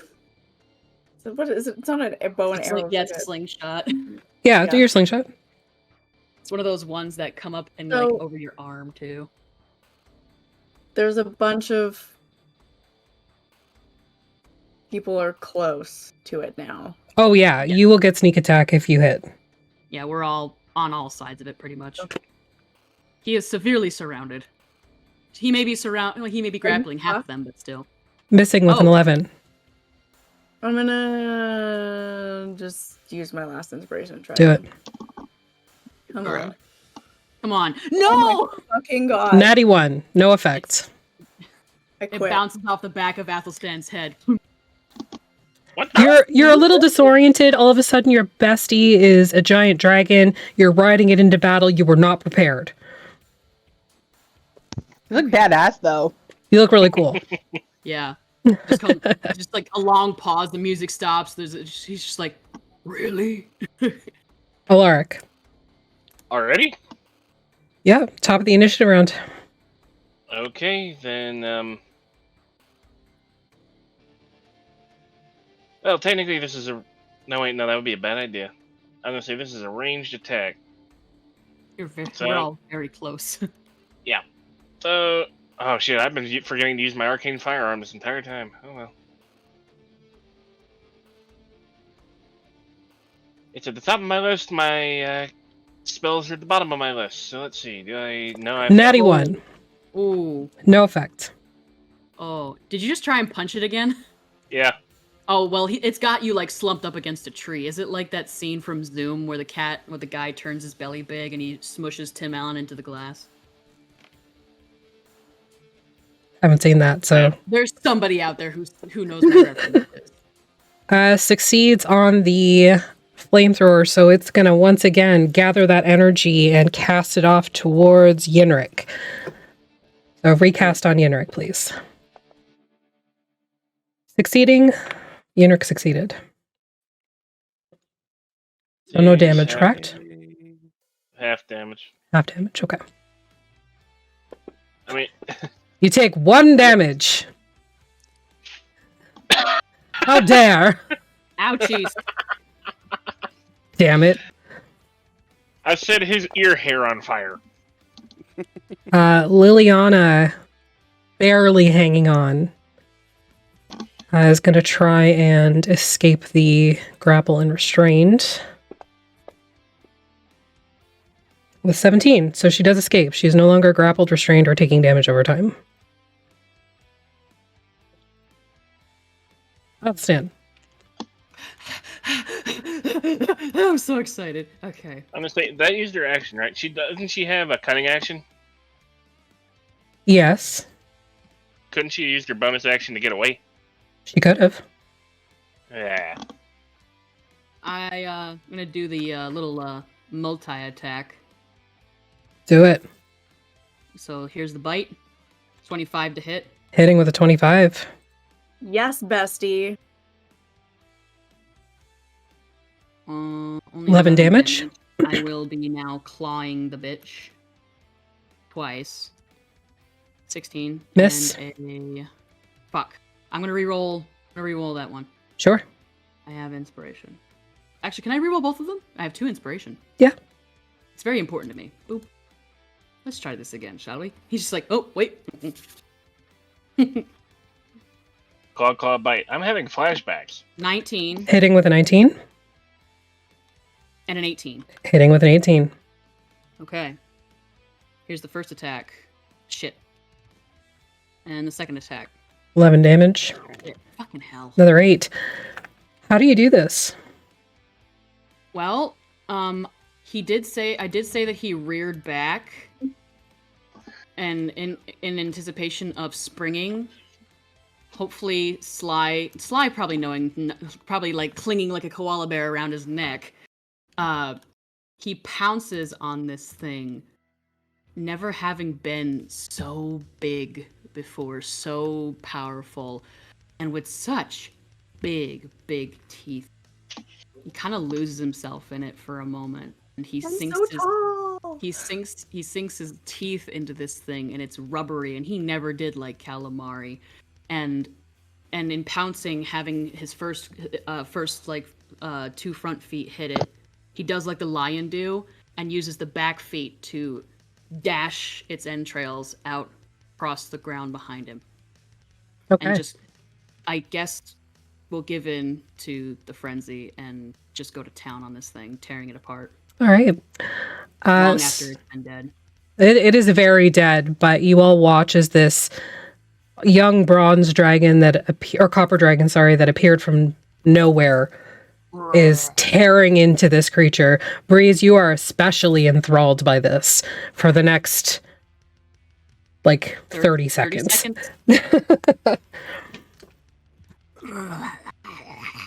[SPEAKER 6] so what is it? It's not a bow and
[SPEAKER 4] It's
[SPEAKER 6] arrow.
[SPEAKER 4] like, yeah,
[SPEAKER 6] is
[SPEAKER 4] it's a
[SPEAKER 6] it?
[SPEAKER 4] slingshot.
[SPEAKER 1] Yeah, do
[SPEAKER 6] Yeah.
[SPEAKER 1] your slingshot.
[SPEAKER 4] It's one of those ones that come up and
[SPEAKER 6] So-
[SPEAKER 4] like over your arm too.
[SPEAKER 6] There's a bunch of people are close to it now.
[SPEAKER 1] Oh, yeah, you will get sneak attack if you hit.
[SPEAKER 4] Yeah, we're all on all sides of it pretty much. He is severely surrounded. He may be grappling half of them, but still.
[SPEAKER 1] Missing with an
[SPEAKER 4] Oh.
[SPEAKER 1] 11.
[SPEAKER 6] I'm gonna just use my last inspiration and try.
[SPEAKER 1] Do it.
[SPEAKER 6] Come
[SPEAKER 4] Alright.
[SPEAKER 6] on.
[SPEAKER 4] Come on.
[SPEAKER 6] Oh
[SPEAKER 4] No!
[SPEAKER 6] my fucking god.
[SPEAKER 1] Natty 1. No effect.
[SPEAKER 6] I
[SPEAKER 4] It
[SPEAKER 6] quit.
[SPEAKER 4] bounces off the back of Athelstan's head.
[SPEAKER 2] What the?
[SPEAKER 1] You're a little disoriented. All of a sudden, your bestie is a giant dragon. You're riding it into battle. You were not prepared.
[SPEAKER 3] You look badass, though.
[SPEAKER 1] You look really cool.
[SPEAKER 4] Yeah. Just like a long pause, the music stops. He's just like, really?
[SPEAKER 1] Alaric.
[SPEAKER 2] Already?
[SPEAKER 1] Yeah, top of the initiative round.
[SPEAKER 2] Okay, then, well, technically this is a... No, wait, no, that would be a bad idea. I'm gonna say this is a ranged attack. So-
[SPEAKER 4] We're all very close.
[SPEAKER 2] So, oh shit, I've been forgetting to use my arcane firearm this entire time. Oh well. It's at the top of my list. My spells are at the bottom of my list. So let's see. Do I know I've
[SPEAKER 1] Natty
[SPEAKER 2] got...
[SPEAKER 1] one.
[SPEAKER 4] Ooh.
[SPEAKER 1] No effect.
[SPEAKER 4] Oh, did you just try and punch it again?
[SPEAKER 2] Yeah.
[SPEAKER 4] Oh, well, it's got you, like, slumped up against a tree. Is it like that scene from Zoom where the guy turns his belly big and he smushes Tim Allen into the glass?
[SPEAKER 1] Haven't seen that, so.
[SPEAKER 4] There's somebody out there who knows my reference.
[SPEAKER 1] Succeeds on the flamethrower, so it's going to once again gather that energy and cast it off towards Yinric. So recast on Yinric, please. Succeeding. Yinric succeeded. So no damage, correct?
[SPEAKER 2] Half damage.
[SPEAKER 1] Half damage, okay.
[SPEAKER 2] I mean,
[SPEAKER 1] You take 1 damage. How dare!
[SPEAKER 4] Ouchies.
[SPEAKER 1] Damn it.
[SPEAKER 2] I set his ear hair on fire.
[SPEAKER 1] Liliana, barely hanging on, is going to try and escape the grapple and restrained. With 17, so she does escape. She's no longer grappled, restrained, or taking damage over time. Outstand.
[SPEAKER 4] I'm so excited. Okay.
[SPEAKER 2] I'm gonna say that used her action, right? Doesn't she have a cunning action?
[SPEAKER 1] Yes,
[SPEAKER 2] Couldn't she have used her bonus action to get away?
[SPEAKER 1] she could have.
[SPEAKER 2] Yeah.
[SPEAKER 4] I'm gonna do the little multi-attack.
[SPEAKER 1] Do it.
[SPEAKER 4] So here's the bite. 25 to hit.
[SPEAKER 1] Hitting with a 25.
[SPEAKER 6] Yes, bestie.
[SPEAKER 4] Only
[SPEAKER 1] 11 damage.
[SPEAKER 4] I will be now clawing the bitch. Twice. 16.
[SPEAKER 1] Miss.
[SPEAKER 4] And a... Fuck. I'm gonna reroll that one.
[SPEAKER 1] Sure.
[SPEAKER 4] I have inspiration. Actually, can I reroll both of them? I have 2 inspiration.
[SPEAKER 1] Yeah.
[SPEAKER 4] It's very important to me. Boop. Let's try this again, shall we? He's just like, oh, wait.
[SPEAKER 2] Claw, bite. I'm having flashbacks.
[SPEAKER 4] 19
[SPEAKER 1] Hitting with a 19.
[SPEAKER 4] and an 18.
[SPEAKER 1] Hitting with an 18.
[SPEAKER 4] Okay. Here's the first attack. Shit. And the second attack.
[SPEAKER 1] 11 damage.
[SPEAKER 4] Shit. Fucking hell.
[SPEAKER 1] Another 8. How do you do this?
[SPEAKER 4] Well, I did say that he reared back, and in anticipation of springing, hopefully Sly probably like clinging like a koala bear around his neck, he pounces on this thing, never having been so big before, so powerful, and with such big teeth. He kind of loses himself in it for a moment, and he sinks his teeth into this thing, and it's rubbery, and he never did like calamari, and in pouncing, having his first 2 front feet hit it, he does like the lion do, and uses the back feet to dash its entrails out across the ground behind him.
[SPEAKER 1] Okay.
[SPEAKER 4] And just, I guess, we'll give in to the frenzy and just go to town on this thing, tearing it apart.
[SPEAKER 1] All right.
[SPEAKER 4] Long after it's been dead.
[SPEAKER 1] It is very dead, but you all watch as this young bronze dragon or copper dragon, that appeared from nowhere is tearing into this creature. Breeze, you are especially enthralled by this for the next, 30 seconds.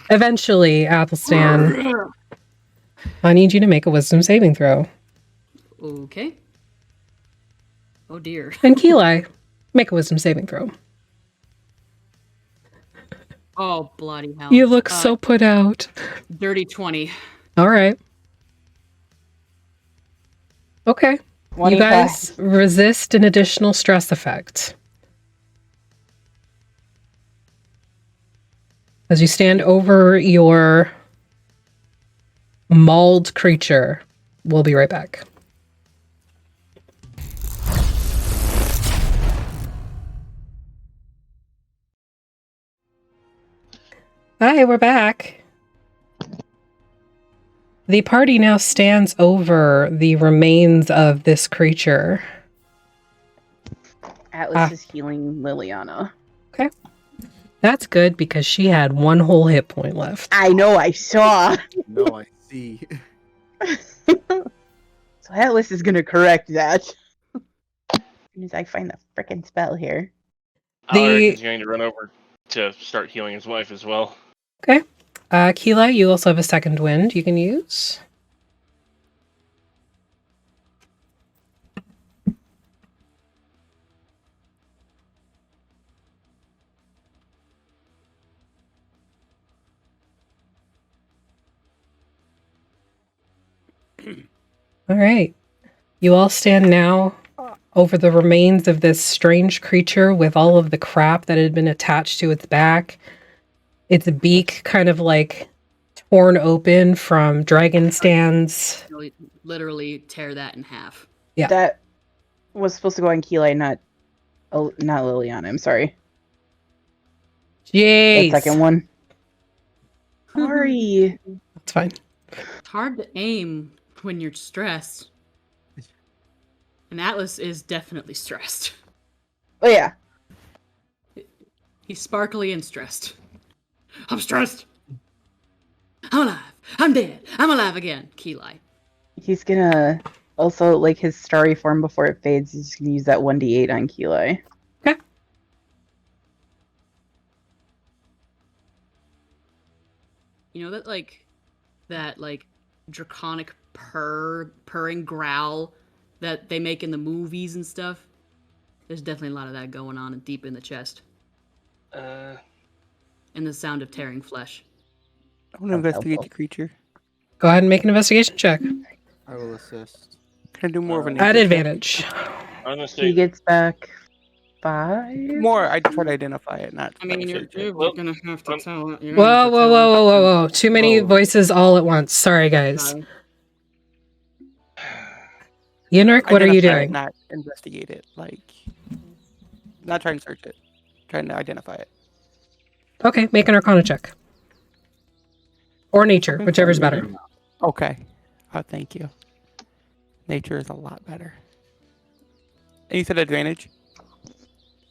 [SPEAKER 1] Eventually, Athelstan, I need you to make a wisdom saving throw.
[SPEAKER 4] Okay. Oh dear.
[SPEAKER 1] And Keli, make a wisdom saving throw.
[SPEAKER 4] Oh, bloody hell.
[SPEAKER 1] You look so put out.
[SPEAKER 4] Dirty 20.
[SPEAKER 1] All right. Okay.
[SPEAKER 3] 25.
[SPEAKER 1] You guys resist an additional stress effect. As you stand over your mauled creature. We'll be right back. Hi, we're back. The party now stands over the remains of this creature.
[SPEAKER 3] Atlas is healing Liliana.
[SPEAKER 1] Okay. That's good because she had one whole hit point left.
[SPEAKER 3] I know, I saw.
[SPEAKER 5] No, I see.
[SPEAKER 3] So Atlas is gonna correct that. As soon as I find the frickin' spell here.
[SPEAKER 2] Alric's going to run over to start healing his wife as well.
[SPEAKER 1] Okay. Keela, you also have a second wind you can use. All right. You all stand now over the remains of this strange creature with all of the crap that had been attached to its back. Its beak kind of like torn open from dragon stands.
[SPEAKER 4] Literally tear that in half.
[SPEAKER 1] Yeah.
[SPEAKER 3] That was supposed to go on Keelai, not Liliana. I'm sorry.
[SPEAKER 1] Jeez.
[SPEAKER 3] That second one. Sorry.
[SPEAKER 1] That's fine.
[SPEAKER 4] It's hard to aim when you're stressed. And Atlas is definitely stressed.
[SPEAKER 3] Oh yeah.
[SPEAKER 4] He's sparkly and stressed. I'm stressed. I'm alive. I'm dead. I'm alive again. Keelai.
[SPEAKER 3] He's gonna also, like, his starry form before it fades, he's just gonna use that 1d8 on Keelai.
[SPEAKER 1] Okay.
[SPEAKER 4] You know that draconic purring growl that they make in the movies and stuff? There's definitely a lot of that going on deep in the chest. And the sound of tearing flesh.
[SPEAKER 8] I want to investigate the creature.
[SPEAKER 1] Go ahead and make an investigation check.
[SPEAKER 5] I will assist.
[SPEAKER 8] Can I do more of an
[SPEAKER 1] At
[SPEAKER 8] nature check?
[SPEAKER 1] advantage.
[SPEAKER 2] I'm gonna
[SPEAKER 3] He
[SPEAKER 2] say
[SPEAKER 3] gets back 5?
[SPEAKER 8] More, I try to identify it, not.
[SPEAKER 4] I mean, you're
[SPEAKER 2] Well,
[SPEAKER 4] gonna have to tell it.
[SPEAKER 1] Whoa. Too many
[SPEAKER 8] Whoa.
[SPEAKER 1] voices all at once. Sorry, guys. Yinric, what are you
[SPEAKER 8] Identify it,
[SPEAKER 1] doing?
[SPEAKER 8] not investigate it. Not trying to search it. Trying to identify it.
[SPEAKER 1] Okay, make an Arcana check. Or nature, whichever's better.
[SPEAKER 8] Okay. Oh, thank you. Nature is a lot better. And you said advantage?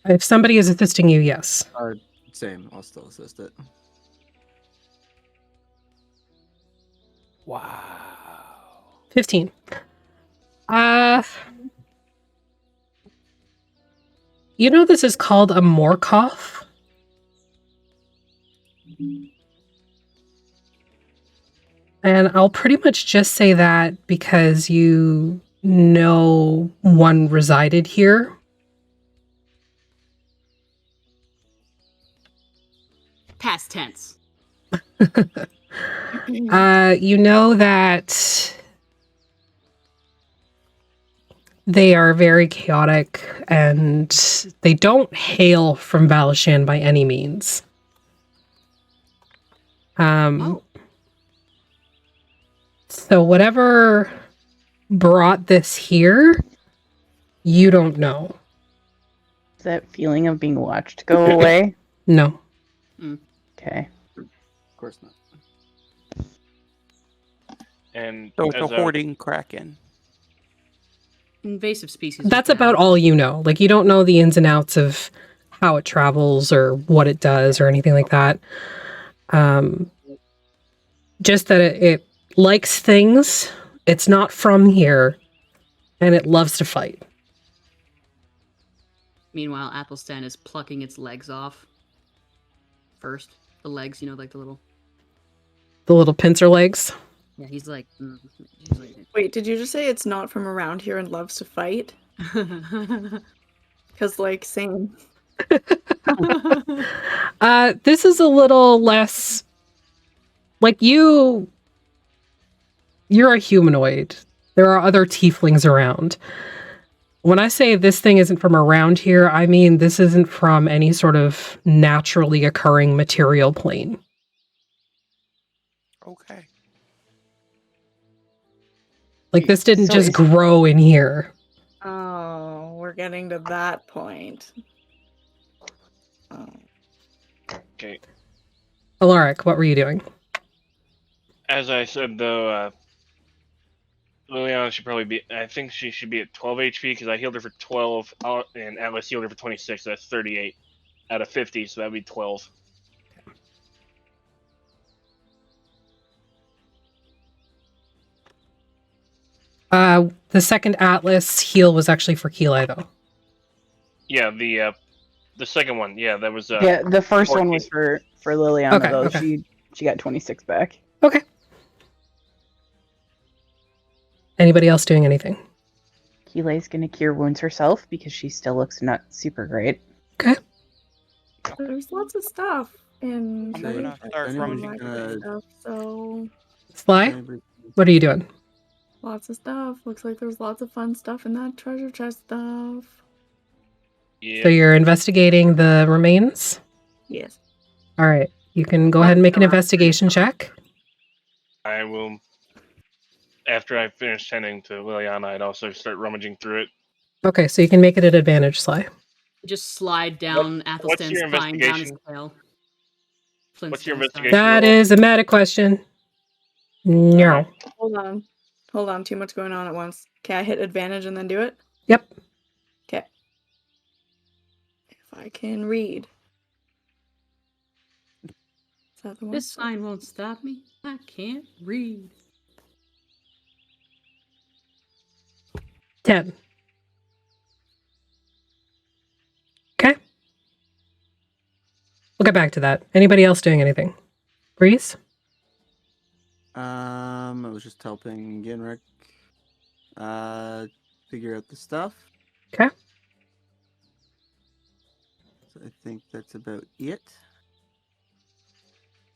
[SPEAKER 1] If somebody is assisting you, yes.
[SPEAKER 5] Same. I'll still assist it.
[SPEAKER 8] Wow.
[SPEAKER 1] 15. You know this is called a Morkoth? And I'll pretty much just say that because you know one resided here.
[SPEAKER 4] Past tense.
[SPEAKER 1] You know that they are very chaotic and they don't hail from Valachan by any means. So whatever brought this here, you don't know.
[SPEAKER 3] Does that feeling of being watched go away?
[SPEAKER 1] No.
[SPEAKER 3] Okay.
[SPEAKER 5] Of course not.
[SPEAKER 2] and
[SPEAKER 8] So it's a
[SPEAKER 2] as
[SPEAKER 8] hoarding kraken.
[SPEAKER 4] Invasive species. are
[SPEAKER 1] That's
[SPEAKER 4] bad.
[SPEAKER 1] about all you know. Like, you don't know the ins and outs of how it travels or what it does or anything like that. Just that it likes things. It's not from here, and it loves to fight.
[SPEAKER 4] Meanwhile, Athelstan is plucking its legs off. First. The legs, like the little...
[SPEAKER 1] The little pincer legs.
[SPEAKER 4] Yeah, he's like...
[SPEAKER 6] Wait, did you just say it's not from around here and loves to fight? Because, same.
[SPEAKER 1] This is a little less... Like, you're a humanoid. There are other tieflings around. When I say this thing isn't from around here, I mean this isn't from any sort of naturally occurring material plane.
[SPEAKER 8] Okay.
[SPEAKER 1] Like, this didn't
[SPEAKER 3] So
[SPEAKER 1] just
[SPEAKER 3] is-
[SPEAKER 1] grow in here.
[SPEAKER 6] Oh, we're getting to that point. Oh.
[SPEAKER 2] Okay.
[SPEAKER 1] Alaric, what were you doing?
[SPEAKER 2] As I said, though, Liliana should probably be. I think she should be at 12 HP because I healed her for 12, and Atlas healed her for 26. So that's 38 out of 50. So that'd be 12.
[SPEAKER 1] The second Atlas heal was actually for Keli, though.
[SPEAKER 2] Yeah, the second one. Yeah, that was.
[SPEAKER 3] Yeah, the first one
[SPEAKER 2] 14.
[SPEAKER 3] was for Liliana,
[SPEAKER 1] Okay,
[SPEAKER 3] though.
[SPEAKER 1] okay.
[SPEAKER 3] She got 26 back.
[SPEAKER 1] Okay. Anybody else doing anything?
[SPEAKER 3] Keli's gonna cure wounds herself because she still looks not super great.
[SPEAKER 1] Okay.
[SPEAKER 6] There's lots of stuff in
[SPEAKER 8] I'm gonna
[SPEAKER 5] Say,
[SPEAKER 8] start
[SPEAKER 5] anybody's
[SPEAKER 8] rummaging
[SPEAKER 5] gonna-
[SPEAKER 6] stuff, so
[SPEAKER 1] Sly, what are you doing?
[SPEAKER 6] lots of stuff. Looks like there's lots of fun stuff in that treasure chest stuff.
[SPEAKER 2] Yeah.
[SPEAKER 1] So you're investigating the remains?
[SPEAKER 6] Yes.
[SPEAKER 1] All right. You can go ahead and make an investigation check.
[SPEAKER 2] I will. After I finish tending to Liliana, I'd also start rummaging through it.
[SPEAKER 1] Okay, so you can make it at advantage, Sly.
[SPEAKER 4] Just slide down
[SPEAKER 2] what's your
[SPEAKER 4] Athelstan's spine down his
[SPEAKER 2] investigation?
[SPEAKER 4] tail.
[SPEAKER 2] What's your
[SPEAKER 4] Flintstone style.
[SPEAKER 2] investigation?
[SPEAKER 1] That
[SPEAKER 2] roll?
[SPEAKER 1] is a meta question. No.
[SPEAKER 6] Hold on. Too much going on at once. Okay, I hit advantage and then do it.
[SPEAKER 1] Yep.
[SPEAKER 6] Okay. If I can read. Is that the one?
[SPEAKER 4] This sign won't stop me. I can't read.
[SPEAKER 1] 10. Okay. We'll get back to that. Anybody else doing anything? Breeze?
[SPEAKER 5] I was just helping Yinric figure out the stuff.
[SPEAKER 1] Okay.
[SPEAKER 5] So I think that's about it.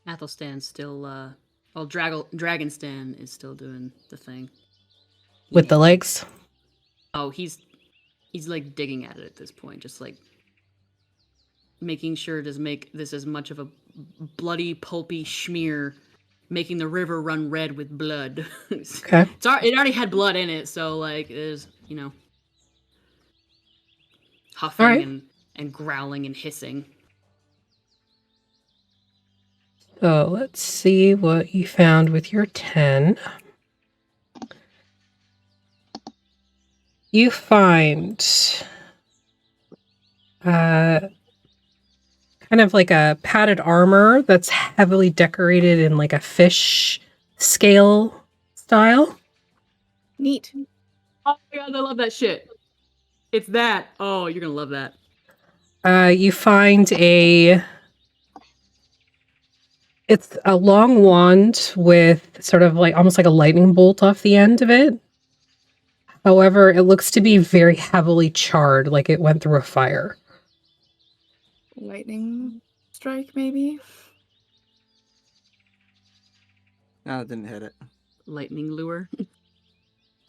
[SPEAKER 4] Athelstan's still, well, Dragonstan is still doing the thing.
[SPEAKER 1] With the legs?
[SPEAKER 4] Oh, he's like digging at it at this point, just like making sure to make this as much of a bloody, pulpy schmear, making the river run red with blood.
[SPEAKER 1] Okay.
[SPEAKER 4] It already had blood in it, so like there's, huffing
[SPEAKER 1] Alright.
[SPEAKER 4] and growling and hissing.
[SPEAKER 1] So let's see what you found with your 10. You find kind of like a padded armor that's heavily decorated in like a fish scale style.
[SPEAKER 6] Neat.
[SPEAKER 4] Oh my god, I love that shit. It's that. Oh, you're gonna love that.
[SPEAKER 1] You find it's a long wand with sort of like almost like a lightning bolt off the end of it. However, it looks to be very heavily charred, like it went through a fire.
[SPEAKER 6] Lightning strike, maybe?
[SPEAKER 5] No, it didn't hit it.
[SPEAKER 4] Lightning lure.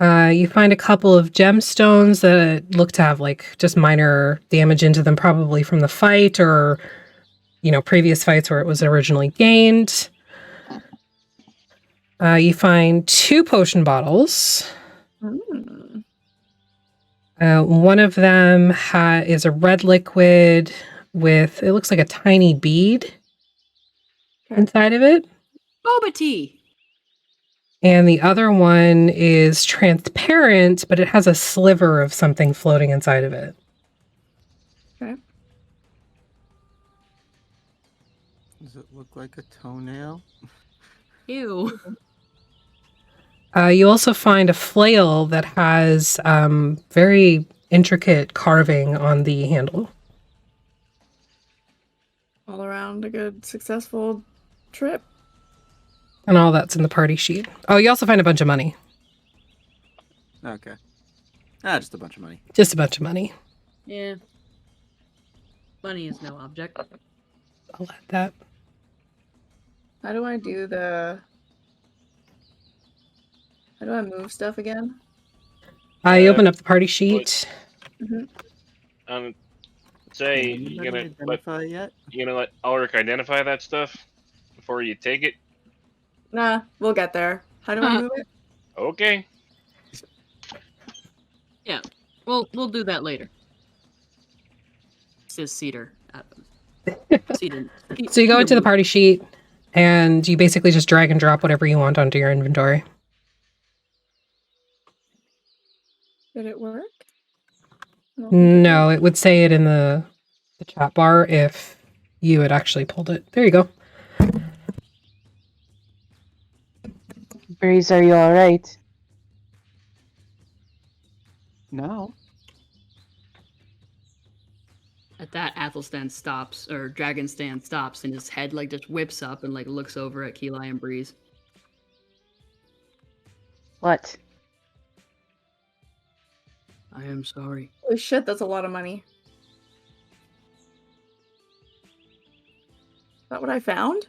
[SPEAKER 1] You find a couple of gemstones that look to have like just minor damage into them, probably from the fight or, previous fights where it was originally gained. You find 2 potion bottles.
[SPEAKER 6] Mm.
[SPEAKER 1] One of them is a red liquid with, it looks like a tiny bead inside of it.
[SPEAKER 4] Boba tea.
[SPEAKER 1] And the other one is transparent, but it has a sliver of something floating inside of it.
[SPEAKER 6] Okay.
[SPEAKER 5] Does it look like a toenail?
[SPEAKER 4] Ew.
[SPEAKER 1] You also find a flail that has very intricate carving on the handle.
[SPEAKER 6] All around a good, successful trip.
[SPEAKER 1] And all that's in the party sheet. Oh, you also find a bunch of money.
[SPEAKER 5] Okay. Just a bunch of money.
[SPEAKER 1] Just a bunch of money.
[SPEAKER 4] Yeah. Money is no object.
[SPEAKER 1] I'll add that.
[SPEAKER 6] How do I move stuff again?
[SPEAKER 1] You open up the party sheet.
[SPEAKER 2] Say
[SPEAKER 5] Anybody
[SPEAKER 2] you're gonna
[SPEAKER 5] identify yet?
[SPEAKER 2] let Ulrich identify that stuff before you take it.
[SPEAKER 6] Nah, we'll get there. How do I move it?
[SPEAKER 2] Okay.
[SPEAKER 4] Yeah. We'll do that later. Says Cedar. Cedar.
[SPEAKER 1] So you go
[SPEAKER 4] Cedar
[SPEAKER 1] into the
[SPEAKER 4] Blue.
[SPEAKER 1] party sheet, and you basically just drag and drop whatever you want onto your inventory.
[SPEAKER 6] Did it work?
[SPEAKER 1] No, it would say it in the chat bar if you had actually pulled it. There you go.
[SPEAKER 3] Breeze, are you all right?
[SPEAKER 5] No.
[SPEAKER 4] At that, Athelstan stops, or Dragonstan stops, and his head like just whips up and like looks over at Keli and Breeze.
[SPEAKER 3] What?
[SPEAKER 4] I am sorry.
[SPEAKER 6] Holy shit, that's a lot of money. Is that what I found?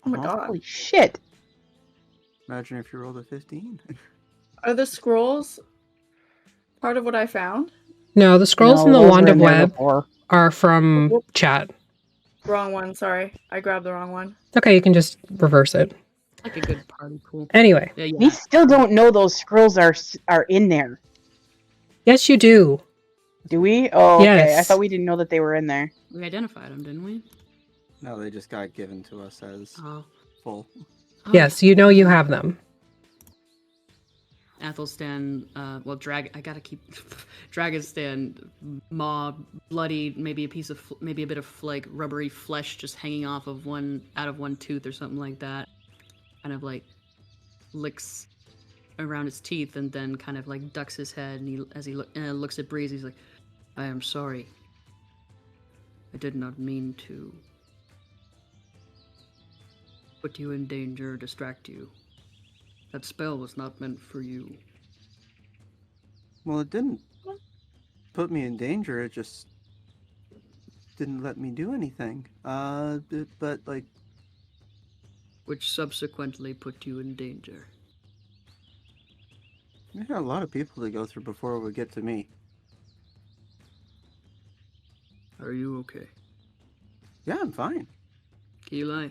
[SPEAKER 6] Oh my god.
[SPEAKER 3] Holy shit.
[SPEAKER 5] Imagine if you rolled a 15.
[SPEAKER 6] Are the scrolls part of what I found?
[SPEAKER 1] No, the scrolls in the
[SPEAKER 3] those
[SPEAKER 1] Wand
[SPEAKER 3] were
[SPEAKER 1] of
[SPEAKER 3] in there
[SPEAKER 1] Web
[SPEAKER 3] before.
[SPEAKER 1] are from chat.
[SPEAKER 6] Wrong one, sorry. I grabbed the wrong one.
[SPEAKER 1] Okay, you can just reverse it.
[SPEAKER 4] Like a good party pool.
[SPEAKER 1] Anyway.
[SPEAKER 4] Yeah,
[SPEAKER 3] We still don't know those scrolls are in there.
[SPEAKER 1] Yes, you do.
[SPEAKER 3] Do we? Oh, okay.
[SPEAKER 1] Yes.
[SPEAKER 3] I thought we didn't know that they were in there.
[SPEAKER 4] We identified them, didn't we?
[SPEAKER 5] No, they just got given to us as full.
[SPEAKER 1] Yes, you know you have them.
[SPEAKER 4] Athelstan, I gotta keep Dragonstan, maw, bloody, maybe a bit of like rubbery flesh just hanging off of out of one tooth or something like that. Kind of like licks around his teeth and then kind of like ducks his head and as he looks at Breeze, he's like, I am sorry. I did not mean to put you in danger or distract you. That spell was not meant for you.
[SPEAKER 5] Well, it didn't put me in danger. It just didn't let me do anything. But like...
[SPEAKER 4] Which subsequently put you in danger.
[SPEAKER 5] There are a lot of people to go through before it would get to me.
[SPEAKER 4] Are you okay?
[SPEAKER 5] Yeah, I'm fine.
[SPEAKER 4] Keli?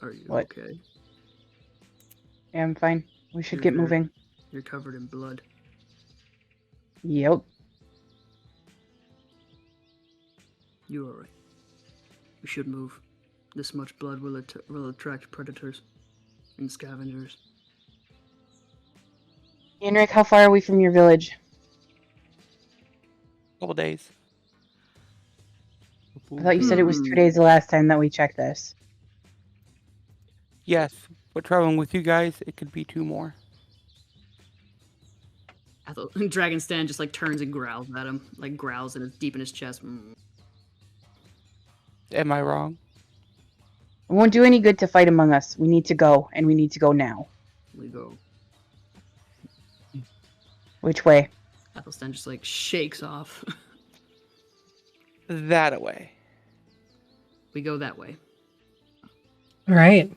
[SPEAKER 4] Are you
[SPEAKER 3] What?
[SPEAKER 4] okay?
[SPEAKER 3] Yeah, I'm fine. We should
[SPEAKER 4] You're
[SPEAKER 3] get
[SPEAKER 4] very-
[SPEAKER 3] moving.
[SPEAKER 4] You're covered in blood.
[SPEAKER 3] Yep.
[SPEAKER 4] You are right. We should move. This much blood will attract predators and scavengers.
[SPEAKER 3] Yinric, how far are we from your village?
[SPEAKER 8] Couple days.
[SPEAKER 3] I thought you said it was 2 days the last time that we checked this.
[SPEAKER 8] Yes, but traveling with you guys, it could be 2 more.
[SPEAKER 4] Dragonstan just like turns and growls at him, like growls and it's deep in his chest.
[SPEAKER 8] Am I wrong?
[SPEAKER 3] It won't do any good to fight among us. We need to go, and we need to go now.
[SPEAKER 4] We go.
[SPEAKER 3] Which way?
[SPEAKER 4] Athelstan just like shakes off.
[SPEAKER 8] That away.
[SPEAKER 4] We go that way.
[SPEAKER 1] All right.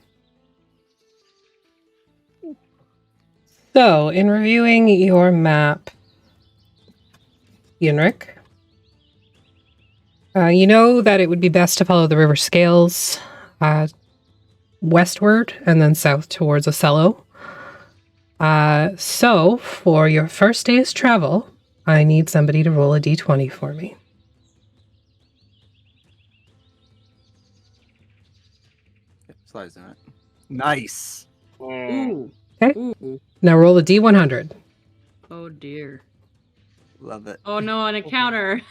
[SPEAKER 1] So, in reviewing your map, Yinric, you know that it would be best to follow the river scales westward and then south towards Ocello. So, for your first day's travel, I need somebody to roll a d20 for me.
[SPEAKER 5] Slides in it. Nice.
[SPEAKER 4] Ooh.
[SPEAKER 1] Okay.
[SPEAKER 4] Ooh.
[SPEAKER 1] Now roll a d100.
[SPEAKER 4] Oh dear.
[SPEAKER 5] Love it.
[SPEAKER 4] Oh no, an encounter.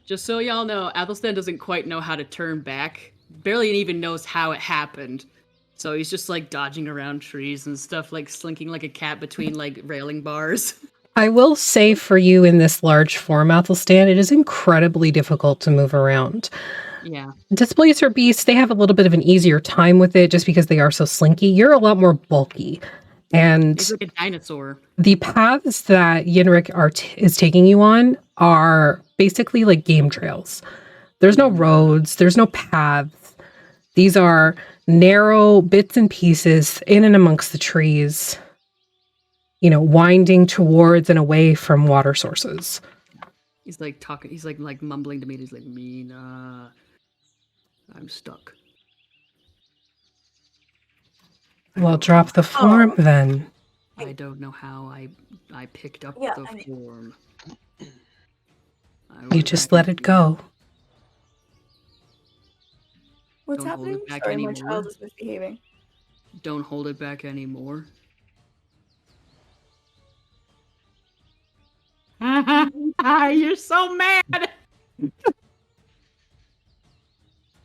[SPEAKER 4] Just so y'all know, Athelstan doesn't quite know how to turn back. Barely even knows how it happened. So he's just like dodging around trees and stuff, like slinking like a cat between like railing bars.
[SPEAKER 1] I will say for you in this large form, Athelstan, it is incredibly difficult to move around.
[SPEAKER 4] Yeah.
[SPEAKER 1] Displacer beasts, they have a little bit of an easier time with it just because they are so slinky. You're a lot more bulky. And
[SPEAKER 4] He's like a dinosaur.
[SPEAKER 1] the paths that Yinric is taking you on are basically like game trails. There's no roads, there's no paths. These are narrow bits and pieces in and amongst the trees, you know, winding towards and away from water sources.
[SPEAKER 4] He's like talking, he's like mumbling to me. He's like, Mina, I'm stuck.
[SPEAKER 1] Well, drop the form then.
[SPEAKER 4] I don't know how I picked up
[SPEAKER 6] Yeah,
[SPEAKER 4] the
[SPEAKER 6] I-
[SPEAKER 4] form.
[SPEAKER 1] You just let it go.
[SPEAKER 6] What's
[SPEAKER 4] Don't hold
[SPEAKER 6] happening?
[SPEAKER 4] it back
[SPEAKER 6] Sorry, my
[SPEAKER 4] anymore.
[SPEAKER 6] child is misbehaving.
[SPEAKER 4] Don't hold it back anymore. You're so mad.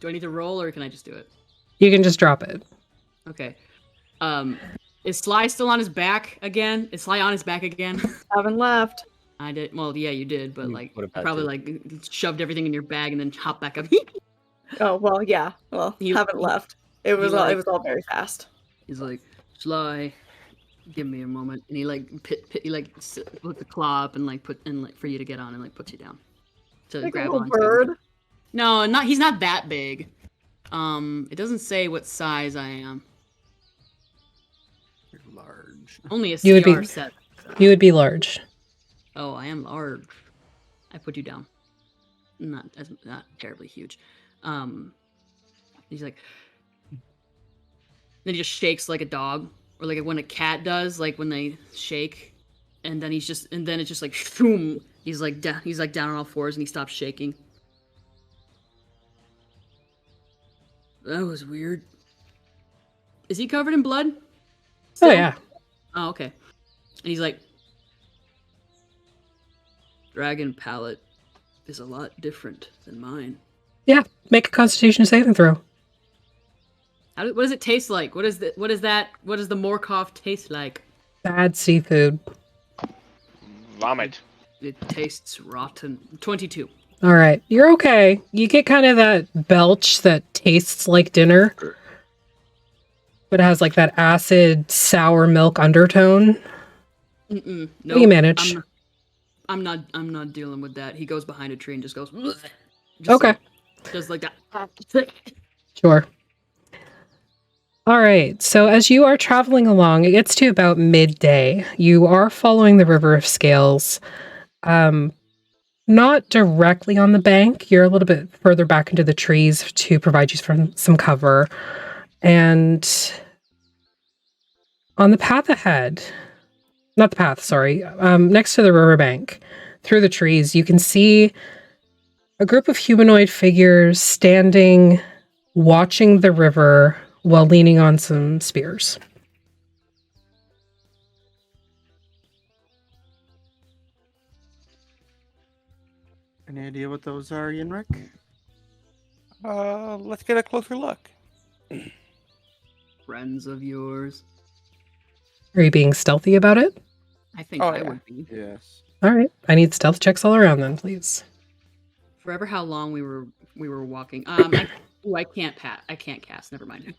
[SPEAKER 4] Do I need to roll or can I just do it?
[SPEAKER 1] You can just drop it.
[SPEAKER 4] Okay. Is Sly still on his back again? Is Sly on his back again?
[SPEAKER 6] Haven't left.
[SPEAKER 4] I did. Well, yeah, you did, but
[SPEAKER 9] You
[SPEAKER 4] like
[SPEAKER 9] would have had
[SPEAKER 4] probably
[SPEAKER 9] to.
[SPEAKER 4] like shoved everything in your bag and then hopped back up.
[SPEAKER 6] Oh well, yeah. Well,
[SPEAKER 4] You-
[SPEAKER 6] haven't
[SPEAKER 4] you-
[SPEAKER 6] left. It was
[SPEAKER 4] you
[SPEAKER 6] all.
[SPEAKER 4] like-
[SPEAKER 6] It was all very fast.
[SPEAKER 4] He's like, Sly, give me a moment, and he like he like put the claw up and like put and like for you to get on and like puts you down to
[SPEAKER 6] Like a
[SPEAKER 4] grab
[SPEAKER 6] little
[SPEAKER 4] onto.
[SPEAKER 6] bird.
[SPEAKER 4] No, not he's not that big. It doesn't say what size I am.
[SPEAKER 5] You're large.
[SPEAKER 4] Only a
[SPEAKER 1] You would be-
[SPEAKER 4] CR7.
[SPEAKER 1] You would be large.
[SPEAKER 4] Oh, I am large. I put you down. Not terribly huge. He's like, then he just shakes like a dog, or like when a cat does, like when they shake, and then then it's just like, boom. He's like down on all fours, and he stops shaking. That was weird. Is he covered in blood?
[SPEAKER 1] Oh
[SPEAKER 4] Still?
[SPEAKER 1] yeah.
[SPEAKER 4] Oh, okay. And he's like, dragon palate is a lot different than mine.
[SPEAKER 1] Yeah. Make a Constitution saving throw.
[SPEAKER 4] What does it taste like? What does the Morkov taste like?
[SPEAKER 1] Bad seafood.
[SPEAKER 2] Vomit.
[SPEAKER 4] It tastes rotten. 22.
[SPEAKER 1] All right. You're okay. You get kind of that belch that tastes like dinner, but it has like that acid sour milk undertone.
[SPEAKER 4] Mm-mm.
[SPEAKER 1] What do you manage?
[SPEAKER 4] I'm not dealing with that. He goes behind a tree and just goes. Just
[SPEAKER 1] Okay.
[SPEAKER 4] just like that.
[SPEAKER 1] Sure. All right. So as you are traveling along, it gets to about midday. You are following the River of Scales. Not directly on the bank. You're a little bit further back into the trees to provide you some cover. And on the path ahead, not the path, sorry, next to the riverbank, through the trees, you can see a group of humanoid figures standing, watching the river while leaning on some spears.
[SPEAKER 5] Any idea what those are, Yinric?
[SPEAKER 8] Let's get a closer look.
[SPEAKER 4] Friends of yours.
[SPEAKER 1] Are you being stealthy about it?
[SPEAKER 4] I think
[SPEAKER 8] Oh,
[SPEAKER 4] I
[SPEAKER 8] yeah.
[SPEAKER 4] would be.
[SPEAKER 5] Yes.
[SPEAKER 1] All right. I need stealth checks all around then, please.
[SPEAKER 4] Forever how long we were walking. I can't cast. Never mind.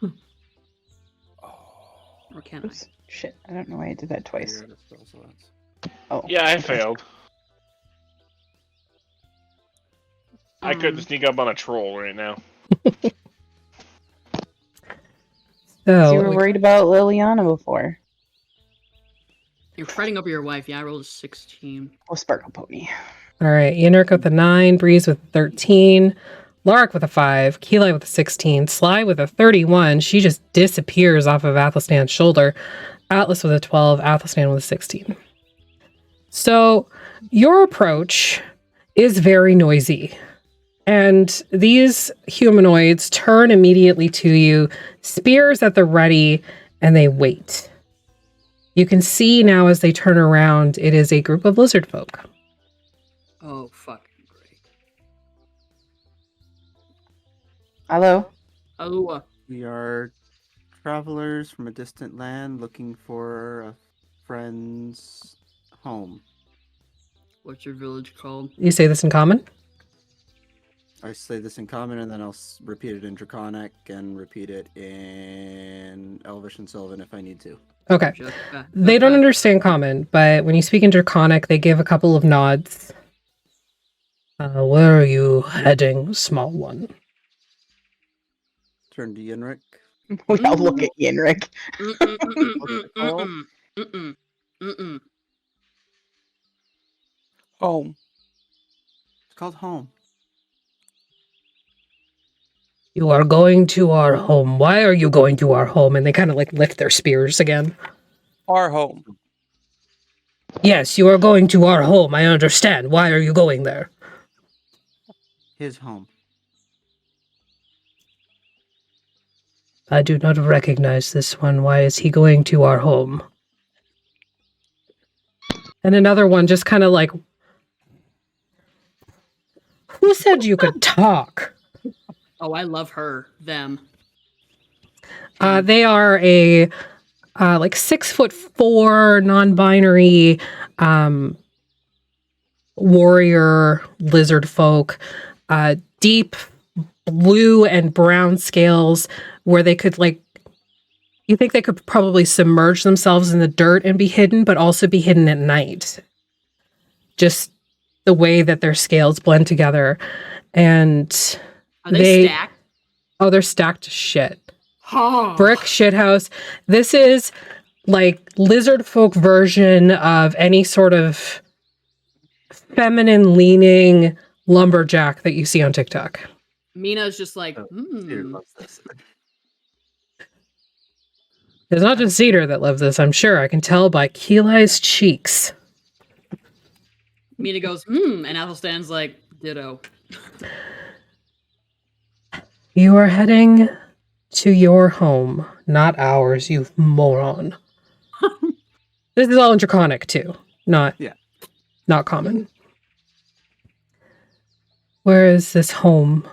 [SPEAKER 4] Or can I?
[SPEAKER 3] Oops. Shit. I don't know why I did that twice.
[SPEAKER 5] You're out of spell slots.
[SPEAKER 3] Oh.
[SPEAKER 2] Yeah, I failed. I couldn't sneak up on a troll right now.
[SPEAKER 1] So,
[SPEAKER 3] You were worried about Liliana before.
[SPEAKER 4] You're fretting over your wife. Yeah, I rolled a 16.
[SPEAKER 3] Oh, Sparkle Pony.
[SPEAKER 1] all right. Yinric with a 9, Breeze with 13, Lark with a 5, Keli with a 16, Sly with a 31. She just disappears off of Athelstan's shoulder. Atlas with a 12, Athelstan with a 16. So your approach is very noisy. And these humanoids turn immediately to you, spears at the ready, and they wait. You can see now as they turn around, it is a group of Lizardfolk.
[SPEAKER 4] Oh, fucking great.
[SPEAKER 3] Hello?
[SPEAKER 4] Alua.
[SPEAKER 5] We are travelers from a distant land looking for a friend's home.
[SPEAKER 4] What's your village called?
[SPEAKER 1] You say this in common?
[SPEAKER 5] I say this in common, and then I'll repeat it in Draconic and repeat it in Elvish and Sylvan if I need to.
[SPEAKER 1] Okay.
[SPEAKER 4] Just,
[SPEAKER 1] They don't understand common, but when you speak in Draconic, they give a couple of nods. Where are you heading, small one?
[SPEAKER 5] Turn to Yinric.
[SPEAKER 3] We all look at Yinric.
[SPEAKER 8] Home.
[SPEAKER 5] It's called home.
[SPEAKER 1] You are going to our home. Why are you going to our home? And they kind of like lift their spears again.
[SPEAKER 8] Our home.
[SPEAKER 1] Yes, you are going to our home. I understand. Why are you going there?
[SPEAKER 5] His home.
[SPEAKER 1] I do not recognize this one. Why is he going to our home? And another one just kind of like, who said you could talk?
[SPEAKER 4] Oh, I love her. Them.
[SPEAKER 1] They are a like 6'4" non-binary warrior lizard folk, deep blue and brown scales where they could like, you think they could probably submerge themselves in the dirt and be hidden, but also be hidden at night. Just the way that their scales blend together. And
[SPEAKER 4] Are they stacked?
[SPEAKER 1] Oh, they're stacked to shit.
[SPEAKER 4] Oh.
[SPEAKER 1] Brick shithouse. This is like lizard folk version of any sort of feminine leaning lumberjack that you see on TikTok.
[SPEAKER 4] Mina's just like,
[SPEAKER 5] Cedar loves this.
[SPEAKER 1] It's not just Cedar that loves this, I'm sure. I can tell by Keeli's cheeks.
[SPEAKER 4] Mina goes, and Athelstan's like, ditto.
[SPEAKER 1] You are heading to your home, not ours, you moron. This is all in Draconic too, not common. Where is this home?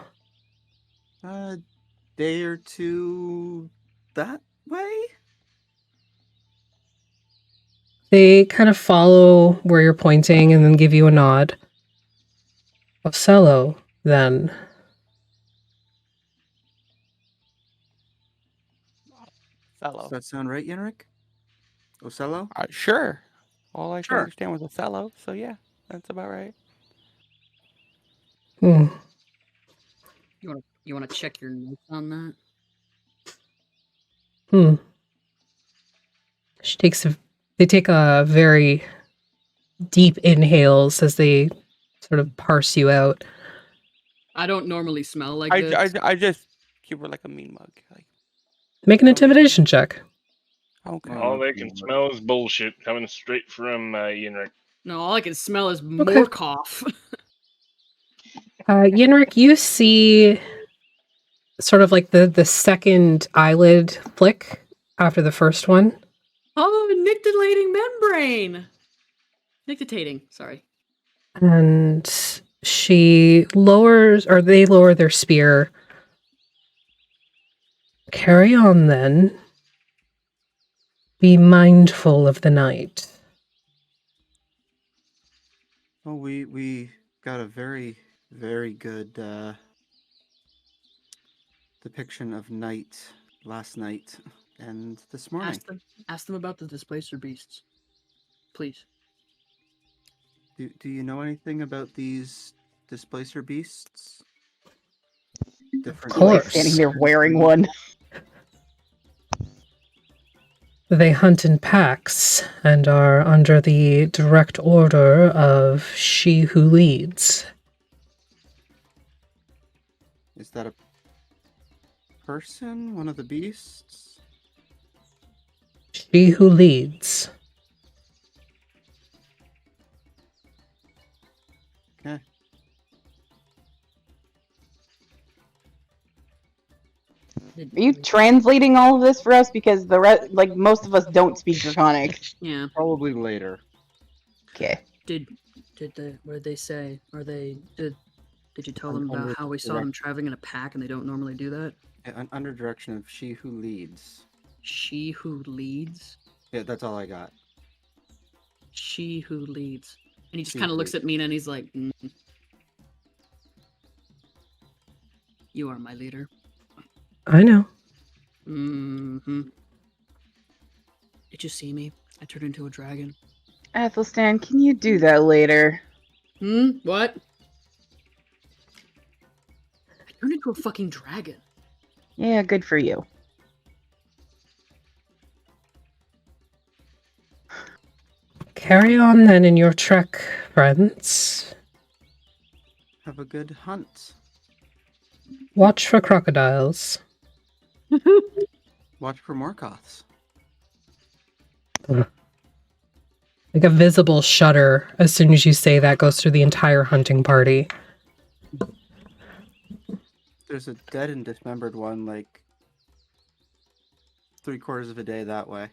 [SPEAKER 5] A day or two that way?
[SPEAKER 1] They kind of follow where you're pointing and then give you a nod. Ocello, then.
[SPEAKER 8] Fellow.
[SPEAKER 5] Does that sound right, Yinric? Ocello?
[SPEAKER 8] Sure. All I could
[SPEAKER 5] Sure.
[SPEAKER 8] understand was Othello, so yeah, that's about right.
[SPEAKER 1] Hmm.
[SPEAKER 4] You want to check your notes on that?
[SPEAKER 1] They take a very deep inhales as they sort of parse you out.
[SPEAKER 4] I don't normally smell like this.
[SPEAKER 8] I just give her like a mean mug. Like,
[SPEAKER 1] Make an intimidation check.
[SPEAKER 8] okay.
[SPEAKER 2] All they can smell is bullshit coming straight from Yinric.
[SPEAKER 4] No, all I can smell is more cough.
[SPEAKER 1] Yinric, you see sort of like the second eyelid flick after the first one.
[SPEAKER 4] Oh, nictitating membrane. Nictitating, sorry.
[SPEAKER 1] And they lower their spear. Carry on then. Be mindful of the night.
[SPEAKER 5] Well, we got a very, very good depiction of night last night and this morning.
[SPEAKER 4] Ask them about the displacer beasts, please.
[SPEAKER 5] Do you know anything about these displacer beasts? Different
[SPEAKER 1] course.
[SPEAKER 3] Standing there wearing one.
[SPEAKER 1] They hunt in packs and are under the direct order of she who leads.
[SPEAKER 5] Is that a person? One of the beasts?
[SPEAKER 1] She who leads.
[SPEAKER 5] Okay.
[SPEAKER 3] Are you translating all of this for us? Because most of us don't speak Draconic.
[SPEAKER 4] Yeah.
[SPEAKER 5] Probably later.
[SPEAKER 3] Okay.
[SPEAKER 4] What did they say? Did you tell them
[SPEAKER 5] Under
[SPEAKER 4] about how we saw them traveling in a pack and they don't normally do that?
[SPEAKER 5] Yeah, under direction of she who leads.
[SPEAKER 4] She who leads?
[SPEAKER 5] Yeah, that's all I got.
[SPEAKER 4] She who leads. And he just
[SPEAKER 5] She
[SPEAKER 4] kind of
[SPEAKER 5] who
[SPEAKER 4] looks at Mina and he's like, You are my leader.
[SPEAKER 1] I know.
[SPEAKER 4] Mm-hmm. Did you see me? I turned into a dragon.
[SPEAKER 3] Athelstan, can you do that later?
[SPEAKER 4] What? I turned into a fucking dragon.
[SPEAKER 3] Yeah, good for you.
[SPEAKER 1] Carry on then in your trek, friends.
[SPEAKER 5] Have a good hunt.
[SPEAKER 1] Watch for crocodiles.
[SPEAKER 5] Watch for more goths.
[SPEAKER 1] Like a visible shudder as soon as you say that goes through the entire hunting party.
[SPEAKER 5] There's a dead and dismembered one, like 3/4 of a day that way.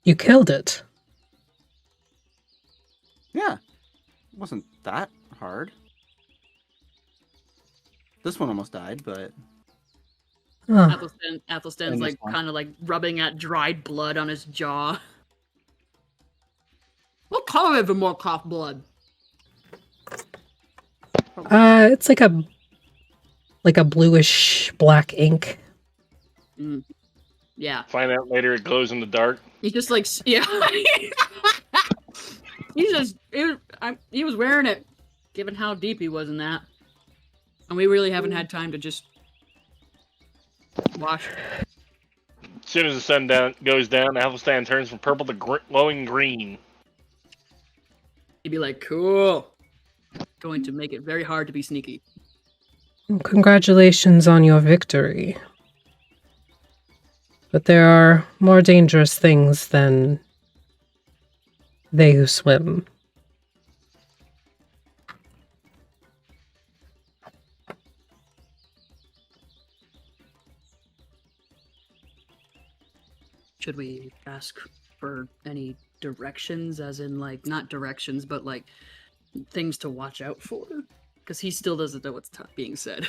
[SPEAKER 1] You killed it.
[SPEAKER 5] Yeah, it wasn't that hard. This one almost died, but
[SPEAKER 1] Huh.
[SPEAKER 4] Athelstan's
[SPEAKER 5] And this
[SPEAKER 4] like
[SPEAKER 5] one.
[SPEAKER 4] kind of like rubbing at dried blood on his jaw. What color is the more cough blood?
[SPEAKER 1] It's like a bluish black ink.
[SPEAKER 4] Yeah.
[SPEAKER 2] Find out later it glows in the dark.
[SPEAKER 4] He just like yeah. He was wearing it, given how deep he was in that, and we really haven't had time to just wash.
[SPEAKER 2] As soon as the sun goes down, Athelstan turns from purple to glowing green.
[SPEAKER 4] He'd be like, "Cool." Going to make it very hard to be sneaky.
[SPEAKER 1] Well, congratulations on your victory. But there are more dangerous things than they who swim.
[SPEAKER 4] Should we ask for any directions, as in like not directions, but like things to watch out for? Because he still doesn't know what's being said.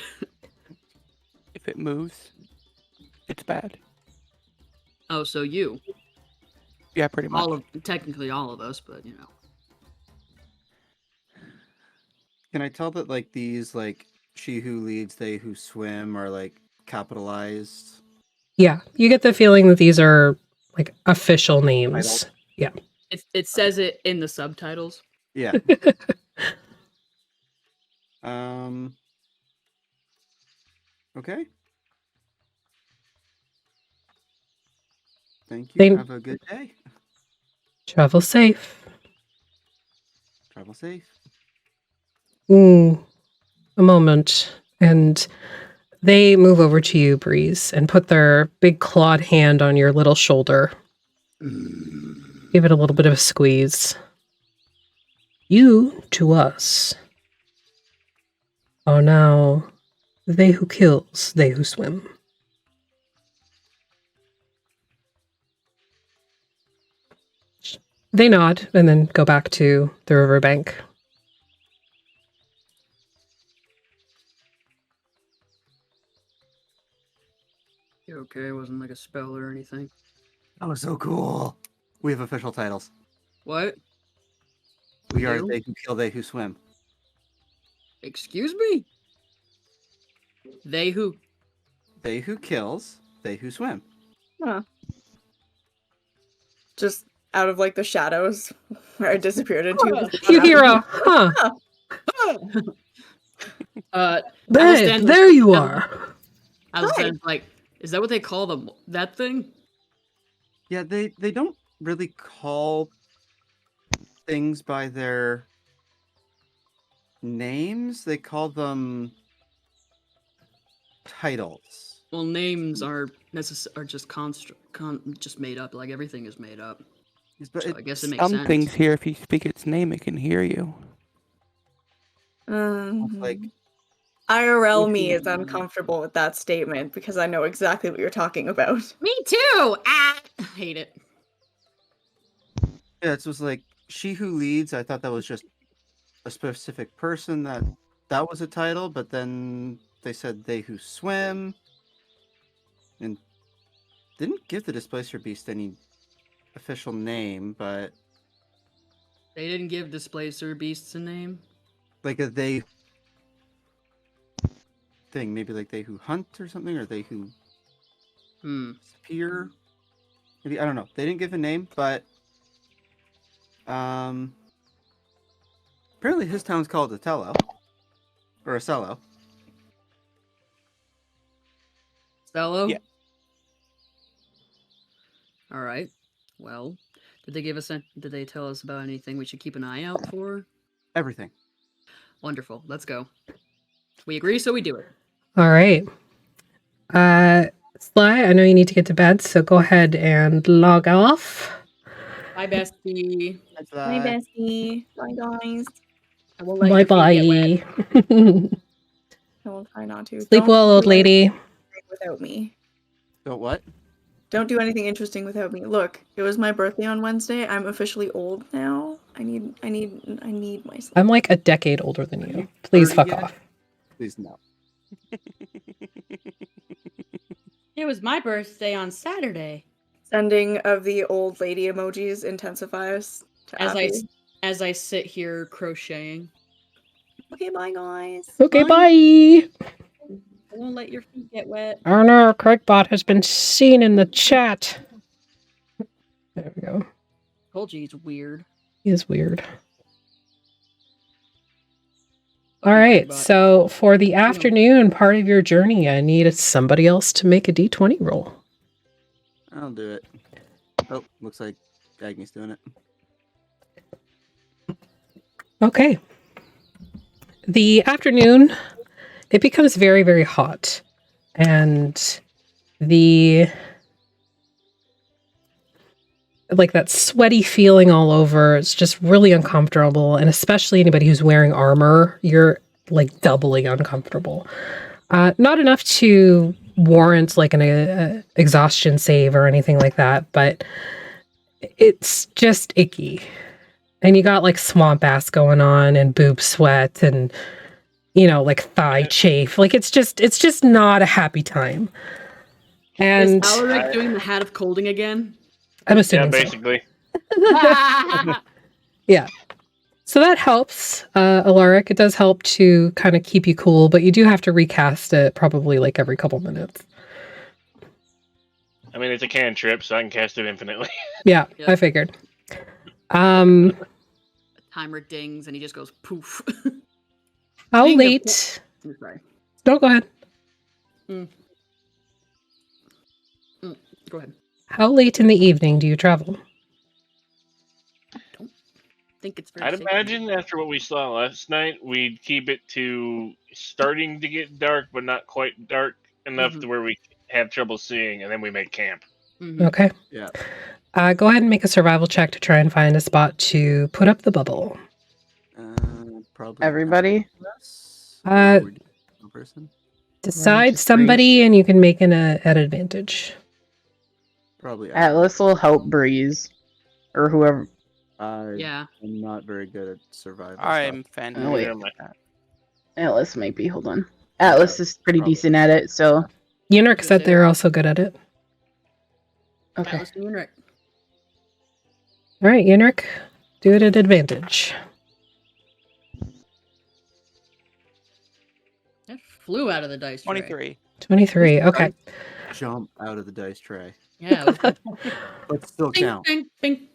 [SPEAKER 8] If it moves, it's bad.
[SPEAKER 4] Oh, so you?
[SPEAKER 8] Yeah, pretty much.
[SPEAKER 4] Technically all of us, but you know.
[SPEAKER 5] can I tell that like these like she who leads, they who swim are like capitalized?
[SPEAKER 1] Yeah, you get the feeling that these are like official names.
[SPEAKER 5] Title?
[SPEAKER 1] Yeah.
[SPEAKER 4] It says it in the subtitles.
[SPEAKER 5] Yeah. Um. Okay. Thank you.
[SPEAKER 1] They-
[SPEAKER 5] Have a good day.
[SPEAKER 1] Travel safe.
[SPEAKER 5] Travel safe.
[SPEAKER 1] A moment. And they move over to you, Breeze, and put their big clawed hand on your little shoulder. Give it a little bit of a squeeze. You, to us, are now they who kills, they who swim. They nod and then go back to the riverbank.
[SPEAKER 4] You okay? It wasn't like a spell or anything.
[SPEAKER 5] That was so cool. We have official titles.
[SPEAKER 4] What?
[SPEAKER 5] We are
[SPEAKER 4] do?
[SPEAKER 5] they who kill, they who swim.
[SPEAKER 4] Excuse me? They who?
[SPEAKER 5] They who kills, they who swim.
[SPEAKER 6] Huh. Just out of like the shadows where I disappeared into.
[SPEAKER 1] You hear a huh.
[SPEAKER 4] Athelstan-
[SPEAKER 1] There you are.
[SPEAKER 4] Athelstan, like, is that what they call them? That thing?
[SPEAKER 5] Yeah, they don't really call things by their names. They call them titles.
[SPEAKER 4] Well, names are just just made up. Like everything is made up.
[SPEAKER 5] Yes, but
[SPEAKER 4] So
[SPEAKER 5] it,
[SPEAKER 4] I guess it makes
[SPEAKER 8] Some
[SPEAKER 4] sense.
[SPEAKER 8] things here, if you speak its name, it can hear you.
[SPEAKER 5] like
[SPEAKER 6] IRL me is uncomfortable with that statement because I know exactly what you're talking about.
[SPEAKER 4] Me too. Ah, hate it.
[SPEAKER 5] yeah, it was like she who leads. I thought that was just a specific person that was a title, but then they said they who swim, and didn't give the displacer beast any official name, but
[SPEAKER 4] They didn't give Displacer Beasts a name.
[SPEAKER 5] like a they thing, maybe like they who hunt or something, or they who spear. Maybe I don't know. They didn't give a name, but apparently his town's called Otello or Ocello.
[SPEAKER 4] Stello?
[SPEAKER 8] Yeah.
[SPEAKER 4] All right. Well, did they tell us about anything we should keep an eye out for?
[SPEAKER 5] Everything.
[SPEAKER 4] Wonderful. Let's go. We agree, so we do it.
[SPEAKER 1] All right. Sly, I know you need to get to bed, so go ahead and log off.
[SPEAKER 4] Bye, bestie.
[SPEAKER 6] Bye, bestie. Bye, guys.
[SPEAKER 4] I will let
[SPEAKER 1] Bye
[SPEAKER 4] your feet get wet.
[SPEAKER 1] bye.
[SPEAKER 6] I will try not to.
[SPEAKER 1] Sleep
[SPEAKER 6] Don't
[SPEAKER 1] well, old
[SPEAKER 6] do
[SPEAKER 1] lady.
[SPEAKER 6] anything without me.
[SPEAKER 5] Don't what?
[SPEAKER 6] Don't do anything interesting without me. Look, it was my birthday on Wednesday. I'm officially old now. I need my sleep.
[SPEAKER 1] I'm like a decade older than
[SPEAKER 5] Are
[SPEAKER 1] you.
[SPEAKER 5] you
[SPEAKER 1] Please
[SPEAKER 5] 30
[SPEAKER 1] fuck
[SPEAKER 5] yet?
[SPEAKER 1] off.
[SPEAKER 5] Please no.
[SPEAKER 4] It was my birthday on Saturday.
[SPEAKER 6] Sending of the old lady emojis intensifies to Abby.
[SPEAKER 4] As I sit here crocheting.
[SPEAKER 6] Okay, bye, guys.
[SPEAKER 1] Okay,
[SPEAKER 4] Bye.
[SPEAKER 1] bye.
[SPEAKER 4] I won't let your feet get wet.
[SPEAKER 1] Oh no, Craigbot has been seen in the chat. There we go.
[SPEAKER 4] Told you he's weird.
[SPEAKER 1] He is weird.
[SPEAKER 4] Fuck
[SPEAKER 1] All
[SPEAKER 4] you,
[SPEAKER 1] right,
[SPEAKER 4] Craigbot.
[SPEAKER 1] so for the afternoon part of your journey, I need somebody else to make a d20 roll.
[SPEAKER 5] I'll do it. Oh, looks like Agni's doing it.
[SPEAKER 1] Okay. The afternoon, it becomes very, very hot. And like that sweaty feeling all over, it's just really uncomfortable. And especially anybody who's wearing armor, you're like doubly uncomfortable. Not enough to warrant like an exhaustion save or anything like that, but it's just icky. And you got like swamp ass going on and boob sweat and, you know, like thigh chafe. Like it's just not a happy time. And
[SPEAKER 4] Is Alaric doing the Hat of Colding again?
[SPEAKER 1] I'm
[SPEAKER 2] Yeah,
[SPEAKER 1] assuming so.
[SPEAKER 2] basically.
[SPEAKER 1] Yeah. So that helps, Alaric. It does help to kind of keep you cool, but you do have to recast it probably like every couple minutes.
[SPEAKER 2] I mean, it's a cantrip, so I can cast it infinitely.
[SPEAKER 1] Yeah,
[SPEAKER 4] Yep.
[SPEAKER 1] I figured.
[SPEAKER 4] Timer dings and he just goes poof.
[SPEAKER 1] How
[SPEAKER 4] Speaking of
[SPEAKER 1] late?
[SPEAKER 4] I'm sorry.
[SPEAKER 1] No, go ahead.
[SPEAKER 4] Go ahead.
[SPEAKER 1] How late in the evening do you travel?
[SPEAKER 4] Think it's very
[SPEAKER 2] I'd
[SPEAKER 4] safe.
[SPEAKER 2] imagine after what we saw last night, we'd keep it to starting to get dark, but not quite dark enough to where we have trouble seeing, and then we make camp.
[SPEAKER 1] Okay.
[SPEAKER 5] Yeah.
[SPEAKER 1] Go ahead and make a survival check to try and find a spot to put up the bubble.
[SPEAKER 5] Probably
[SPEAKER 3] Everybody?
[SPEAKER 5] Atlas,
[SPEAKER 1] Uh,
[SPEAKER 5] or one person.
[SPEAKER 1] Decide
[SPEAKER 3] just
[SPEAKER 1] somebody and you can make an at advantage.
[SPEAKER 5] Probably
[SPEAKER 3] Atlas will help Breeze. Or whoever.
[SPEAKER 4] Yeah.
[SPEAKER 5] I'm not very good at survival.
[SPEAKER 8] I'm
[SPEAKER 5] stuff.
[SPEAKER 8] fantastic.
[SPEAKER 3] Oh, wait.
[SPEAKER 2] Never mind.
[SPEAKER 3] Atlas might be. Hold on. Atlas is pretty
[SPEAKER 5] probably.
[SPEAKER 3] decent at it, so.
[SPEAKER 1] Yinric said they're also good at it.
[SPEAKER 3] Okay.
[SPEAKER 4] Atlas and Yinric.
[SPEAKER 1] All right, Yinric, do it at advantage.
[SPEAKER 4] That flew out of the dice tray.
[SPEAKER 8] 23.
[SPEAKER 1] 23. Okay.
[SPEAKER 5] Jump out of the dice tray,
[SPEAKER 4] Yeah. It was good.
[SPEAKER 5] but still
[SPEAKER 4] Bing,
[SPEAKER 5] count.
[SPEAKER 4] bing, bing.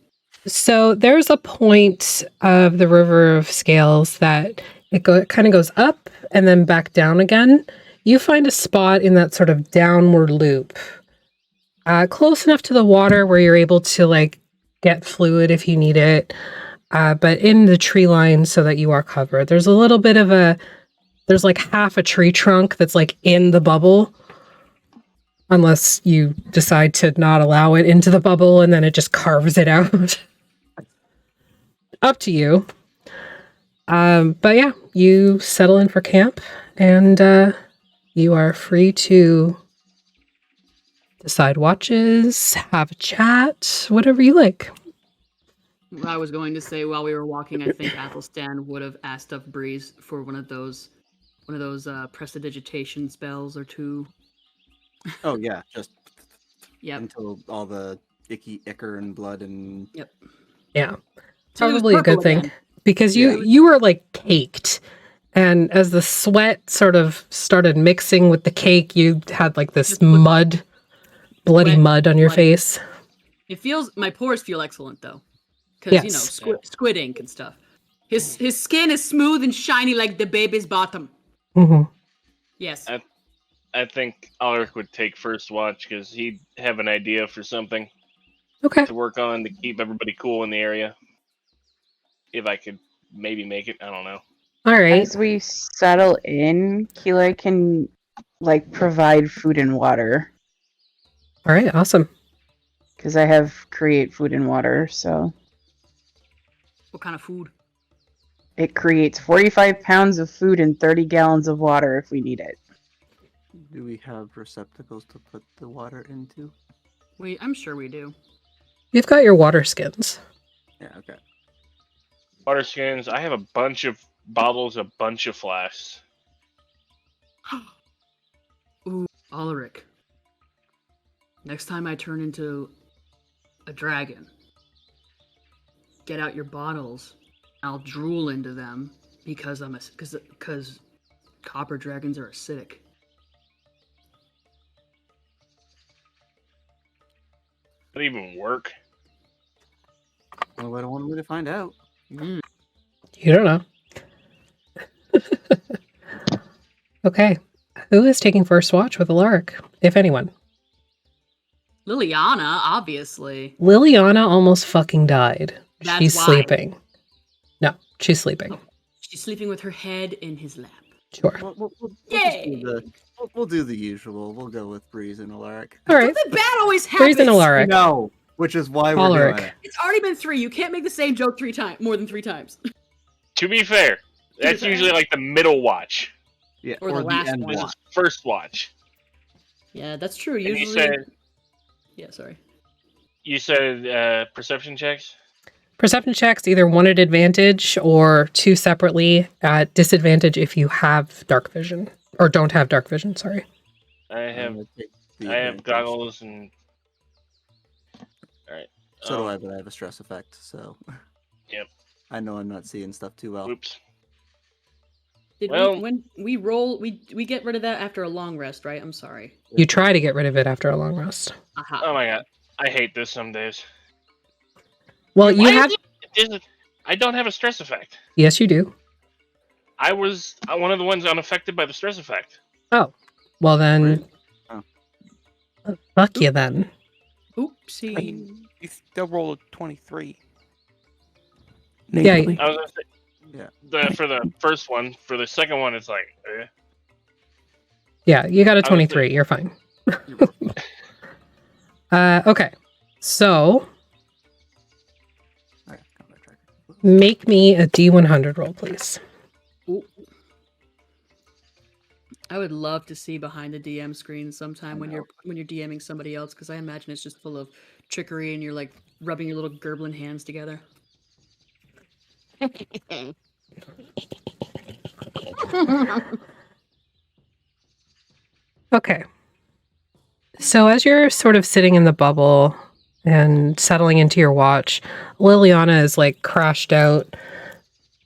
[SPEAKER 1] So there's a point of the River of Scales that it kind of goes up and then back down again. You find a spot in that sort of downward loop, close enough to the water where you're able to like get fluid if you need it, but in the tree line so that you are covered. There's a little bit of there's like half a tree trunk that's like in the bubble, unless you decide to not allow it into the bubble and then it just carves it out. Up to you. But yeah, you settle in for camp and you are free to decide watches, have a chat, whatever you like.
[SPEAKER 4] I was going to say while we were walking, I think Athelstan would have asked of Breeze for one of those prestidigitation spells or two.
[SPEAKER 5] Oh yeah, just
[SPEAKER 4] Yep.
[SPEAKER 5] until all the icky ichor and blood and
[SPEAKER 4] Yep.
[SPEAKER 1] Yeah.
[SPEAKER 4] So it was
[SPEAKER 1] Probably a good
[SPEAKER 4] purple
[SPEAKER 1] thing.
[SPEAKER 4] again.
[SPEAKER 1] Because
[SPEAKER 5] Yeah.
[SPEAKER 1] you were like caked. And as the sweat sort of started mixing with the cake, you had like this
[SPEAKER 4] Just looked
[SPEAKER 1] mud, bloody
[SPEAKER 4] wet,
[SPEAKER 1] mud on your
[SPEAKER 4] bloody.
[SPEAKER 1] face.
[SPEAKER 4] It feels my pores feel excellent though, because
[SPEAKER 1] Yes.
[SPEAKER 4] squid ink and stuff. His skin is smooth and shiny like the baby's bottom.
[SPEAKER 1] Mm-hmm.
[SPEAKER 4] Yes.
[SPEAKER 2] I think Alaric would take first watch because he'd have an idea for something
[SPEAKER 1] Okay.
[SPEAKER 2] to work on to keep everybody cool in the area. If I could maybe make it, I don't know.
[SPEAKER 1] All right.
[SPEAKER 3] As we settle in, Keela can like provide food and water
[SPEAKER 1] All right. Awesome.
[SPEAKER 3] because I have create food and water, so
[SPEAKER 4] What kind of food?
[SPEAKER 3] it creates 45 pounds of food and 30 gallons of water if we need it.
[SPEAKER 5] Do we have receptacles to put the water into?
[SPEAKER 4] I'm sure we do.
[SPEAKER 1] You've got your water skins.
[SPEAKER 5] Yeah, okay.
[SPEAKER 2] Water skins. I have a bunch of bottles, a bunch of flasks.
[SPEAKER 4] Ooh, Ulrich. Next time I turn into a dragon, get out your bottles. I'll drool into them because because copper dragons are acidic.
[SPEAKER 2] Does that even work?
[SPEAKER 5] Well, I don't want me to find out.
[SPEAKER 4] Mm.
[SPEAKER 1] You don't know. Okay. Who is taking first watch with Alaric, if anyone?
[SPEAKER 4] Liliana, obviously.
[SPEAKER 1] Liliana almost fucking died.
[SPEAKER 4] That's
[SPEAKER 1] She's
[SPEAKER 4] why.
[SPEAKER 1] sleeping. No, she's sleeping.
[SPEAKER 4] She's sleeping with her head in his lap.
[SPEAKER 1] Sure.
[SPEAKER 5] We'll
[SPEAKER 4] Yay!
[SPEAKER 5] we'll do the usual. We'll go with Breeze and Alaric.
[SPEAKER 1] All right.
[SPEAKER 4] Something bad always happens.
[SPEAKER 1] Breeze and Alaric.
[SPEAKER 5] No, which is why we're
[SPEAKER 1] Alaric.
[SPEAKER 5] doing it.
[SPEAKER 4] It's already been 3. You can't make the same joke more than 3 times.
[SPEAKER 2] To be fair, that's
[SPEAKER 4] fair.
[SPEAKER 2] usually like the middle watch.
[SPEAKER 5] Yeah,
[SPEAKER 4] Or the last
[SPEAKER 5] end
[SPEAKER 4] one.
[SPEAKER 2] This
[SPEAKER 5] watch.
[SPEAKER 2] is first watch.
[SPEAKER 4] Yeah, that's true.
[SPEAKER 2] And
[SPEAKER 4] Usually. Yeah, sorry.
[SPEAKER 2] you said perception checks.
[SPEAKER 1] Perception checks, either 1 at advantage or 2 separately at disadvantage if you have dark vision. Or don't have dark vision, sorry.
[SPEAKER 2] I
[SPEAKER 5] I'm
[SPEAKER 2] have
[SPEAKER 5] gonna take the
[SPEAKER 2] I have
[SPEAKER 5] advantage.
[SPEAKER 2] goggles and. All right.
[SPEAKER 5] So do I, but I have a stress effect, so.
[SPEAKER 2] Yep.
[SPEAKER 5] I know I'm not seeing stuff too well.
[SPEAKER 2] Oops.
[SPEAKER 4] When we roll, we get rid of that after a long rest, right? I'm sorry.
[SPEAKER 1] You try to get rid of it after a long rest.
[SPEAKER 4] Aha.
[SPEAKER 2] Oh my god, I hate this some days.
[SPEAKER 1] Well, you
[SPEAKER 2] Why
[SPEAKER 1] have...
[SPEAKER 2] is it- I don't have a stress effect.
[SPEAKER 1] Yes, you do.
[SPEAKER 2] I was one of the ones unaffected by the stress effect.
[SPEAKER 1] Oh. Well, then...
[SPEAKER 5] Oh.
[SPEAKER 1] Fuck you, then.
[SPEAKER 4] Oopsie.
[SPEAKER 8] I mean, you still roll a 23.
[SPEAKER 1] Yeah,
[SPEAKER 8] Natally.
[SPEAKER 2] I was gonna say,
[SPEAKER 5] Yeah.
[SPEAKER 2] for the first one. For the second one, it's like,
[SPEAKER 1] Yeah, you got a
[SPEAKER 2] I was
[SPEAKER 1] 23. You're fine. Okay. So,
[SPEAKER 5] Alright, combat tracker.
[SPEAKER 1] make me a D100 roll, please.
[SPEAKER 4] Ooh. I would love to see behind the DM screen sometime when you're DMing somebody else, because I imagine it's just full of trickery and you're like rubbing your little gerblin hands together.
[SPEAKER 1] Okay. So as you're sort of sitting in the bubble and settling into your watch, Liliana is like crashed out,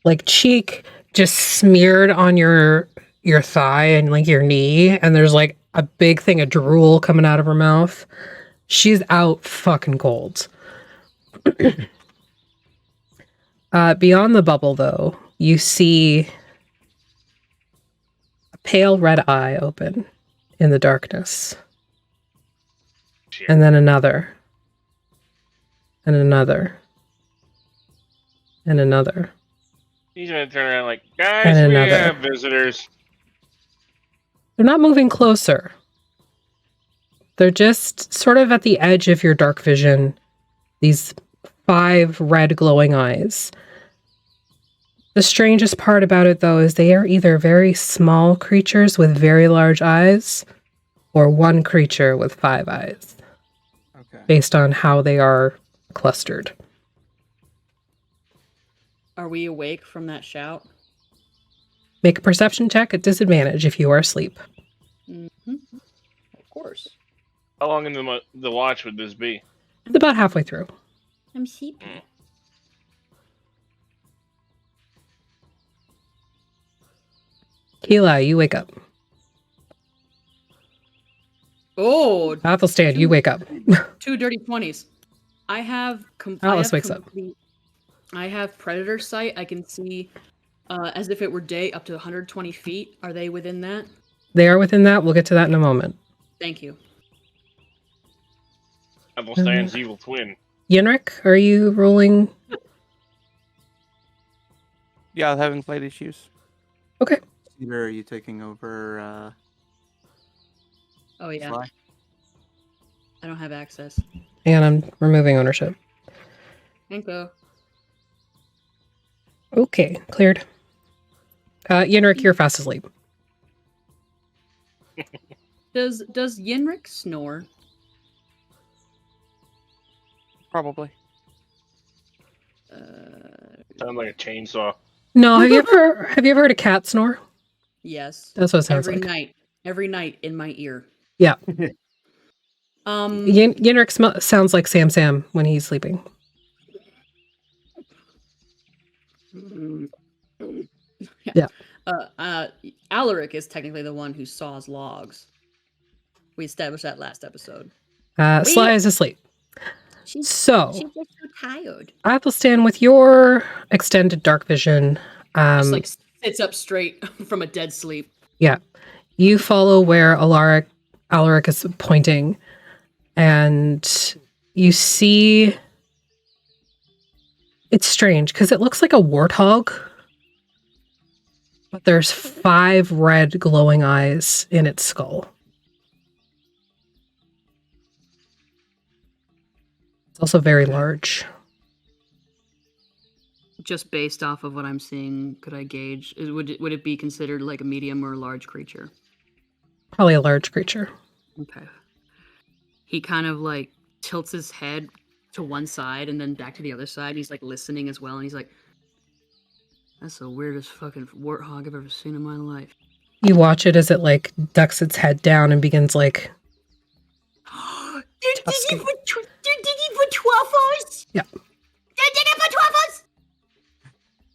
[SPEAKER 1] like cheek just smeared on your thigh and like your knee, and there's like a big thing of drool coming out of her mouth. She's out fucking cold. Beyond the bubble, though, you see a pale red eye open in the darkness.
[SPEAKER 2] shit.
[SPEAKER 1] And then another. And another. And another.
[SPEAKER 2] He's gonna turn around like, guys,
[SPEAKER 1] And
[SPEAKER 2] we
[SPEAKER 1] another.
[SPEAKER 2] have visitors.
[SPEAKER 1] They're not moving closer. They're just sort of at the edge of your dark vision. These 5 red glowing eyes. The strangest part about it, though, is they are either very small creatures with very large eyes, or one creature with 5 eyes,
[SPEAKER 5] Okay.
[SPEAKER 1] based on how they are clustered.
[SPEAKER 4] Are we awake from that shout?
[SPEAKER 1] Make a perception check at disadvantage if you are asleep.
[SPEAKER 4] Mm-hmm. Of course.
[SPEAKER 2] How long in the watch would this be?
[SPEAKER 1] It's about halfway through.
[SPEAKER 7] I'm sleepy.
[SPEAKER 1] Keela, you wake up.
[SPEAKER 4] Oh,
[SPEAKER 1] Athelstan, you wake up.
[SPEAKER 4] 2 dirty 20s. I have.
[SPEAKER 1] Atlas wakes up.
[SPEAKER 4] I have predator sight. I can see, as if it were day, up to 120 feet. Are they within that?
[SPEAKER 1] They are within that. We'll get to that in a moment.
[SPEAKER 4] Thank you.
[SPEAKER 2] Athelstan's evil twin.
[SPEAKER 1] Yinric, are you rolling?
[SPEAKER 8] Yeah, I was having slight issues.
[SPEAKER 1] Okay.
[SPEAKER 5] Cedar, are you taking over
[SPEAKER 4] Oh yeah,
[SPEAKER 5] Sly?
[SPEAKER 4] I don't have access.
[SPEAKER 1] And I'm removing ownership.
[SPEAKER 4] Thank you.
[SPEAKER 1] Okay, cleared. Yinric, you're fast asleep.
[SPEAKER 4] Does Yinric snore?
[SPEAKER 8] Probably.
[SPEAKER 2] Sound like a chainsaw.
[SPEAKER 1] No, have you ever heard a cat snore?
[SPEAKER 4] Yes.
[SPEAKER 1] That's what it sounds
[SPEAKER 4] Every
[SPEAKER 1] like.
[SPEAKER 4] night. Every night in my ear.
[SPEAKER 1] Yeah.
[SPEAKER 4] Um.
[SPEAKER 1] Yinric sounds like Sam when he's sleeping. Yeah.
[SPEAKER 4] Alaric is technically the one who saws logs. We established that last episode.
[SPEAKER 1] Sly is asleep.
[SPEAKER 7] She's
[SPEAKER 1] So,
[SPEAKER 7] just so tired.
[SPEAKER 1] Athelstan, with your extended dark vision,
[SPEAKER 4] Just like sits up straight from a dead sleep.
[SPEAKER 1] yeah, you follow where Alaric is pointing, and you see it's strange because it looks like a warthog, but there's 5 red glowing eyes in its skull. It's also very large.
[SPEAKER 4] Just based off of what I'm seeing, could I gauge? Would it be considered like a medium or a large creature?
[SPEAKER 1] Probably a large creature.
[SPEAKER 4] Okay. He kind of like tilts his head to one side and then back to the other side. He's like listening as well, and he's like, "That's the weirdest fucking warthog I've ever seen in my life."
[SPEAKER 1] You watch it as it like ducks its head down and begins like
[SPEAKER 7] Did
[SPEAKER 1] Tusking.
[SPEAKER 7] he put truffles?
[SPEAKER 1] Yeah.
[SPEAKER 7] Did he put truffles?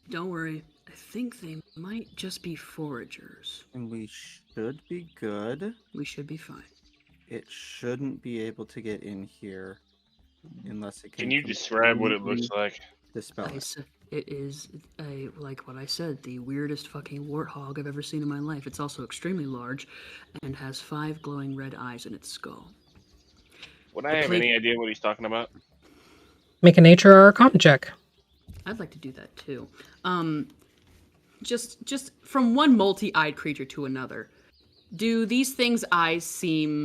[SPEAKER 4] Don't worry. I think they might just be foragers.
[SPEAKER 5] And we should be good.
[SPEAKER 4] We should be fine.
[SPEAKER 5] It shouldn't be able to get in here unless it
[SPEAKER 2] Can you describe what it looks
[SPEAKER 5] completely
[SPEAKER 2] like?
[SPEAKER 5] dispel it.
[SPEAKER 4] It is like what I said, the weirdest fucking warthog I've ever seen in my life. It's also extremely large and has 5 glowing red eyes in its skull.
[SPEAKER 2] Would I have any idea what he's talking about?
[SPEAKER 1] make a nature or a con check.
[SPEAKER 4] I'd like to do that too. Just from one multi-eyed creature to another, do these things' eyes seem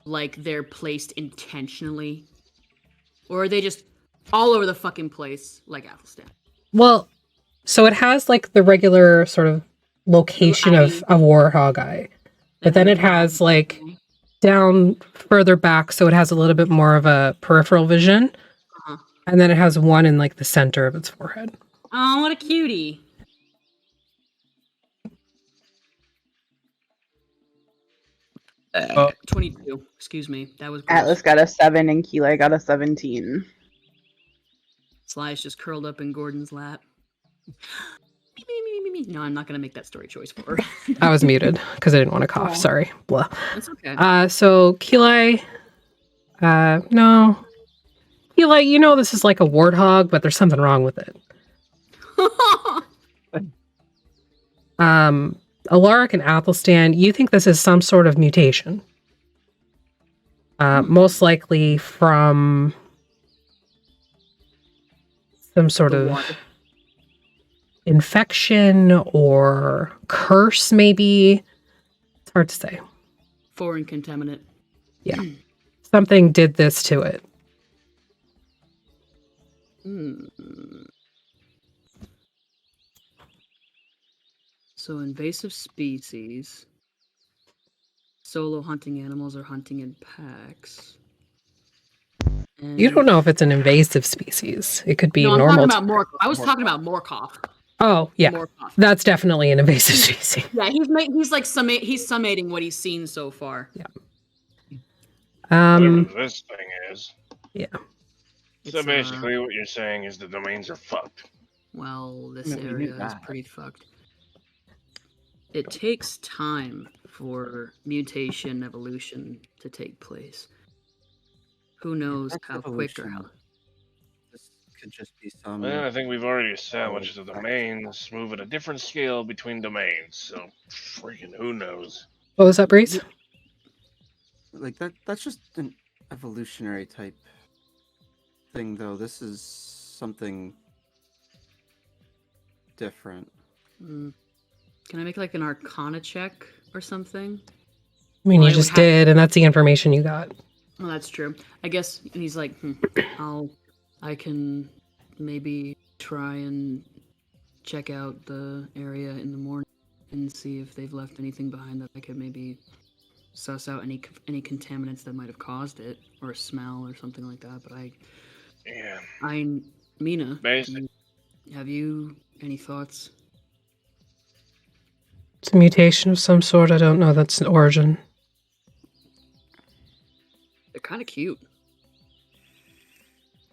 [SPEAKER 4] like they're placed intentionally, or are they just all over the fucking place like Athelstan?
[SPEAKER 1] Well, so it has like the regular sort of location of a warthog eye, but then it has like down further back, so it has a little bit more of a peripheral vision, and then it has one in like the center of its forehead.
[SPEAKER 4] Oh, what a cutie! 22. Excuse me. That was gross.
[SPEAKER 3] Atlas got a 7 and Keeley got a 17.
[SPEAKER 4] Sly's just curled up in Gordon's lap. No, I'm not gonna make that story choice for her.
[SPEAKER 1] I was muted because I didn't want to cough.
[SPEAKER 4] Aw.
[SPEAKER 1] Sorry. Blah.
[SPEAKER 4] That's okay.
[SPEAKER 1] So Keeley, no. Keeley, you know this is like a warthog, but there's something wrong with it. Alaric and Athelstan, you think this is some sort of mutation. Most likely from some sort of infection or curse, maybe. It's hard to say.
[SPEAKER 4] Foreign contaminant.
[SPEAKER 1] Yeah. Something did this to it.
[SPEAKER 4] So invasive species. Solo hunting animals are hunting in packs. And
[SPEAKER 1] You don't know if it's an invasive species. It could be
[SPEAKER 4] no, I'm
[SPEAKER 1] normal.
[SPEAKER 4] talking about I was talking about Morkoff.
[SPEAKER 1] Oh, yeah.
[SPEAKER 4] Morkoff.
[SPEAKER 1] That's definitely an invasive species.
[SPEAKER 4] Yeah, he's like summating what he's seen so far.
[SPEAKER 1] Yeah.
[SPEAKER 2] Whatever this thing is.
[SPEAKER 1] Yeah.
[SPEAKER 2] So basically, what you're saying is the domains are fucked.
[SPEAKER 4] Well, this
[SPEAKER 5] I mean, we knew
[SPEAKER 4] area is
[SPEAKER 5] that.
[SPEAKER 4] pretty fucked. It takes time for mutation evolution to take place. Who knows
[SPEAKER 5] That's
[SPEAKER 4] how quick or
[SPEAKER 5] evolution.
[SPEAKER 4] how...
[SPEAKER 5] This could just be some.
[SPEAKER 2] Well, I think we've already established the domains move at a different scale between domains, so freaking who knows?
[SPEAKER 1] What was that, Breeze?
[SPEAKER 5] Like that's just an evolutionary type thing, though. This is something different.
[SPEAKER 4] Can I make like an Arcana check or something?
[SPEAKER 1] I mean,
[SPEAKER 4] Well,
[SPEAKER 1] you
[SPEAKER 4] I would
[SPEAKER 1] just
[SPEAKER 4] have-
[SPEAKER 1] did, and that's the information you got.
[SPEAKER 4] Oh, that's true. I guess. And he's like, I can maybe try and check out the area in the morning and see if they've left anything behind that I could maybe suss out any contaminants that might have caused it, or a smell or something like that. But
[SPEAKER 2] Yeah.
[SPEAKER 4] Mina,
[SPEAKER 2] Basic.
[SPEAKER 4] have you any thoughts?
[SPEAKER 1] It's a mutation of some sort. I don't know that's an origin.
[SPEAKER 4] They're kind of cute.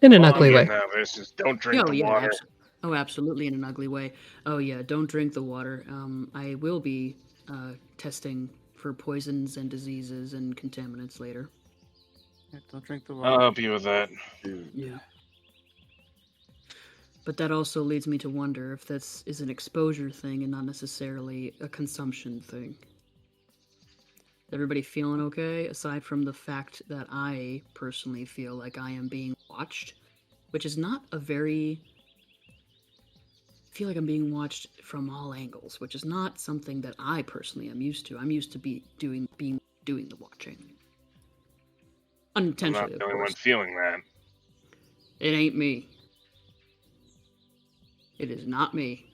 [SPEAKER 1] In an
[SPEAKER 2] All
[SPEAKER 1] ugly
[SPEAKER 2] I'm
[SPEAKER 1] way.
[SPEAKER 2] getting out of this is don't drink the water.
[SPEAKER 4] Absolutely in an ugly way. Oh yeah, don't drink the water. I will be testing for poisons and diseases and contaminants later.
[SPEAKER 5] Yeah, don't drink the
[SPEAKER 2] I'll
[SPEAKER 5] water.
[SPEAKER 2] help you with that.
[SPEAKER 4] Yeah. But that also leads me to wonder if this is an exposure thing and not necessarily a consumption thing. Everybody feeling okay? Aside from the fact that I personally feel like I am being watched, which is not a very... I feel like I'm being watched from all angles, which is not something that I personally am used to. I'm used to doing the watching.
[SPEAKER 2] I'm
[SPEAKER 4] Unintentionally,
[SPEAKER 2] not the
[SPEAKER 4] of
[SPEAKER 2] only one
[SPEAKER 4] course.
[SPEAKER 2] feeling that.
[SPEAKER 4] It ain't me. It is not me.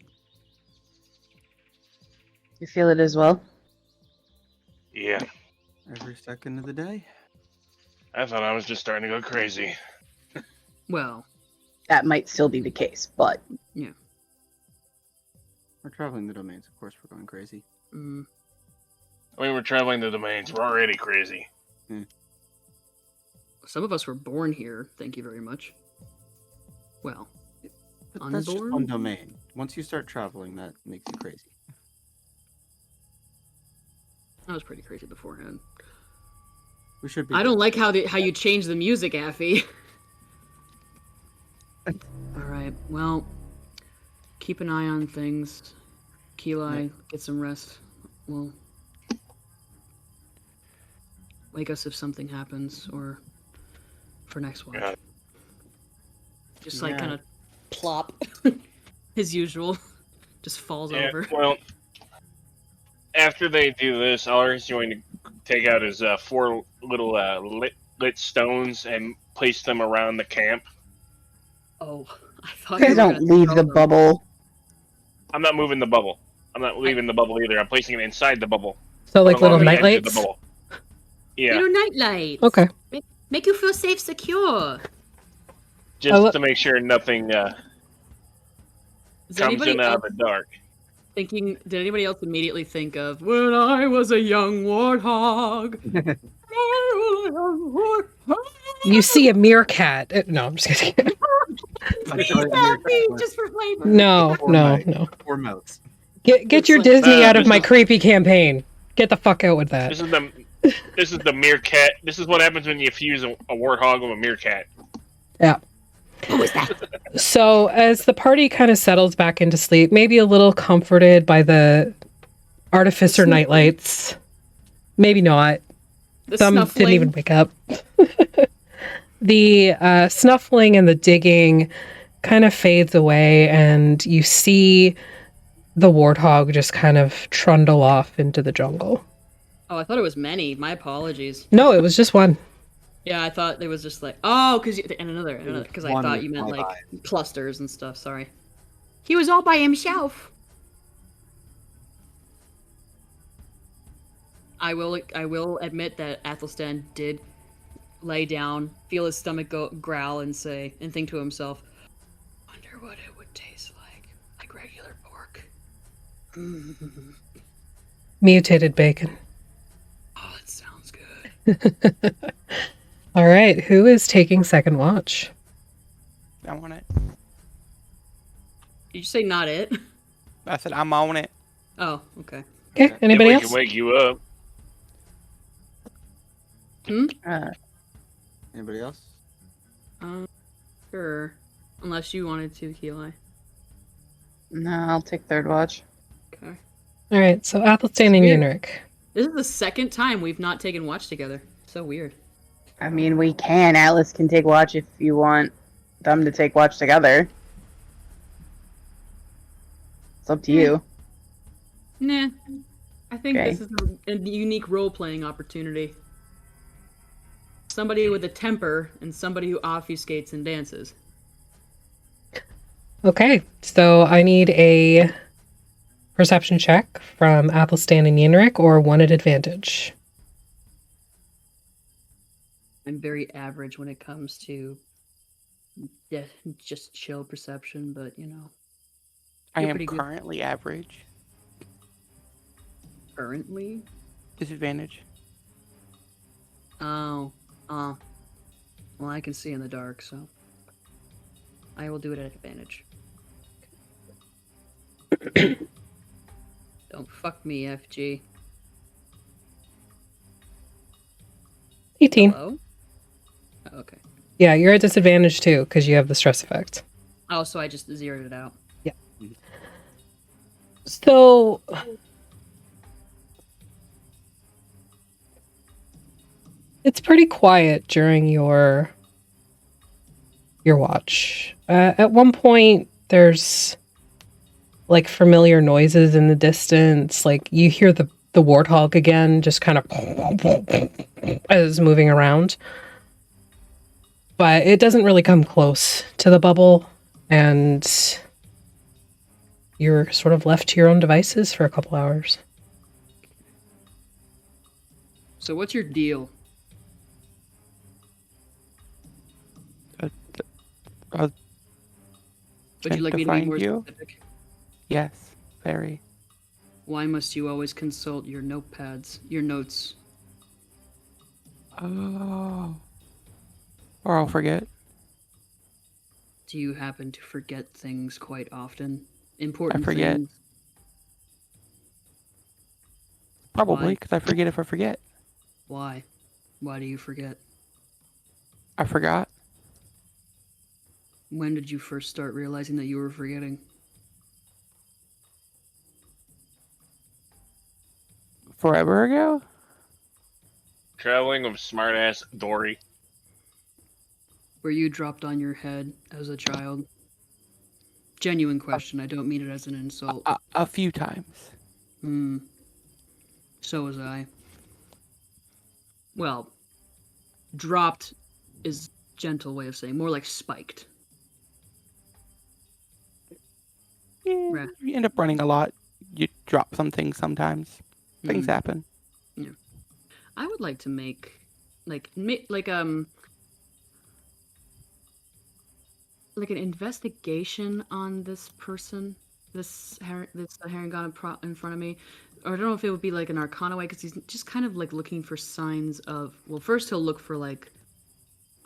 [SPEAKER 3] You feel it as well?
[SPEAKER 2] Yeah.
[SPEAKER 5] Every second of the day.
[SPEAKER 2] I thought I was just starting to go crazy.
[SPEAKER 4] Well,
[SPEAKER 3] That might still be the case, but
[SPEAKER 4] yeah.
[SPEAKER 5] We're traveling the domains. Of course, we're going crazy.
[SPEAKER 4] Mm.
[SPEAKER 2] I mean, we're traveling the domains. We're already crazy.
[SPEAKER 4] Some of us were born here, thank you very much. Well,
[SPEAKER 5] But that's just
[SPEAKER 4] Unborn?
[SPEAKER 5] one domain. Once you start traveling, that makes you crazy.
[SPEAKER 4] I was pretty crazy beforehand.
[SPEAKER 5] We should be.
[SPEAKER 4] I don't like how you change the music, Affy. Alright, well, keep an eye on things. Keli, get some rest. We'll wake us if something happens, or for next watch.
[SPEAKER 2] Got it.
[SPEAKER 4] Just like
[SPEAKER 5] Yeah.
[SPEAKER 4] kind of plop, as usual. Just falls
[SPEAKER 2] Yeah,
[SPEAKER 4] over.
[SPEAKER 2] well, after they do this, Alari's going to take out his 4 little lit stones and place them around the camp.
[SPEAKER 4] Oh, I thought
[SPEAKER 3] you
[SPEAKER 4] you
[SPEAKER 3] guys
[SPEAKER 4] were
[SPEAKER 3] don't
[SPEAKER 4] gonna
[SPEAKER 3] leave
[SPEAKER 4] throw
[SPEAKER 3] the
[SPEAKER 4] them.
[SPEAKER 3] bubble.
[SPEAKER 2] I'm not moving the bubble. I'm not leaving the bubble either. I'm placing it inside the bubble.
[SPEAKER 1] So like
[SPEAKER 2] I'm
[SPEAKER 1] little
[SPEAKER 2] on the edge of the
[SPEAKER 1] nightlights?
[SPEAKER 2] bubble. Yeah,
[SPEAKER 7] Little night lights.
[SPEAKER 1] Okay.
[SPEAKER 7] Make you feel safe, secure.
[SPEAKER 2] just to make sure nothing
[SPEAKER 4] Is
[SPEAKER 2] comes
[SPEAKER 4] anybody
[SPEAKER 2] in out
[SPEAKER 4] else
[SPEAKER 2] of the dark.
[SPEAKER 4] thinking? Did anybody else immediately think of when I was a young warthog?
[SPEAKER 1] You see a meerkat. No, I'm just kidding.
[SPEAKER 7] Just for flavor.
[SPEAKER 1] No,
[SPEAKER 5] Or
[SPEAKER 1] no,
[SPEAKER 5] my-
[SPEAKER 1] no.
[SPEAKER 5] Or moats.
[SPEAKER 1] Get
[SPEAKER 4] It's
[SPEAKER 1] your
[SPEAKER 4] like-
[SPEAKER 1] Disney out of
[SPEAKER 2] this
[SPEAKER 1] my
[SPEAKER 2] is-
[SPEAKER 1] creepy campaign. Get the fuck out with that.
[SPEAKER 2] This is the meerkat. This is what happens when you fuse a warthog with a meerkat.
[SPEAKER 1] Yeah.
[SPEAKER 7] What was that?
[SPEAKER 1] So as the party kind of settles back into sleep, maybe a little comforted by the artificer nightlights, maybe not.
[SPEAKER 4] The
[SPEAKER 1] Some
[SPEAKER 4] snuffling.
[SPEAKER 1] didn't even wake up. The snuffling and the digging kind of fades away, and you see the warthog just kind of trundle off into the jungle.
[SPEAKER 4] Oh, I thought it was many. My apologies.
[SPEAKER 1] No, it was just one.
[SPEAKER 4] Yeah, I thought it was just like, oh, and another, because I
[SPEAKER 5] One
[SPEAKER 4] thought
[SPEAKER 5] with
[SPEAKER 4] you meant
[SPEAKER 5] 5
[SPEAKER 4] like
[SPEAKER 5] eyes.
[SPEAKER 4] clusters and stuff. Sorry.
[SPEAKER 7] He was all by himself.
[SPEAKER 4] I will admit that Athelstan did lay down, feel his stomach growl, and think to himself, "Wonder what it would taste like regular pork."
[SPEAKER 1] Mutated bacon.
[SPEAKER 4] Oh, it sounds good.
[SPEAKER 1] All right, who is taking second watch?
[SPEAKER 8] I want it.
[SPEAKER 4] Did you say not it?
[SPEAKER 8] I said I'm on it.
[SPEAKER 4] Oh, okay.
[SPEAKER 1] Okay, anybody
[SPEAKER 2] we
[SPEAKER 1] else?
[SPEAKER 2] can wake you up.
[SPEAKER 5] Anybody else?
[SPEAKER 4] Sure. Unless you wanted to, Keli.
[SPEAKER 3] No, I'll take third watch.
[SPEAKER 4] Okay.
[SPEAKER 1] All right, so Athelstan and
[SPEAKER 4] Weird.
[SPEAKER 1] Yinric.
[SPEAKER 4] This is the second time we've not taken watch together. So weird.
[SPEAKER 3] I mean, we can. Atlas can take watch if you want them to take watch together. It's up to you.
[SPEAKER 4] Nah. I think
[SPEAKER 3] Okay.
[SPEAKER 4] this is a unique role-playing opportunity. Somebody with a temper and somebody who obfuscates and dances.
[SPEAKER 1] Okay, so I need a perception check from Athelstan and Yinric, or one at advantage.
[SPEAKER 4] I'm very average when it comes to just chill perception, but you know.
[SPEAKER 8] I
[SPEAKER 4] You're
[SPEAKER 8] am
[SPEAKER 4] pretty good.
[SPEAKER 8] currently average.
[SPEAKER 4] Currently?
[SPEAKER 8] Disadvantage.
[SPEAKER 4] Oh. Well, I can see in the dark, so I will do it at advantage. Don't fuck me, FG.
[SPEAKER 1] 18.
[SPEAKER 4] Hello? Oh, okay.
[SPEAKER 1] Yeah, you're at disadvantage too, because you have the stress effect.
[SPEAKER 4] Oh, so I just zeroed it out.
[SPEAKER 1] So, it's pretty quiet during your watch. At one point, there's like familiar noises in the distance. Like you hear the warthog again, just kind of as moving around. But it doesn't really come close to the bubble, and you're sort of left to your own devices for a couple hours.
[SPEAKER 4] So what's your deal?
[SPEAKER 8] I'll
[SPEAKER 4] Would you like me to be
[SPEAKER 8] find
[SPEAKER 4] more
[SPEAKER 8] you?
[SPEAKER 4] specific?
[SPEAKER 8] Yes, very.
[SPEAKER 4] Why must you always consult your notepads, your notes?
[SPEAKER 8] Oh. Or I'll forget.
[SPEAKER 4] Do you happen to forget things quite often? Important
[SPEAKER 8] forget.
[SPEAKER 4] things?
[SPEAKER 8] Probably,
[SPEAKER 4] Why?
[SPEAKER 8] because I forget if I forget.
[SPEAKER 4] Why? Why do you forget?
[SPEAKER 8] I forgot.
[SPEAKER 4] When did you first start realizing that you were forgetting?
[SPEAKER 8] Forever ago?
[SPEAKER 2] Traveling with smartass Dory.
[SPEAKER 4] Were you dropped on your head as a child? Genuine question. I don't mean it as an insult.
[SPEAKER 8] A few times.
[SPEAKER 4] So was I. Well, dropped is gentle way of saying, more like spiked.
[SPEAKER 8] Yeah,
[SPEAKER 4] Right.
[SPEAKER 8] you end up running a lot. You drop some things sometimes. Things happen.
[SPEAKER 4] Yeah. I would like to make like an investigation on this person, this Harangon in front of me. Or I don't know if it would be like an Arcana way, because he's just kind of like looking for signs of. Well, first he'll look for like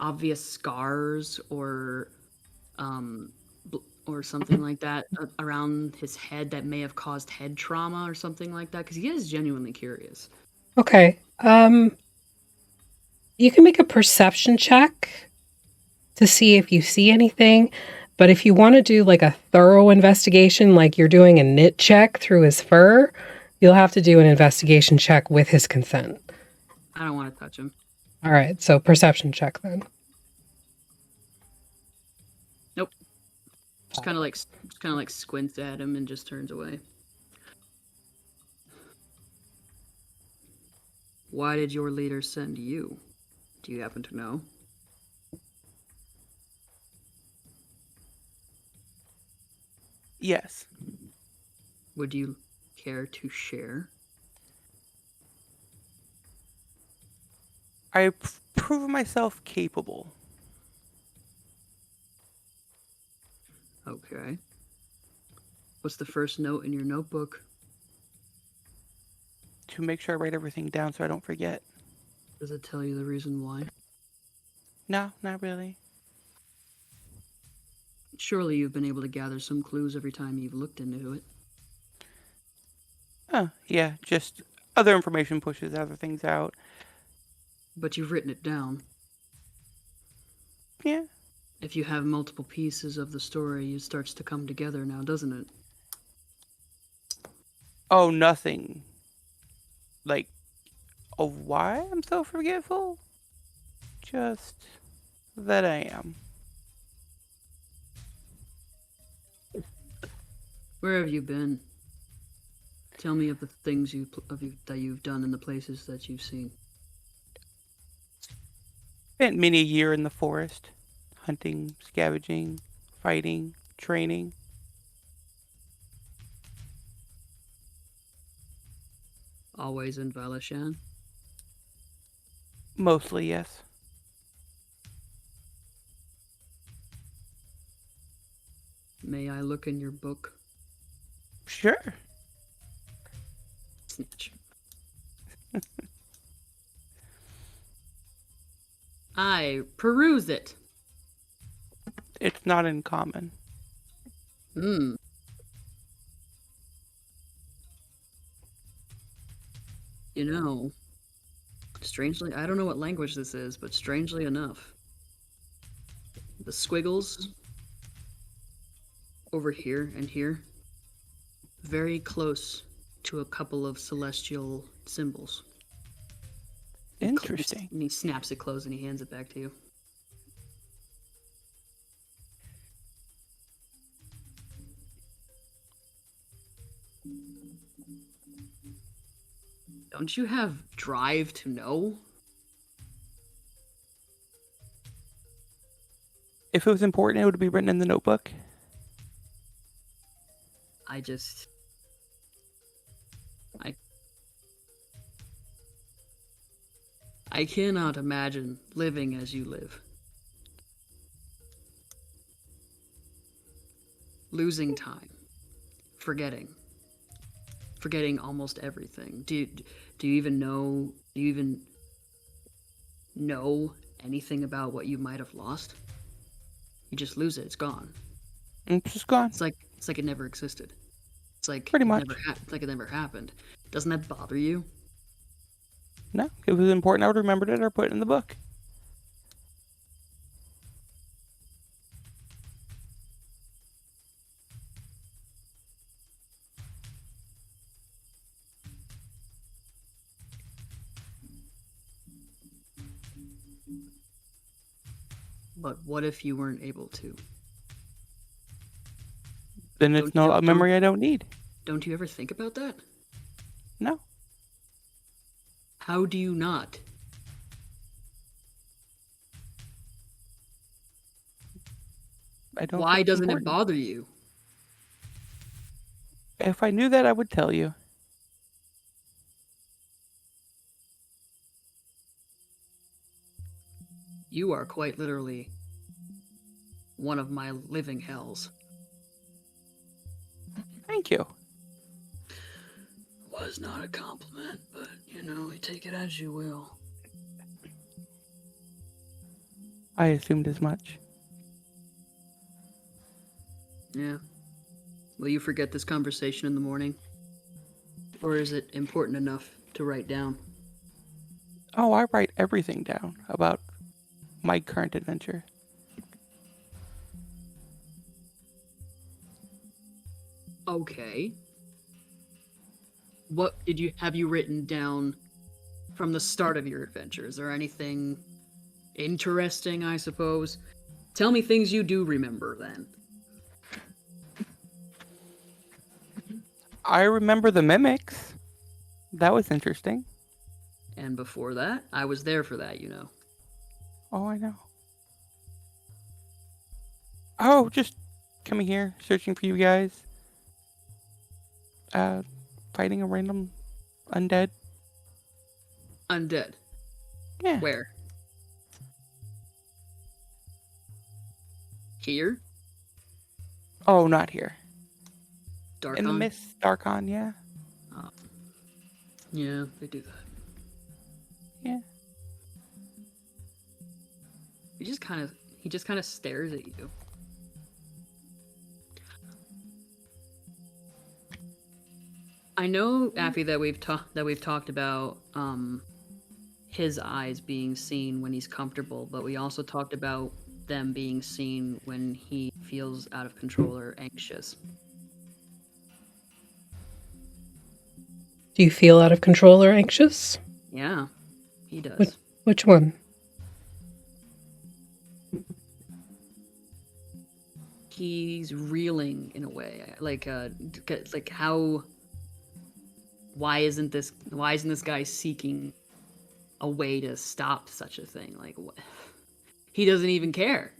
[SPEAKER 4] obvious scars or something like that around his head that may have caused head trauma or something like that, because he is genuinely curious.
[SPEAKER 1] Okay. You can make a perception check to see if you see anything, but if you want to do like a thorough investigation, like you're doing a nit check through his fur, you'll have to do an investigation check with his consent.
[SPEAKER 4] I don't want to touch him.
[SPEAKER 1] All right, so perception check then.
[SPEAKER 4] Nope. Just kind of like squints at him and just turns away. Why did your leader send you? Do you happen to know?
[SPEAKER 8] Yes.
[SPEAKER 4] Would you care to share?
[SPEAKER 8] I prove myself capable.
[SPEAKER 4] Okay. What's the first note in your notebook?
[SPEAKER 8] To make sure I write everything down so I don't forget.
[SPEAKER 4] Does it tell you the reason why?
[SPEAKER 8] No, not really.
[SPEAKER 4] Surely you've been able to gather some clues every time you've looked into it.
[SPEAKER 8] Oh, yeah, just other information pushes other things out.
[SPEAKER 4] But you've written it down.
[SPEAKER 8] Yeah.
[SPEAKER 4] If you have multiple pieces of the story, it starts to come together now, doesn't it?
[SPEAKER 8] Oh, nothing. Like, oh, why I'm so forgetful? Just that I am.
[SPEAKER 4] Where have you been? Tell me of the things that you've done in the places that you've seen.
[SPEAKER 8] Spent many a year in the forest, hunting, scavenging, fighting, training.
[SPEAKER 4] Always in Valachan.
[SPEAKER 8] Mostly, yes.
[SPEAKER 4] May I look in your book?
[SPEAKER 8] Sure.
[SPEAKER 4] Snitch. I peruse it.
[SPEAKER 8] It's not uncommon.
[SPEAKER 4] Hmm. You know, strangely, I don't know what language this is, but strangely enough, the squiggles over here and here, very close to a couple of celestial symbols.
[SPEAKER 8] Interesting.
[SPEAKER 4] And he snaps it closed and he hands it back to you. Don't you have drive to know?
[SPEAKER 8] If it was important, it would be written in the notebook.
[SPEAKER 4] I cannot imagine living as you live. Losing time. Forgetting almost everything. Do you even know anything about what you might have lost? You just lose it. It's gone.
[SPEAKER 8] It's just gone.
[SPEAKER 4] It's like it never existed. It's like
[SPEAKER 8] Pretty
[SPEAKER 4] it
[SPEAKER 8] much.
[SPEAKER 4] it's like it never happened. Doesn't that bother you?
[SPEAKER 8] No, if it was important, I would have remembered it or put it in the book.
[SPEAKER 4] But what if you weren't able to?
[SPEAKER 8] Then it's not a memory I don't need.
[SPEAKER 4] Don't you ever think about that?
[SPEAKER 8] No.
[SPEAKER 4] How do you not?
[SPEAKER 8] I don't.
[SPEAKER 4] Why
[SPEAKER 8] think it's
[SPEAKER 4] doesn't it
[SPEAKER 8] important.
[SPEAKER 4] bother you?
[SPEAKER 8] If I knew that, I would tell you.
[SPEAKER 4] You are quite literally one of my living hells.
[SPEAKER 8] Thank you.
[SPEAKER 4] Was not a compliment, but you take it as you will.
[SPEAKER 8] I assumed as much.
[SPEAKER 4] Yeah. Will you forget this conversation in the morning? Or is it important enough to write down?
[SPEAKER 8] Oh, I write everything down about my current adventure.
[SPEAKER 4] Okay. What have you written down from the start of your adventure? Is there anything interesting, I suppose? Tell me things you do remember then.
[SPEAKER 8] I remember the mimics. That was interesting.
[SPEAKER 4] And before that, I was there for that,
[SPEAKER 8] Oh, I know. Oh, just coming here, searching for you guys. Fighting a random undead.
[SPEAKER 4] Undead.
[SPEAKER 8] Yeah.
[SPEAKER 4] Where? Here?
[SPEAKER 8] Oh, not here.
[SPEAKER 4] Darkon?
[SPEAKER 8] In the mist, Darkon, yeah.
[SPEAKER 4] Oh. Yeah, they do that.
[SPEAKER 8] Yeah.
[SPEAKER 4] He just kind of stares at you. I know, Affy, that we've talked about his eyes being seen when he's comfortable, but we also talked about them being seen when he feels out of control or anxious.
[SPEAKER 1] Do you feel out of control or anxious?
[SPEAKER 4] Yeah, he does.
[SPEAKER 1] Which one?
[SPEAKER 4] He's reeling in a way, like how why isn't this guy seeking a way to stop such a thing? Like, what? He doesn't even care.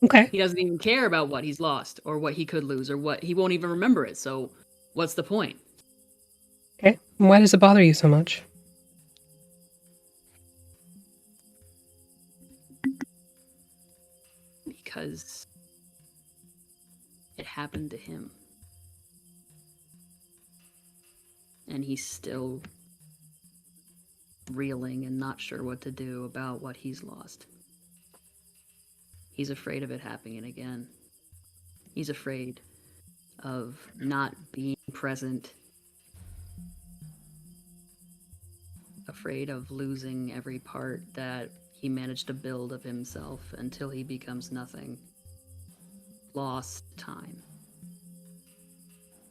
[SPEAKER 1] Okay.
[SPEAKER 4] He doesn't even care about what he's lost or what he could lose or what he won't even remember it. So what's the point?
[SPEAKER 1] Okay. Why does it bother you so much?
[SPEAKER 4] Because it happened to him. And he's still reeling and not sure what to do about what he's lost. He's afraid of it happening again. He's afraid of not being present. Afraid of losing every part that he managed to build of himself until he becomes nothing. Lost time.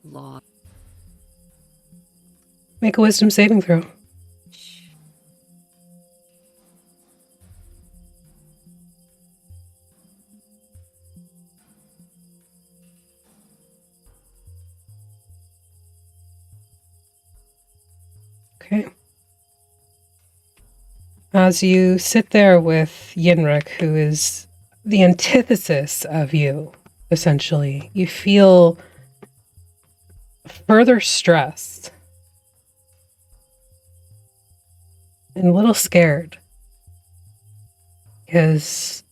[SPEAKER 4] Lost.
[SPEAKER 1] Make a wisdom saving throw. Okay. As you sit there with Yinric, who is the antithesis of you, essentially, you feel further stressed and a little scared because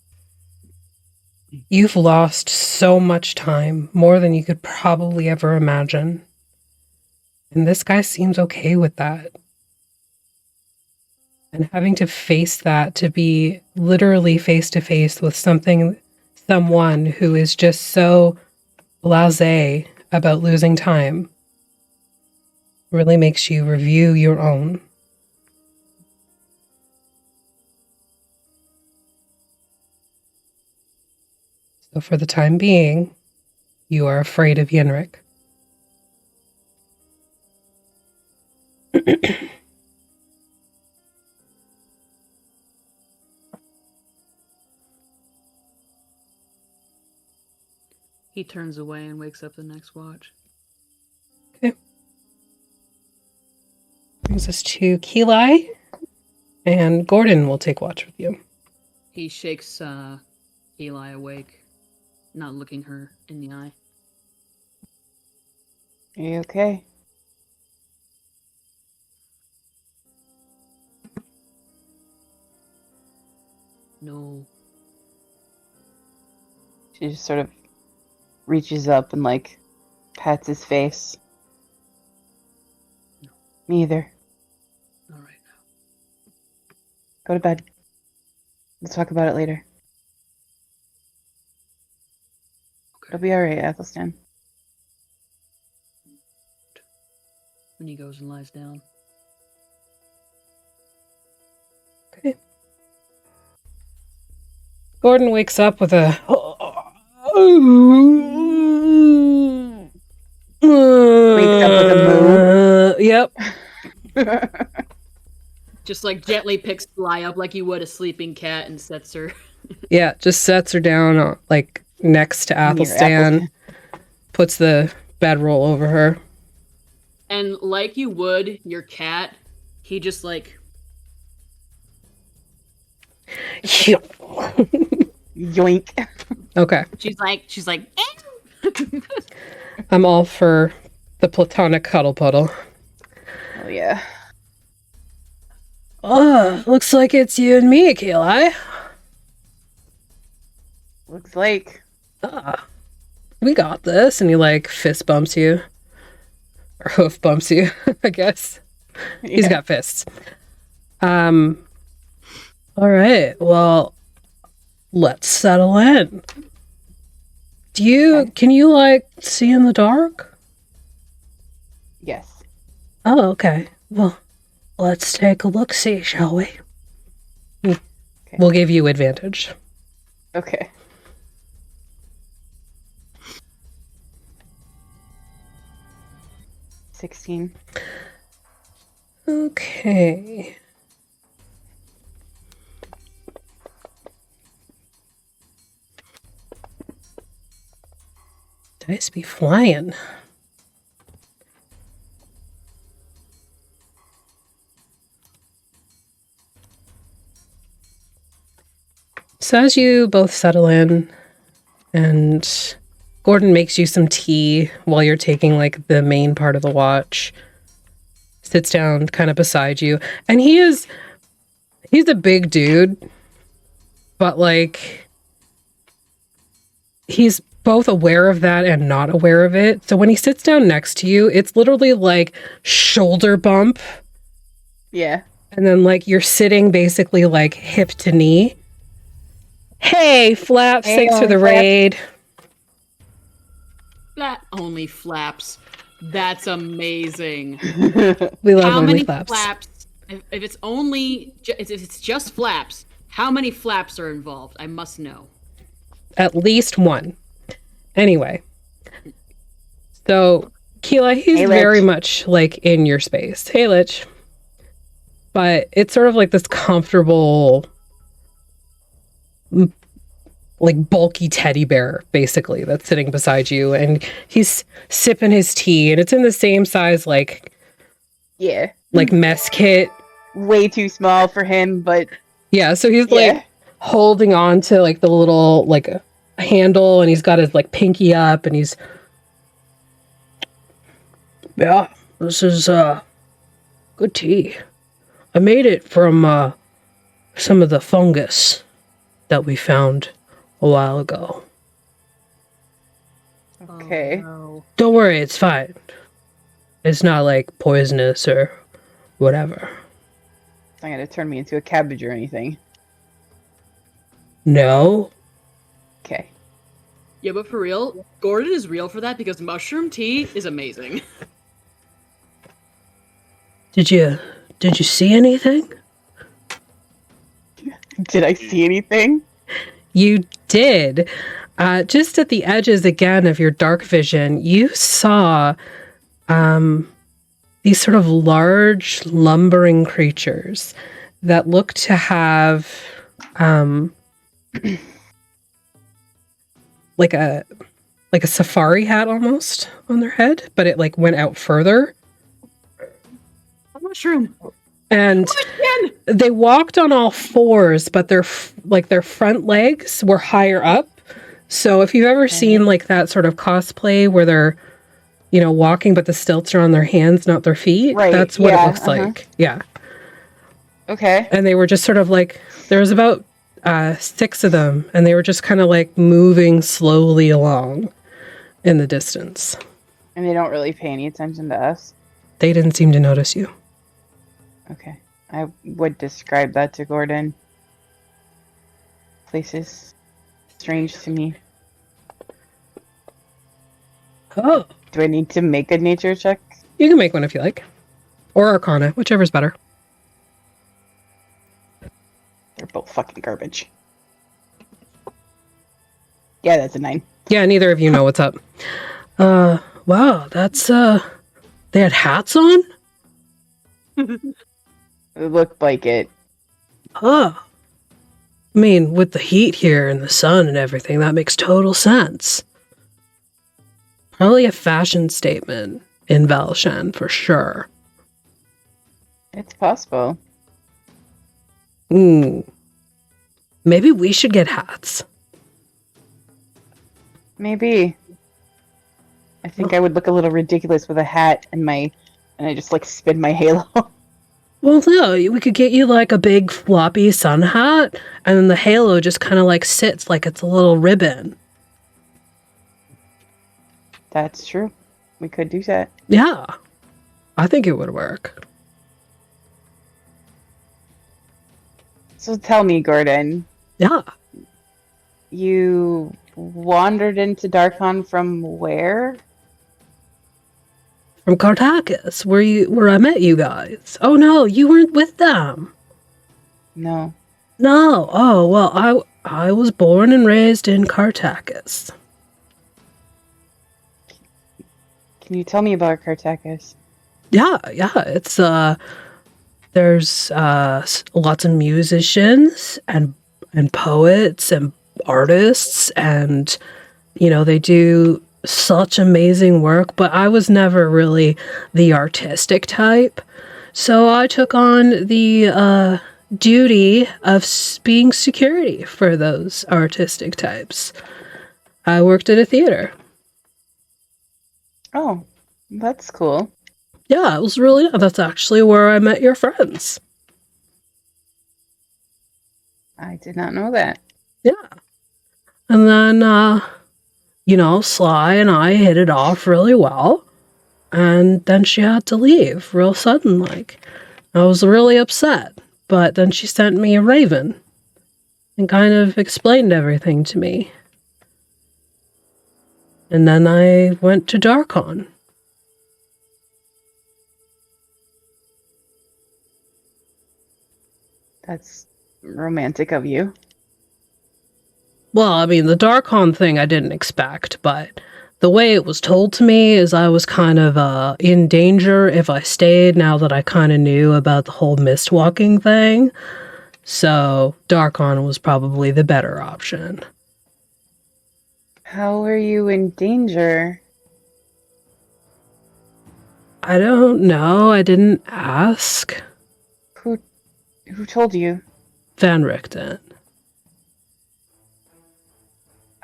[SPEAKER 1] you've lost so much time, more than you could probably ever imagine. And this guy seems okay with that. And having to face that, to be literally face to face with someone who is just so blasé about losing time, really makes you review your own. So for the time being, you are afraid of Yinric.
[SPEAKER 4] He turns away and wakes up the next watch.
[SPEAKER 1] Okay. Brings us to Keli, and Gordon will take watch with you.
[SPEAKER 4] He shakes Eli awake, not looking her in the eye.
[SPEAKER 3] Are you okay?
[SPEAKER 4] No.
[SPEAKER 3] She just sort of reaches up and, like, pats his face.
[SPEAKER 4] No.
[SPEAKER 3] Me either.
[SPEAKER 4] All right now.
[SPEAKER 3] Go to bed. We'll talk about it later.
[SPEAKER 4] Okay.
[SPEAKER 3] It'll be alright, Athelstan.
[SPEAKER 4] When he goes and lies down.
[SPEAKER 1] Okay. Gordon wakes up with a...
[SPEAKER 3] Wakes up with a moo.
[SPEAKER 1] Yep.
[SPEAKER 4] Just like gently picks Fly up like you would a sleeping cat and sets her.
[SPEAKER 1] Yeah, just sets her down like next to Athelstan, puts the bedroll over her.
[SPEAKER 4] And like you would your cat, he just like...
[SPEAKER 3] Yoink.
[SPEAKER 1] Okay.
[SPEAKER 4] She's like,
[SPEAKER 1] I'm all for the platonic cuddle puddle.
[SPEAKER 3] Oh yeah.
[SPEAKER 1] Oh, looks like it's you and me, Keli.
[SPEAKER 3] Looks like.
[SPEAKER 1] We got this. And he like fist bumps you. Or hoof bumps you, I guess.
[SPEAKER 3] Yeah.
[SPEAKER 1] He's got fists. All right. Well, let's settle in. Can you like see in the dark?
[SPEAKER 3] Yes.
[SPEAKER 1] Oh, okay. Well, let's take a look-see, shall we?
[SPEAKER 3] Okay.
[SPEAKER 1] We'll give you advantage.
[SPEAKER 3] Okay. $16.
[SPEAKER 1] Okay. Dice be flying. So as you both settle in, and Gordon makes you some tea while you're taking like the main part of the watch, sits down kind of beside you, and he's a big dude, but like he's both aware of that and not aware of it. So when he sits down next to you, it's literally like shoulder bump.
[SPEAKER 3] Yeah.
[SPEAKER 1] And then like you're sitting basically like hip to knee. Hey, Flaps,
[SPEAKER 3] Hey,
[SPEAKER 1] thanks for the
[SPEAKER 3] Flaps.
[SPEAKER 1] raid.
[SPEAKER 4] That only flaps. That's amazing.
[SPEAKER 1] We love
[SPEAKER 4] How
[SPEAKER 1] only
[SPEAKER 4] many
[SPEAKER 1] Flaps.
[SPEAKER 4] flaps? If it's only if it's just flaps, how many flaps are involved? I must know.
[SPEAKER 1] At least one. Anyway. So, Keela, he's
[SPEAKER 3] Hey, Lich.
[SPEAKER 1] very much like in your space. Hey, Lich. But it's sort of like this comfortable, like bulky teddy bear, basically, that's sitting beside you. And he's sipping his tea, and it's in the same size, like
[SPEAKER 3] Yeah.
[SPEAKER 1] mess kit.
[SPEAKER 3] Way too small for him, but
[SPEAKER 1] Yeah, so he's
[SPEAKER 3] yeah.
[SPEAKER 1] like holding on to like the little like handle, and he's got his like pinky up, and he's this is good tea. I made it from some of the fungus that we found a while ago.
[SPEAKER 3] Okay.
[SPEAKER 4] Oh,
[SPEAKER 1] Don't worry, it's fine. It's not like poisonous or whatever.
[SPEAKER 3] It's not gonna turn me into a cabbage or anything.
[SPEAKER 1] No?
[SPEAKER 3] Okay.
[SPEAKER 4] yeah, but for real, Gordon is real for that because mushroom tea is amazing.
[SPEAKER 1] Did you see anything?
[SPEAKER 3] Did I see anything?
[SPEAKER 1] You did. Just at the edges again of your dark vision, you saw these sort of large lumbering creatures that look to have like a safari hat almost on their head, but it like went out further.
[SPEAKER 4] Mushroom.
[SPEAKER 1] And they walked on all fours, but their front legs were higher up. So if you've ever seen like that sort of cosplay where they're, walking, but the stilts are on their hands, not their feet,
[SPEAKER 3] Right,
[SPEAKER 1] that's what
[SPEAKER 3] yeah,
[SPEAKER 1] it looks like. Yeah.
[SPEAKER 3] Okay.
[SPEAKER 1] And they were just sort of like, there was about 6 of them, and they were just kind of like moving slowly along in the distance.
[SPEAKER 3] And they don't really pay any attention to us.
[SPEAKER 1] They didn't seem to notice you.
[SPEAKER 3] Okay. I would describe that to Gordon. Place is strange to me.
[SPEAKER 1] Oh,
[SPEAKER 3] Do I need to make a nature check?
[SPEAKER 1] you can make one if you like. Or Arcana, whichever's better.
[SPEAKER 3] They're both fucking garbage. Yeah, that's a 9.
[SPEAKER 1] Yeah, neither of you know what's up. Wow, that's, they had hats on?
[SPEAKER 3] It looked like it.
[SPEAKER 1] Huh. I mean, with the heat here and the sun and everything, that makes total sense. Probably a fashion statement in Valachan, for sure.
[SPEAKER 3] It's possible.
[SPEAKER 1] Maybe we should get hats.
[SPEAKER 3] Maybe. I think I would look a little ridiculous with a hat and I just like spin my halo.
[SPEAKER 1] Well, no, we could get you like a big floppy sun hat, and then the halo just kind of like sits like it's a little ribbon.
[SPEAKER 3] That's true. We could do that.
[SPEAKER 1] Yeah, I think it would work.
[SPEAKER 3] So tell me, Gordon,
[SPEAKER 1] Yeah.
[SPEAKER 3] you wandered into Darkon from where?
[SPEAKER 1] From Cartacus, where I met you guys. Oh no, you weren't with them.
[SPEAKER 3] No.
[SPEAKER 1] No. Oh well, I was born and raised in Cartacus.
[SPEAKER 3] Can you tell me about Cartacus?
[SPEAKER 1] Yeah. It's there's lots of musicians and poets and artists, and they do such amazing work, but I was never really the artistic type. So I took on the duty of being security for those artistic types. I worked at a theater.
[SPEAKER 3] Oh, that's cool.
[SPEAKER 1] Yeah, it was really, that's actually where I met your friends.
[SPEAKER 3] I did not know that.
[SPEAKER 1] Yeah. And then, Sly and I hit it off really well. And then she had to leave real sudden, like. I was really upset. But then she sent me a raven and kind of explained everything to me. And then I went to Darkon.
[SPEAKER 3] That's romantic of you.
[SPEAKER 1] Well, I mean, the Darkon thing I didn't expect, but the way it was told to me is I was kind of in danger if I stayed now that I kind of knew about the whole mist walking thing. So Darkon was probably the better option.
[SPEAKER 3] How are you in danger?
[SPEAKER 1] I don't know. I didn't ask.
[SPEAKER 3] Who told you?
[SPEAKER 1] Van Richten.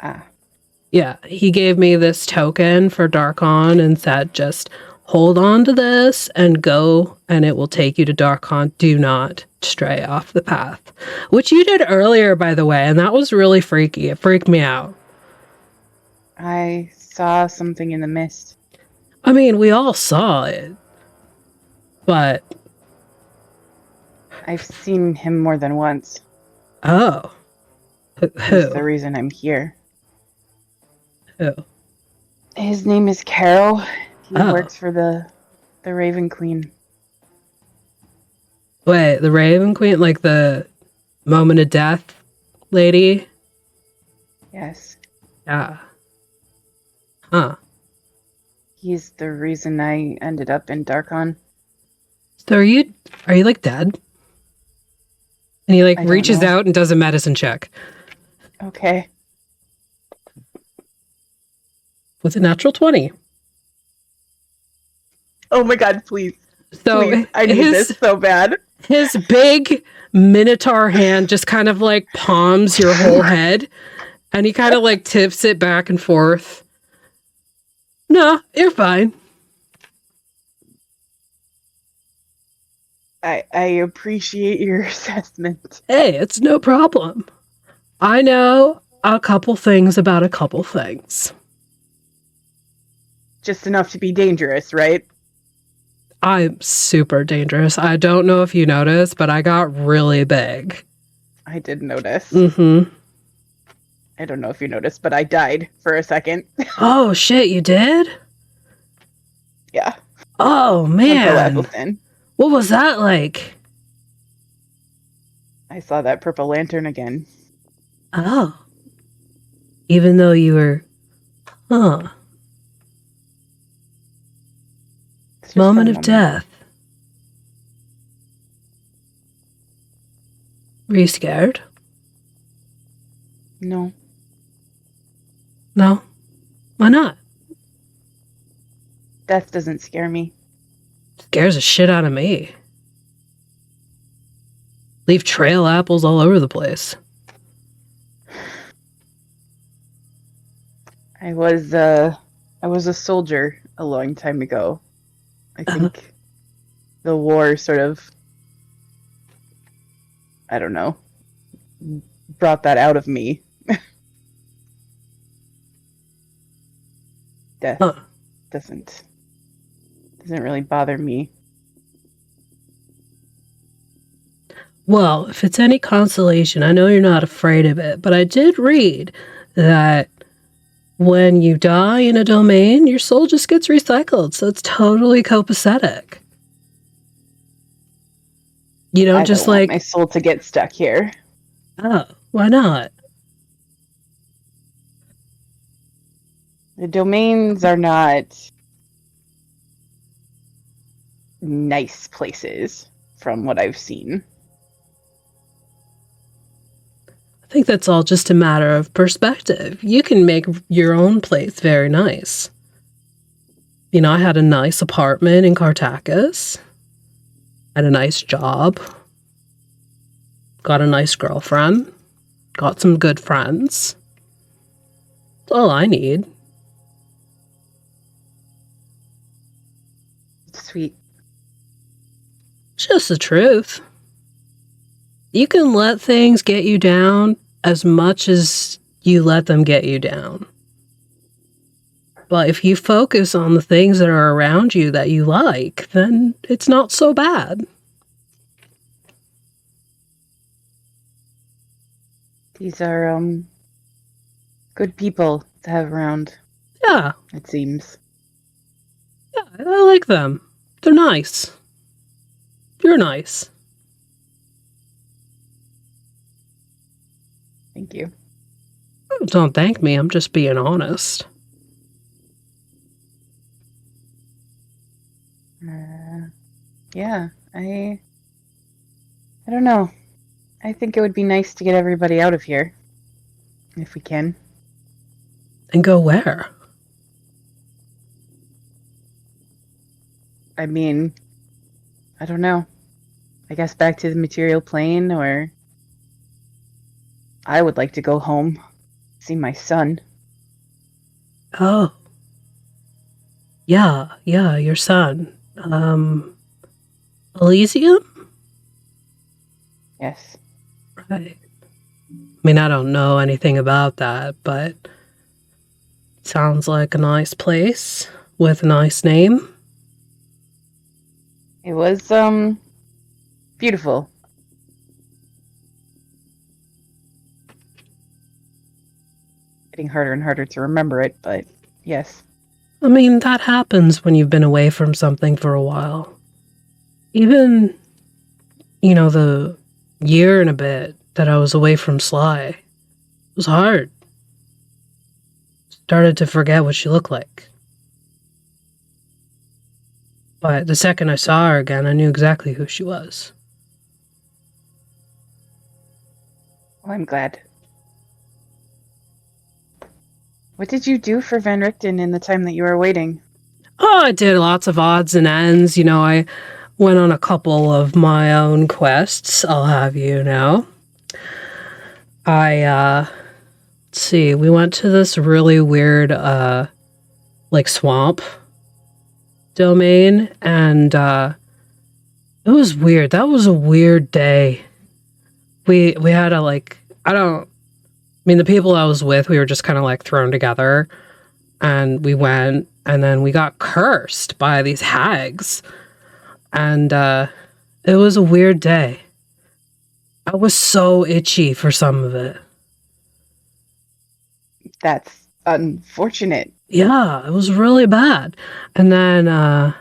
[SPEAKER 3] Ah.
[SPEAKER 1] Yeah, he gave me this token for Darkon and said, just hold on to this and go, and it will take you to Darkon. Do not stray off the path. Which you did earlier, by the way, and that was really freaky. It freaked me out.
[SPEAKER 3] I saw something in the mist.
[SPEAKER 1] I mean, we all saw it. But...
[SPEAKER 3] I've seen him more than once.
[SPEAKER 1] Oh. Who?
[SPEAKER 3] That's the reason I'm here.
[SPEAKER 1] Who?
[SPEAKER 3] His name is Carol. He
[SPEAKER 1] Oh.
[SPEAKER 3] works for the Raven Queen.
[SPEAKER 1] Wait, the Raven Queen? Like the Moment of Death lady?
[SPEAKER 3] Yes.
[SPEAKER 1] Yeah. Huh.
[SPEAKER 3] He's the reason I ended up in Darkon.
[SPEAKER 1] So are you like dead? And he like
[SPEAKER 3] I don't
[SPEAKER 1] reaches
[SPEAKER 3] know.
[SPEAKER 1] out and does a medicine check.
[SPEAKER 3] Okay.
[SPEAKER 1] With a natural 20.
[SPEAKER 3] Oh my god, please.
[SPEAKER 1] So
[SPEAKER 3] Please. I need this so bad.
[SPEAKER 1] His big minotaur hand just kind of like palms your whole head. And he kind of like tips it back and forth. No, you're fine.
[SPEAKER 3] I appreciate your assessment.
[SPEAKER 1] Hey, it's no problem. I know a couple things about a couple things.
[SPEAKER 3] Just enough to be dangerous, right?
[SPEAKER 1] I'm super dangerous. I don't know if you noticed, but I got really big.
[SPEAKER 3] I did notice.
[SPEAKER 1] Mm-hmm.
[SPEAKER 3] I don't know if you noticed, but I died for a second.
[SPEAKER 1] Oh, shit, you did?
[SPEAKER 3] Yeah.
[SPEAKER 1] Oh,
[SPEAKER 3] Until I
[SPEAKER 1] man.
[SPEAKER 3] was in.
[SPEAKER 1] What was that like?
[SPEAKER 3] I saw that purple lantern again.
[SPEAKER 1] Oh. Even though you were... Huh.
[SPEAKER 3] It's just a
[SPEAKER 1] Moment of death. Were you scared?
[SPEAKER 3] No.
[SPEAKER 1] No? Why not?
[SPEAKER 3] Death doesn't scare me.
[SPEAKER 1] Scares the shit out of me. Leave trail apples all over the place.
[SPEAKER 3] I was a soldier a long time ago. I think the war sort of, I don't know, brought that out of me. Death doesn't really bother me.
[SPEAKER 1] Well, if it's any consolation, I know you're not afraid of it, but I did read that when you die in a domain, your soul just gets recycled, so it's totally copacetic. You don't just
[SPEAKER 3] don't want
[SPEAKER 1] like...
[SPEAKER 3] my soul to get stuck here.
[SPEAKER 1] Oh, why not?
[SPEAKER 3] The domains are not nice places, from what I've seen.
[SPEAKER 1] I think that's all just a matter of perspective. You can make your own place very nice. You know, I had a nice apartment in Cartacus. Had a nice job. got a nice girlfriend, got some good friends. That's all I need.
[SPEAKER 3] Sweet.
[SPEAKER 1] It's just the truth. You can let things get you down as much as you let them get you down. But if you focus on the things that are around you that you like, then it's not so bad.
[SPEAKER 3] These are, good people to have around,
[SPEAKER 1] Yeah,
[SPEAKER 3] it seems.
[SPEAKER 1] yeah, I like them. They're nice. You're nice.
[SPEAKER 3] Thank you.
[SPEAKER 1] Don't thank me, I'm just being honest.
[SPEAKER 3] Yeah, I don't know. I think it would be nice to get everybody out of here. If we can.
[SPEAKER 1] And go where?
[SPEAKER 3] I mean, I don't know. I guess back to the material plane, or I would like to go home, see my son.
[SPEAKER 1] Oh. Yeah, your son. Elysium?
[SPEAKER 3] Yes.
[SPEAKER 1] Right. I mean, I don't know anything about that, but sounds like a nice place with a nice name.
[SPEAKER 3] It was, beautiful. Getting harder and harder to remember it, but yes.
[SPEAKER 1] I mean, that happens when you've been away from something for a while. Even, the year and a bit that I was away from Sly, it was hard. Started to forget what she looked like. But the second I saw her again, I knew exactly who she was.
[SPEAKER 3] Well, I'm glad. What did you do for Van Richten in the time that you were waiting?
[SPEAKER 1] Oh, I did lots of odds and ends. I went on a couple of my own quests, I'll have you know. Let's see, we went to this really weird, swamp domain, and, it was weird. That was a weird day. We had the people I was with, we were just kind of thrown together, and we went, and then we got cursed by these hags, and it was a weird day. I was so itchy for some of it.
[SPEAKER 3] That's unfortunate.
[SPEAKER 1] Yeah, it was really bad. And then, I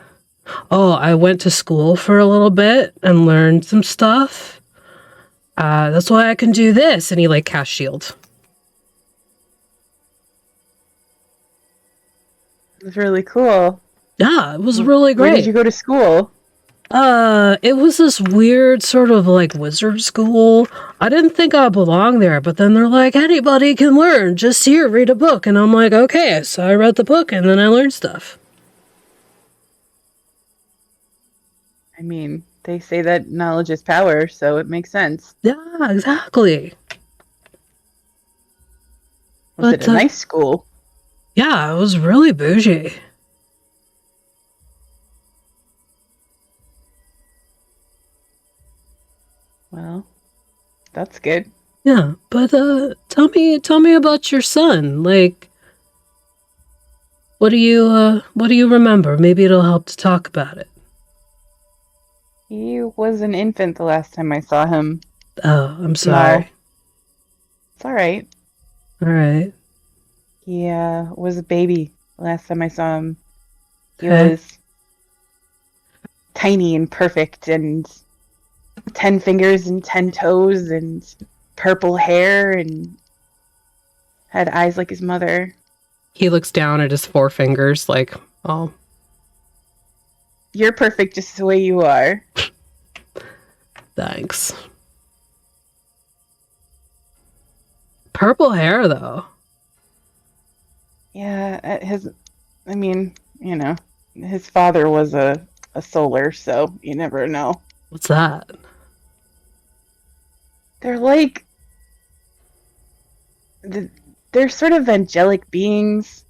[SPEAKER 1] went to school for a little bit and learned some stuff. That's why I can do this. And he cast shield.
[SPEAKER 3] It was really cool.
[SPEAKER 1] Yeah, it was really great.
[SPEAKER 3] Where did you go to school?
[SPEAKER 1] It was this weird sort of wizard school. I didn't think I belonged there, but then they're like, anybody can learn. Just here, read a book. And I'm like, okay. So I read the book and then I learned stuff.
[SPEAKER 3] I mean, they say that knowledge is power, so it makes sense.
[SPEAKER 1] Yeah, exactly.
[SPEAKER 3] Was it a nice school?
[SPEAKER 1] Yeah, it was really bougie.
[SPEAKER 3] Well, that's good.
[SPEAKER 1] Yeah, but tell me about your son. What do you remember? Maybe it'll help to talk about it.
[SPEAKER 3] He was an infant the last time I saw him.
[SPEAKER 1] Oh, I'm sorry.
[SPEAKER 3] No. It's all right.
[SPEAKER 1] All right.
[SPEAKER 3] He was a baby the last time I saw him. He
[SPEAKER 1] Okay.
[SPEAKER 3] was tiny and perfect and 10 fingers and 10 toes and purple hair and had eyes like his mother.
[SPEAKER 1] He looks down at his forefingers oh.
[SPEAKER 3] You're perfect just the way you are.
[SPEAKER 1] Thanks. Purple hair, though.
[SPEAKER 3] Yeah, his father was a solar, so you never know.
[SPEAKER 1] What's that?
[SPEAKER 3] they're like they're sort of angelic beings.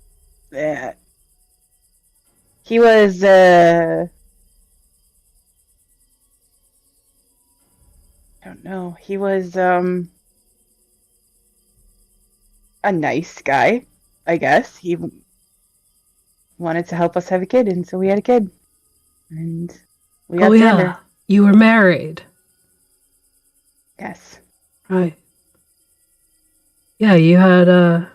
[SPEAKER 3] He was I don't know. He was a nice guy, I guess. He wanted to help us have a kid, and so we had a kid. And we got Xander.
[SPEAKER 1] You were married.
[SPEAKER 3] Yes.
[SPEAKER 1] Right. Yeah, you had a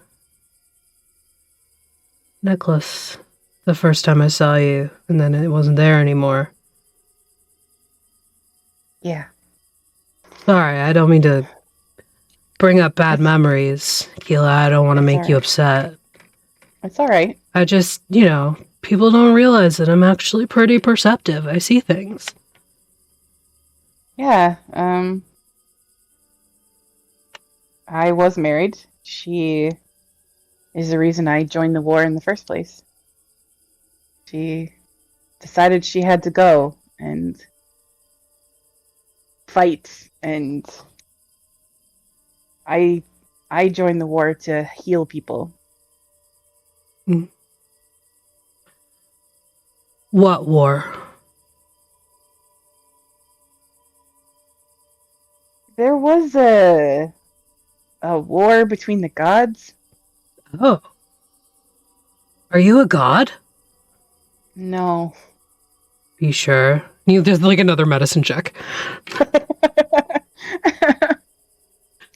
[SPEAKER 1] necklace the first time I saw you, and then it wasn't there anymore.
[SPEAKER 3] Yeah.
[SPEAKER 1] Sorry, I don't mean to bring up bad memories, Keela. I don't want to make you upset.
[SPEAKER 3] It's all right.
[SPEAKER 1] I just, people don't realize that I'm actually pretty perceptive. I see things.
[SPEAKER 3] Yeah. I was married. She is the reason I joined the war in the first place. She decided she had to go and fight, and I joined the war to heal people.
[SPEAKER 1] What war?
[SPEAKER 3] There was a war between the gods.
[SPEAKER 1] Oh. Are you a god?
[SPEAKER 3] No.
[SPEAKER 1] Are you sure? There's like another medicine check.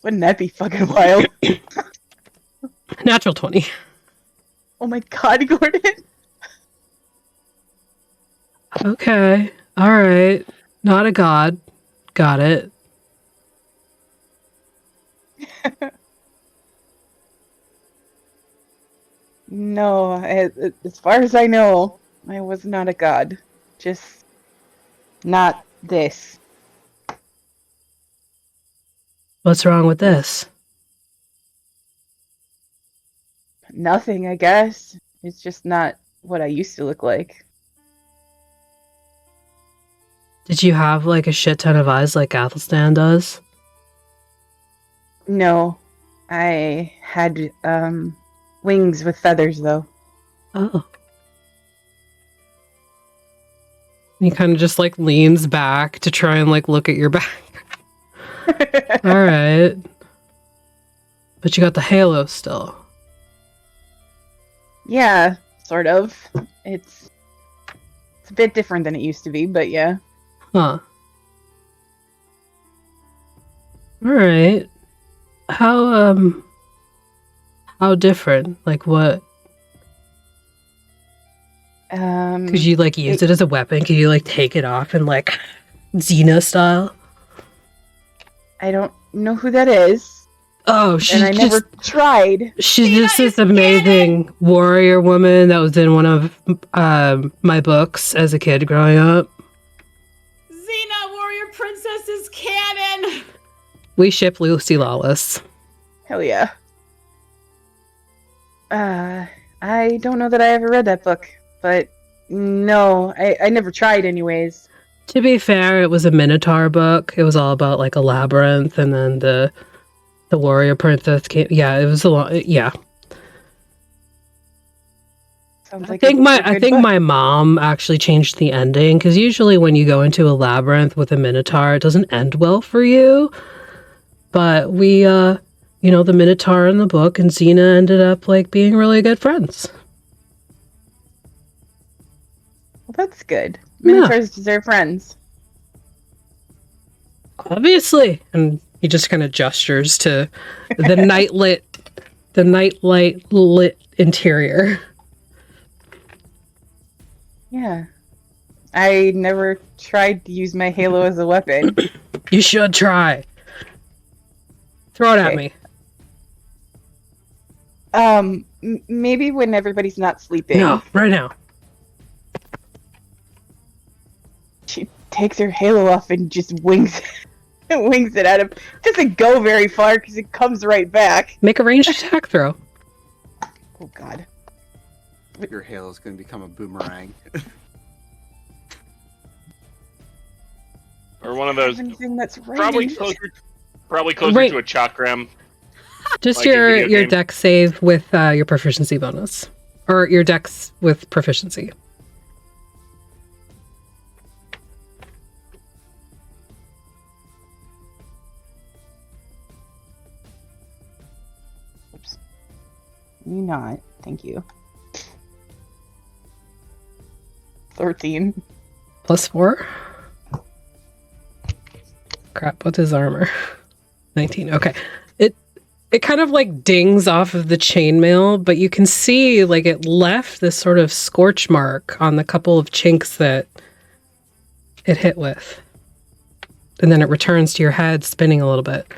[SPEAKER 3] Wouldn't that be fucking wild?
[SPEAKER 1] Natural 20.
[SPEAKER 3] Oh my god, Gordon.
[SPEAKER 1] Okay. Alright. Not a god. Got it.
[SPEAKER 3] No, as far as I know, I was not a god. Just not this.
[SPEAKER 1] What's wrong with this?
[SPEAKER 3] Nothing, I guess. It's just not what I used to look like.
[SPEAKER 1] Did you have like a shit ton of eyes like Athelstan does?
[SPEAKER 3] No. I had wings with feathers though.
[SPEAKER 1] Oh. He kind of just like leans back to try and like look at your back. Alright. But you got the halo still.
[SPEAKER 3] Yeah, sort of. It's a bit different than it used to be, but yeah.
[SPEAKER 1] Huh. Alright. How different? Like what? Could you like use it as a weapon? Could you like take it off and like Xena style?
[SPEAKER 3] I don't know who that is.
[SPEAKER 1] Oh, she's
[SPEAKER 3] and I never tried.
[SPEAKER 1] She's just this amazing warrior woman that was in one of my books as a kid growing up.
[SPEAKER 4] Xena, warrior princess, is canon!
[SPEAKER 1] We ship Lucy Lawless.
[SPEAKER 3] Hell yeah. I don't know that I ever read that book, but no, I never tried anyways.
[SPEAKER 1] To be fair, it was a Minotaur book. It was all about like a labyrinth, and then the warrior princess came. Yeah, it was a lot. Yeah.
[SPEAKER 3] Sounds like
[SPEAKER 1] I think my mom actually changed the ending, because usually when you go into a labyrinth with a Minotaur, it doesn't end well for you. But we, the Minotaur in the book and Xena ended up like being really good friends.
[SPEAKER 3] Well, that's good. Minotaurs deserve friends.
[SPEAKER 1] Obviously. And he just kind of gestures to the nightlight lit interior.
[SPEAKER 3] Yeah. I never tried to use my halo as a weapon.
[SPEAKER 1] You should try. Throw it at me.
[SPEAKER 3] Maybe when everybody's not sleeping.
[SPEAKER 1] No, right now.
[SPEAKER 3] She takes her halo off and just wings it at him. Doesn't go very far because it comes right back.
[SPEAKER 1] Make a ranged attack throw.
[SPEAKER 3] Oh god.
[SPEAKER 5] Your halo is going to become a boomerang.
[SPEAKER 2] Or one of those.
[SPEAKER 3] Anything that's
[SPEAKER 2] Probably
[SPEAKER 3] ranged.
[SPEAKER 2] closer. Probably closer
[SPEAKER 1] Right.
[SPEAKER 2] to a chakram.
[SPEAKER 1] Just
[SPEAKER 2] Like in video
[SPEAKER 1] your
[SPEAKER 2] games.
[SPEAKER 1] dex save with your proficiency bonus. Or your dex with proficiency.
[SPEAKER 3] Oops. You not. Thank you. 13.
[SPEAKER 1] Plus 4? Crap, what's his armor? 19. Okay. It kind of like dings off of the chainmail, but you can see like it left this sort of scorch mark on the couple of chinks that it hit with. And then it returns to your head, spinning a little bit.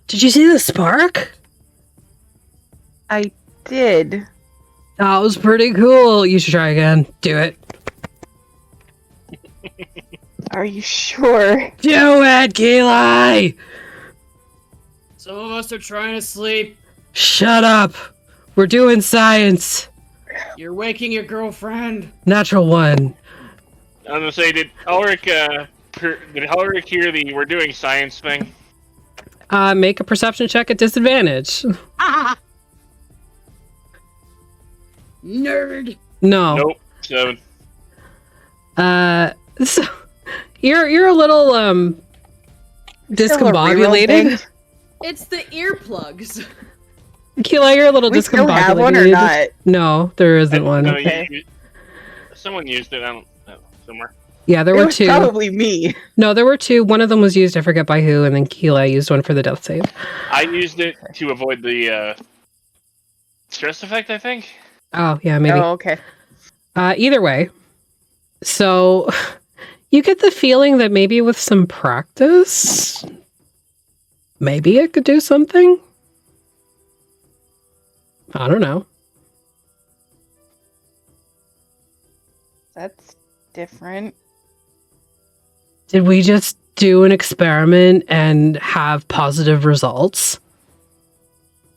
[SPEAKER 1] Did you see the spark?
[SPEAKER 3] I did.
[SPEAKER 1] That was pretty cool. You should try again. Do it.
[SPEAKER 3] Are you sure?
[SPEAKER 1] Do it, Keely!
[SPEAKER 4] Some of us are trying to sleep.
[SPEAKER 1] Shut up. We're doing science.
[SPEAKER 4] You're waking your girlfriend.
[SPEAKER 1] Natural 1.
[SPEAKER 2] I was gonna say, did Ulrich hear the "we're doing science" thing?
[SPEAKER 1] Make a perception check at disadvantage.
[SPEAKER 7] Nerd.
[SPEAKER 1] No.
[SPEAKER 2] Nope. 7.
[SPEAKER 1] So you're a little
[SPEAKER 3] Still a reroll
[SPEAKER 1] discombobulated.
[SPEAKER 3] thing?
[SPEAKER 4] It's the earplugs.
[SPEAKER 1] Keela, you're a little
[SPEAKER 3] We still have one or
[SPEAKER 1] discombobulated.
[SPEAKER 3] not?
[SPEAKER 1] No, there isn't one.
[SPEAKER 2] No,
[SPEAKER 3] Okay.
[SPEAKER 2] someone used it. I don't know, somewhere.
[SPEAKER 1] Yeah, there
[SPEAKER 3] It
[SPEAKER 1] were
[SPEAKER 3] was
[SPEAKER 1] 2.
[SPEAKER 3] probably me.
[SPEAKER 1] No, there were 2. One of them was used, I forget by who, and then Keela used one for the death save.
[SPEAKER 2] I used it to avoid the stress effect, I think.
[SPEAKER 1] Oh, yeah, maybe.
[SPEAKER 3] Oh, okay.
[SPEAKER 1] Either way, so you get the feeling that maybe with some practice, maybe it could do something. I don't know.
[SPEAKER 3] That's different.
[SPEAKER 1] Did we just do an experiment and have positive results?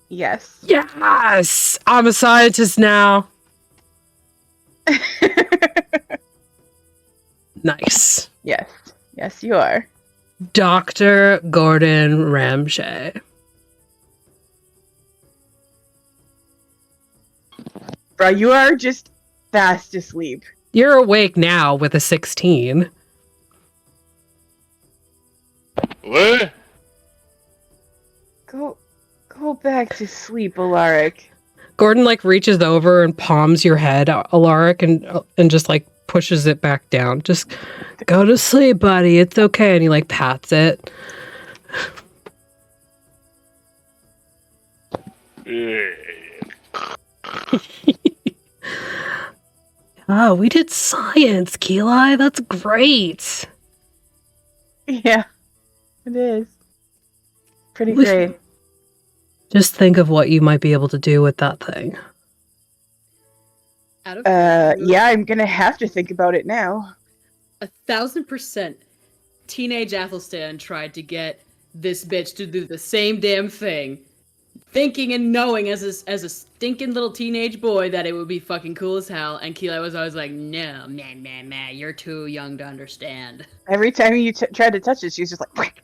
[SPEAKER 3] Yes.
[SPEAKER 1] Yes! I'm a scientist now. Nice.
[SPEAKER 3] Yes. Yes, you are.
[SPEAKER 1] Dr. Gordon Ramshay.
[SPEAKER 3] Bro, you are just fast asleep.
[SPEAKER 1] You're awake now with a 16.
[SPEAKER 2] What?
[SPEAKER 3] Go back to sleep, Alaric.
[SPEAKER 1] Gordon like reaches over and palms your head, Alaric, and just like pushes it back down. Just go to sleep, buddy. It's okay. And he like pats it. Oh, we did science, Keeli. That's great.
[SPEAKER 3] Yeah, it is. Pretty
[SPEAKER 1] We-
[SPEAKER 3] great.
[SPEAKER 1] Just think of what you might be able to do with that thing.
[SPEAKER 4] Out of
[SPEAKER 3] Yeah, I'm gonna have to think about it now.
[SPEAKER 4] 1,000%. Teenage Athelstan tried to get this bitch to do the same damn thing, thinking and knowing as a stinking little teenage boy that it would be fucking cool as hell. And Keely was always like, "No, man, you're too young to understand."
[SPEAKER 3] Every time you tried to touch it, she was just like, "Whack."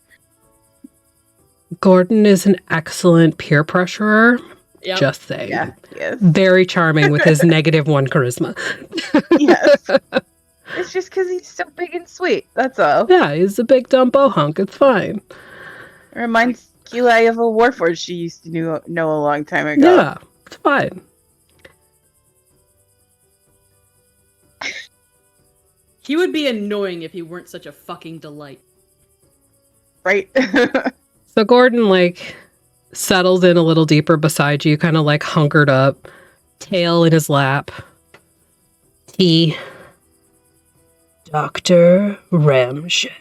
[SPEAKER 1] Gordon is an excellent peer pressurer.
[SPEAKER 4] Yep.
[SPEAKER 1] Just saying.
[SPEAKER 3] Yeah, yes.
[SPEAKER 1] Very charming with his -1 charisma.
[SPEAKER 3] Yes. It's just because he's so big and sweet. That's all.
[SPEAKER 1] Yeah, he's a big dumb bohunk. It's fine.
[SPEAKER 3] It reminds Keely of a Warforged she used to know a long time ago.
[SPEAKER 1] Yeah, it's fine.
[SPEAKER 4] He would be annoying if he weren't such a fucking delight.
[SPEAKER 3] Right?
[SPEAKER 1] So Gordon, like, settles in a little deeper beside you, kind of like hunkered up, tail in his lap. Tea. Dr. Ramshay.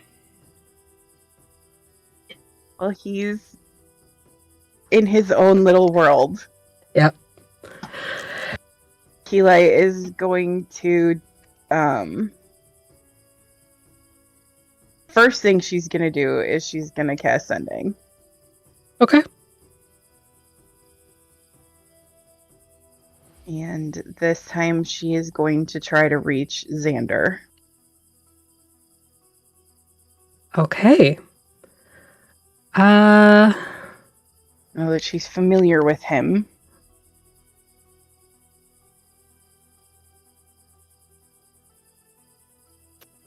[SPEAKER 3] Well, he's in his own little world.
[SPEAKER 1] Yep.
[SPEAKER 3] Keely is going to, first thing she's gonna do is she's gonna cast Sending.
[SPEAKER 1] Okay.
[SPEAKER 3] And this time she is going to try to reach Xander.
[SPEAKER 1] Okay.
[SPEAKER 3] Know that she's familiar with him.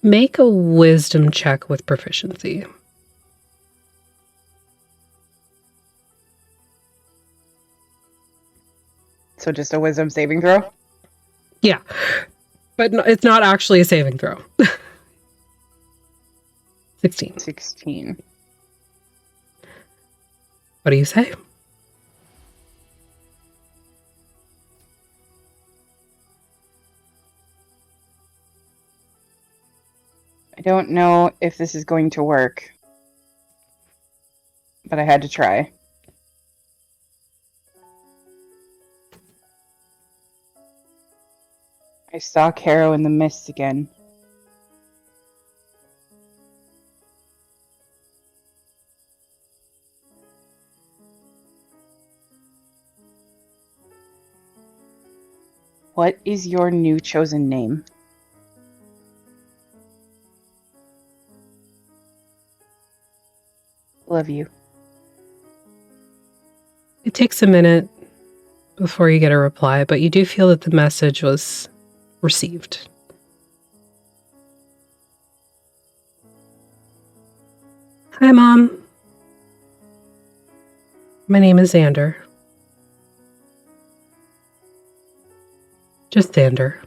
[SPEAKER 1] Make a wisdom check with proficiency.
[SPEAKER 3] So just a wisdom saving throw?
[SPEAKER 1] Yeah. But it's not actually a saving throw. 16.
[SPEAKER 3] 16.
[SPEAKER 1] What do you say?
[SPEAKER 3] I don't know if this is going to work, but I had to try. I saw Caro in the mist again. What is your new chosen name? Love you.
[SPEAKER 1] It takes a minute before you get a reply, but you do feel that the message was received. Hi, Mom. My name is Xander. Just Xander.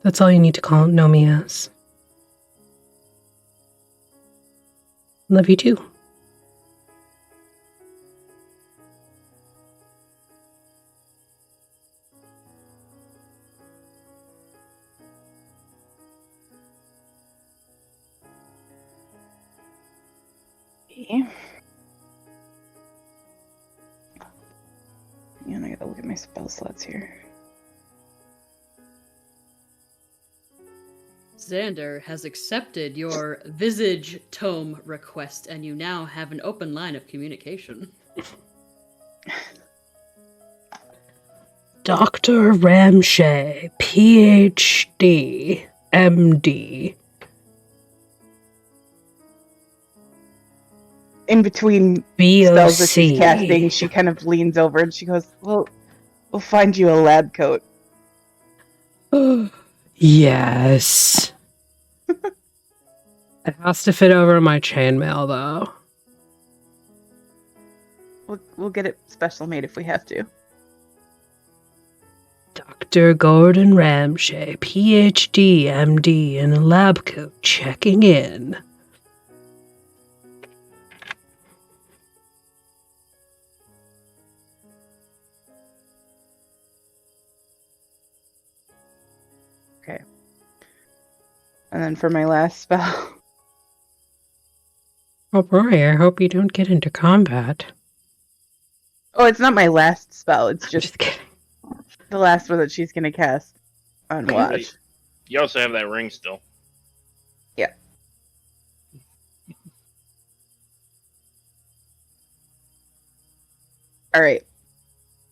[SPEAKER 1] That's all you need to know me as. Love you too.
[SPEAKER 3] Okay. And I gotta look at my spell slots here.
[SPEAKER 4] Xander has accepted your Visage Tome request, and you now have an open line of communication.
[SPEAKER 1] Dr. Ramshay, PhD, MD.
[SPEAKER 3] In between spells that she's casting, she kind of leans over and she goes, "Well, we'll find you a lab coat."
[SPEAKER 1] Yes. It has to fit over my chainmail, though.
[SPEAKER 3] We'll get it special made if we have to.
[SPEAKER 1] Dr. Gordon Ramshay, PhD, MD, in a lab coat, checking in.
[SPEAKER 3] Okay. And then for my last spell.
[SPEAKER 1] Oh boy, I hope you don't get into combat.
[SPEAKER 3] Oh, it's not my last spell. It's
[SPEAKER 1] I'm
[SPEAKER 3] just
[SPEAKER 1] just kidding.
[SPEAKER 3] the last one that she's gonna cast on Watch.
[SPEAKER 2] You also have that ring still.
[SPEAKER 3] Yeah. Alright.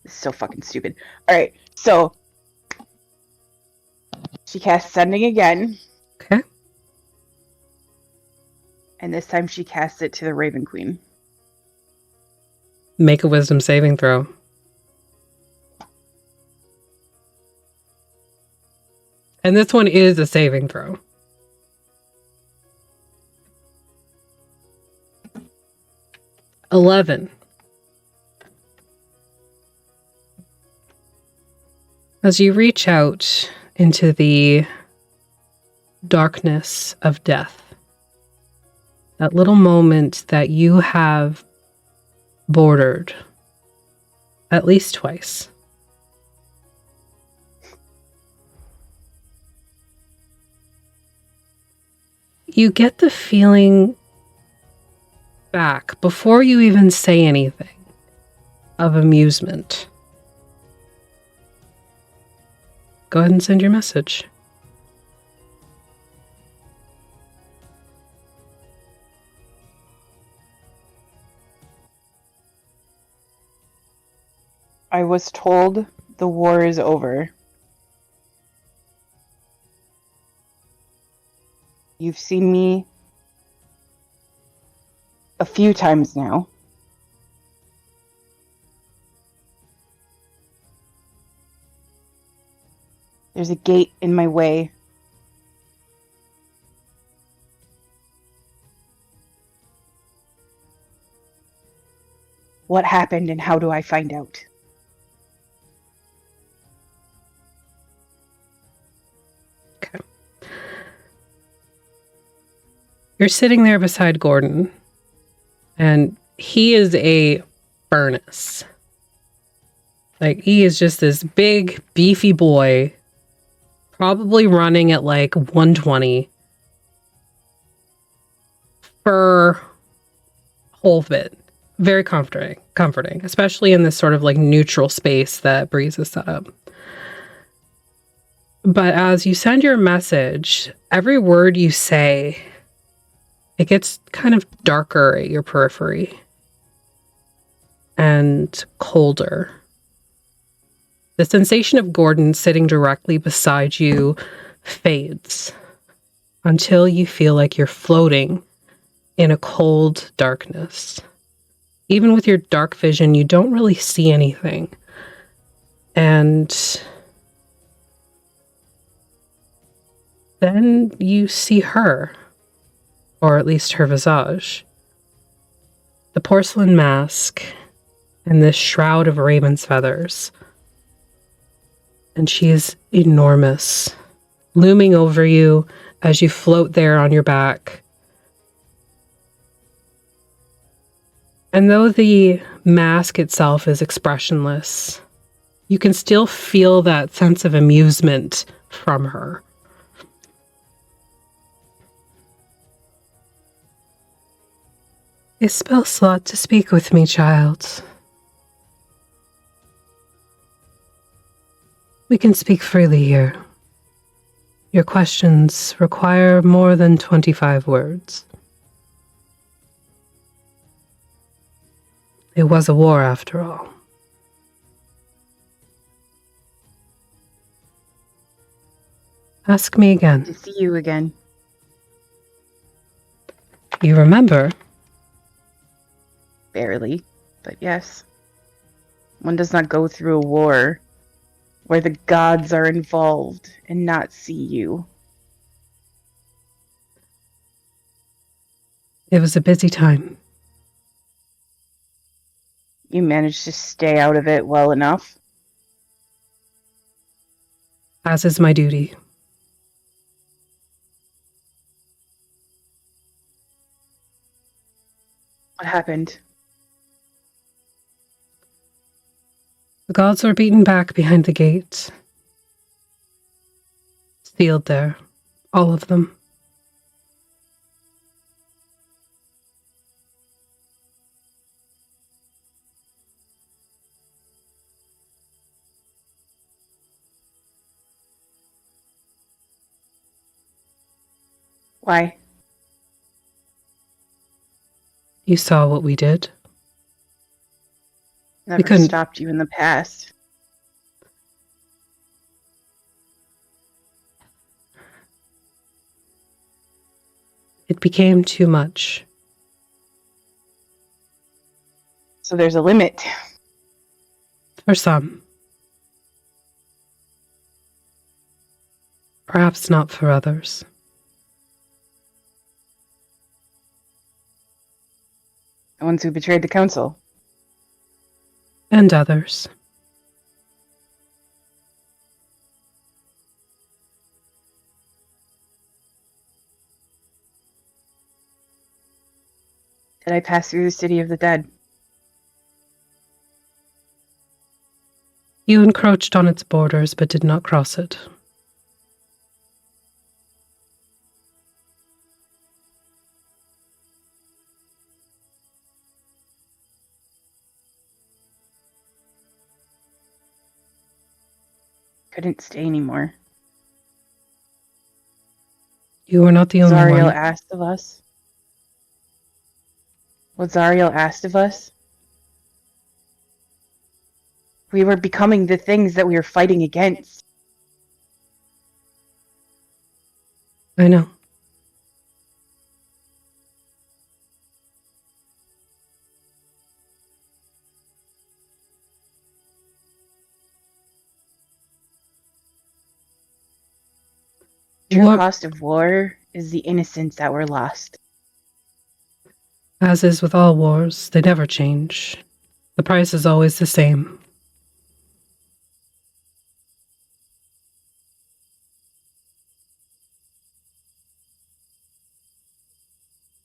[SPEAKER 3] This is so fucking stupid. Alright, so she casts Sending again.
[SPEAKER 1] Okay.
[SPEAKER 3] And this time she casts it to the Raven Queen.
[SPEAKER 1] Make a wisdom saving throw. And this one is a saving throw. $11. As you reach out into the darkness of death, that little moment that you have bordered at least twice. You get the feeling back before you even say anything of amusement. Go ahead and send your message.
[SPEAKER 3] I was told the war is over. You've seen me a few times now. There's a gate in my way. What happened and how do I find out?
[SPEAKER 1] Okay. You're sitting there beside Gordon, and he is a furnace. Like, he is just this big, beefy boy, probably running at like 120 for whole bit. Very comforting, especially in this sort of like neutral space that Breeze has set up. But as you send your message, every word you say, it gets kind of darker at your periphery and colder. The sensation of Gordon sitting directly beside you fades until you feel like you're floating in a cold darkness. Even with your dark vision, you don't really see anything. And then you see her, or at least her visage. The porcelain mask and this shroud of raven's feathers. And she is enormous, looming over you as you float there on your back. And though the mask itself is expressionless, you can still feel that sense of amusement from her. Is Spellslot to speak with me, child? We can speak freely here. Your questions require more than 25 words. It was a war, after all. Ask me again.
[SPEAKER 3] To see you again.
[SPEAKER 1] You remember?
[SPEAKER 3] Barely, but yes. One does not go through a war where the gods are involved and not see you.
[SPEAKER 1] It was a busy time.
[SPEAKER 3] You managed to stay out of it well enough.
[SPEAKER 1] As is my duty.
[SPEAKER 3] What happened?
[SPEAKER 1] The gods were beaten back behind the gate. Sealed there. All of them.
[SPEAKER 3] Why?
[SPEAKER 1] You saw what we did.
[SPEAKER 3] Never
[SPEAKER 1] couldn't-
[SPEAKER 3] stopped you in the past.
[SPEAKER 1] It became too much.
[SPEAKER 3] So there's a limit.
[SPEAKER 1] For some. Perhaps not for others.
[SPEAKER 3] The ones who betrayed the council.
[SPEAKER 1] And others.
[SPEAKER 3] Did I pass through the city of the dead?
[SPEAKER 1] You encroached on its borders, but did not cross it.
[SPEAKER 3] Couldn't stay anymore.
[SPEAKER 1] You were not the only
[SPEAKER 3] Zariel
[SPEAKER 1] one.
[SPEAKER 3] asked of us. What Zariel asked of us? We were becoming the things that we were fighting against.
[SPEAKER 1] I know.
[SPEAKER 3] True
[SPEAKER 1] War,
[SPEAKER 3] cost of war is the innocents that were lost.
[SPEAKER 1] as is with all wars, they never change. The price is always the same.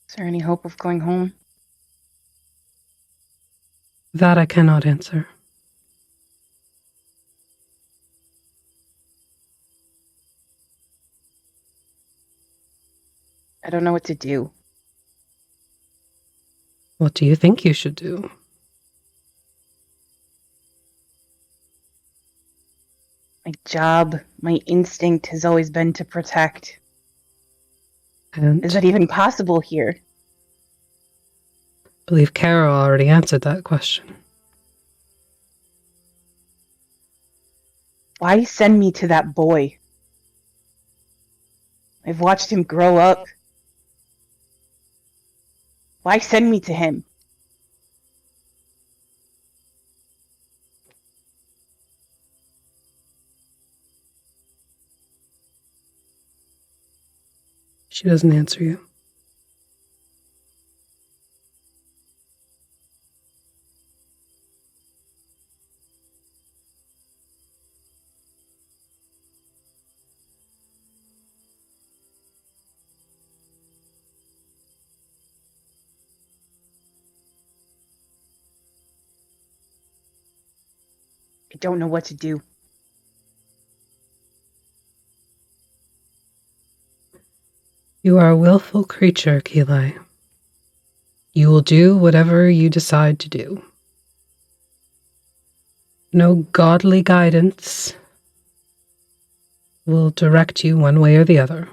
[SPEAKER 3] Is there any hope of going home?
[SPEAKER 1] That I cannot answer.
[SPEAKER 3] I don't know what to do.
[SPEAKER 1] What do you think you should do?
[SPEAKER 3] My job, my instinct has always been to protect.
[SPEAKER 1] And
[SPEAKER 3] Is that even possible here?
[SPEAKER 1] I believe Carol already answered that question.
[SPEAKER 3] Why send me to that boy? I've watched him grow up. Why send me to him?
[SPEAKER 1] She doesn't answer you.
[SPEAKER 3] I don't know what to do.
[SPEAKER 1] You are a willful creature, Keelai. You will do whatever you decide to do. No godly guidance will direct you one way or the other.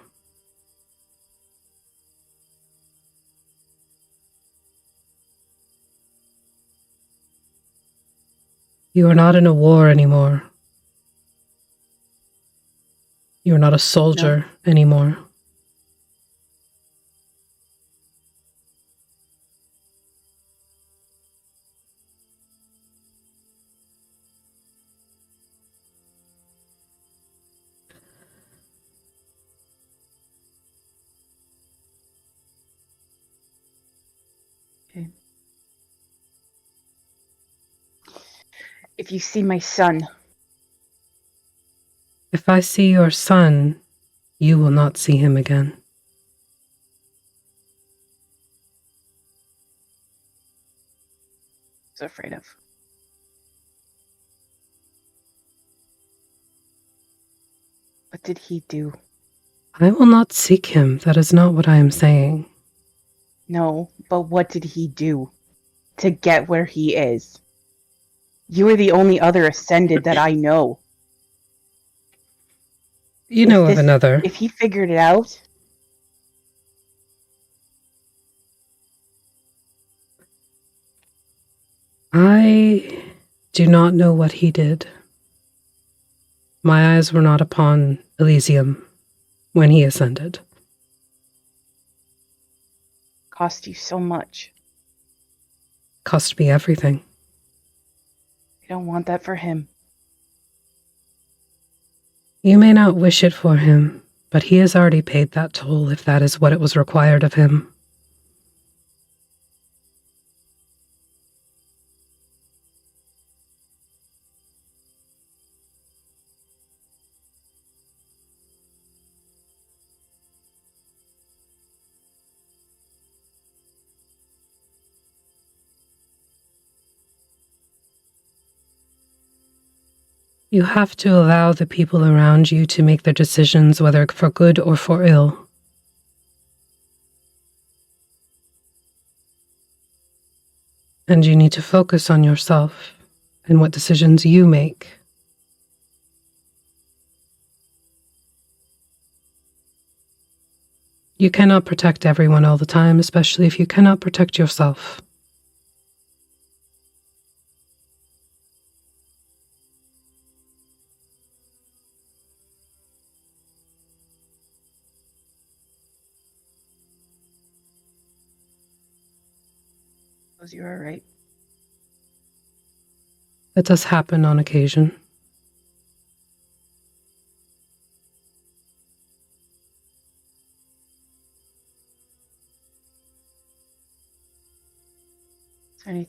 [SPEAKER 1] You are not in a war anymore. You are not a soldier anymore.
[SPEAKER 3] If you see my son,
[SPEAKER 1] If I see your son, you will not see him again.
[SPEAKER 3] I was afraid of. What did he do?
[SPEAKER 1] I will not seek him. That is not what I am saying.
[SPEAKER 3] No, but what did he do to get where he is? You are the only other ascended that I know.
[SPEAKER 1] You know of another.
[SPEAKER 3] If he figured it out,
[SPEAKER 1] I do not know what he did. My eyes were not upon Elysium when he ascended.
[SPEAKER 3] cost you so much.
[SPEAKER 1] Cost me everything.
[SPEAKER 3] I don't want that for him.
[SPEAKER 1] You may not wish it for him, but he has already paid that toll if that is what it was required of him. You have to allow the people around you to make their decisions, whether for good or for ill. And you need to focus on yourself and what decisions you make. You cannot protect everyone all the time, especially if you cannot protect yourself.
[SPEAKER 3] Suppose you are right.
[SPEAKER 1] That does happen on occasion.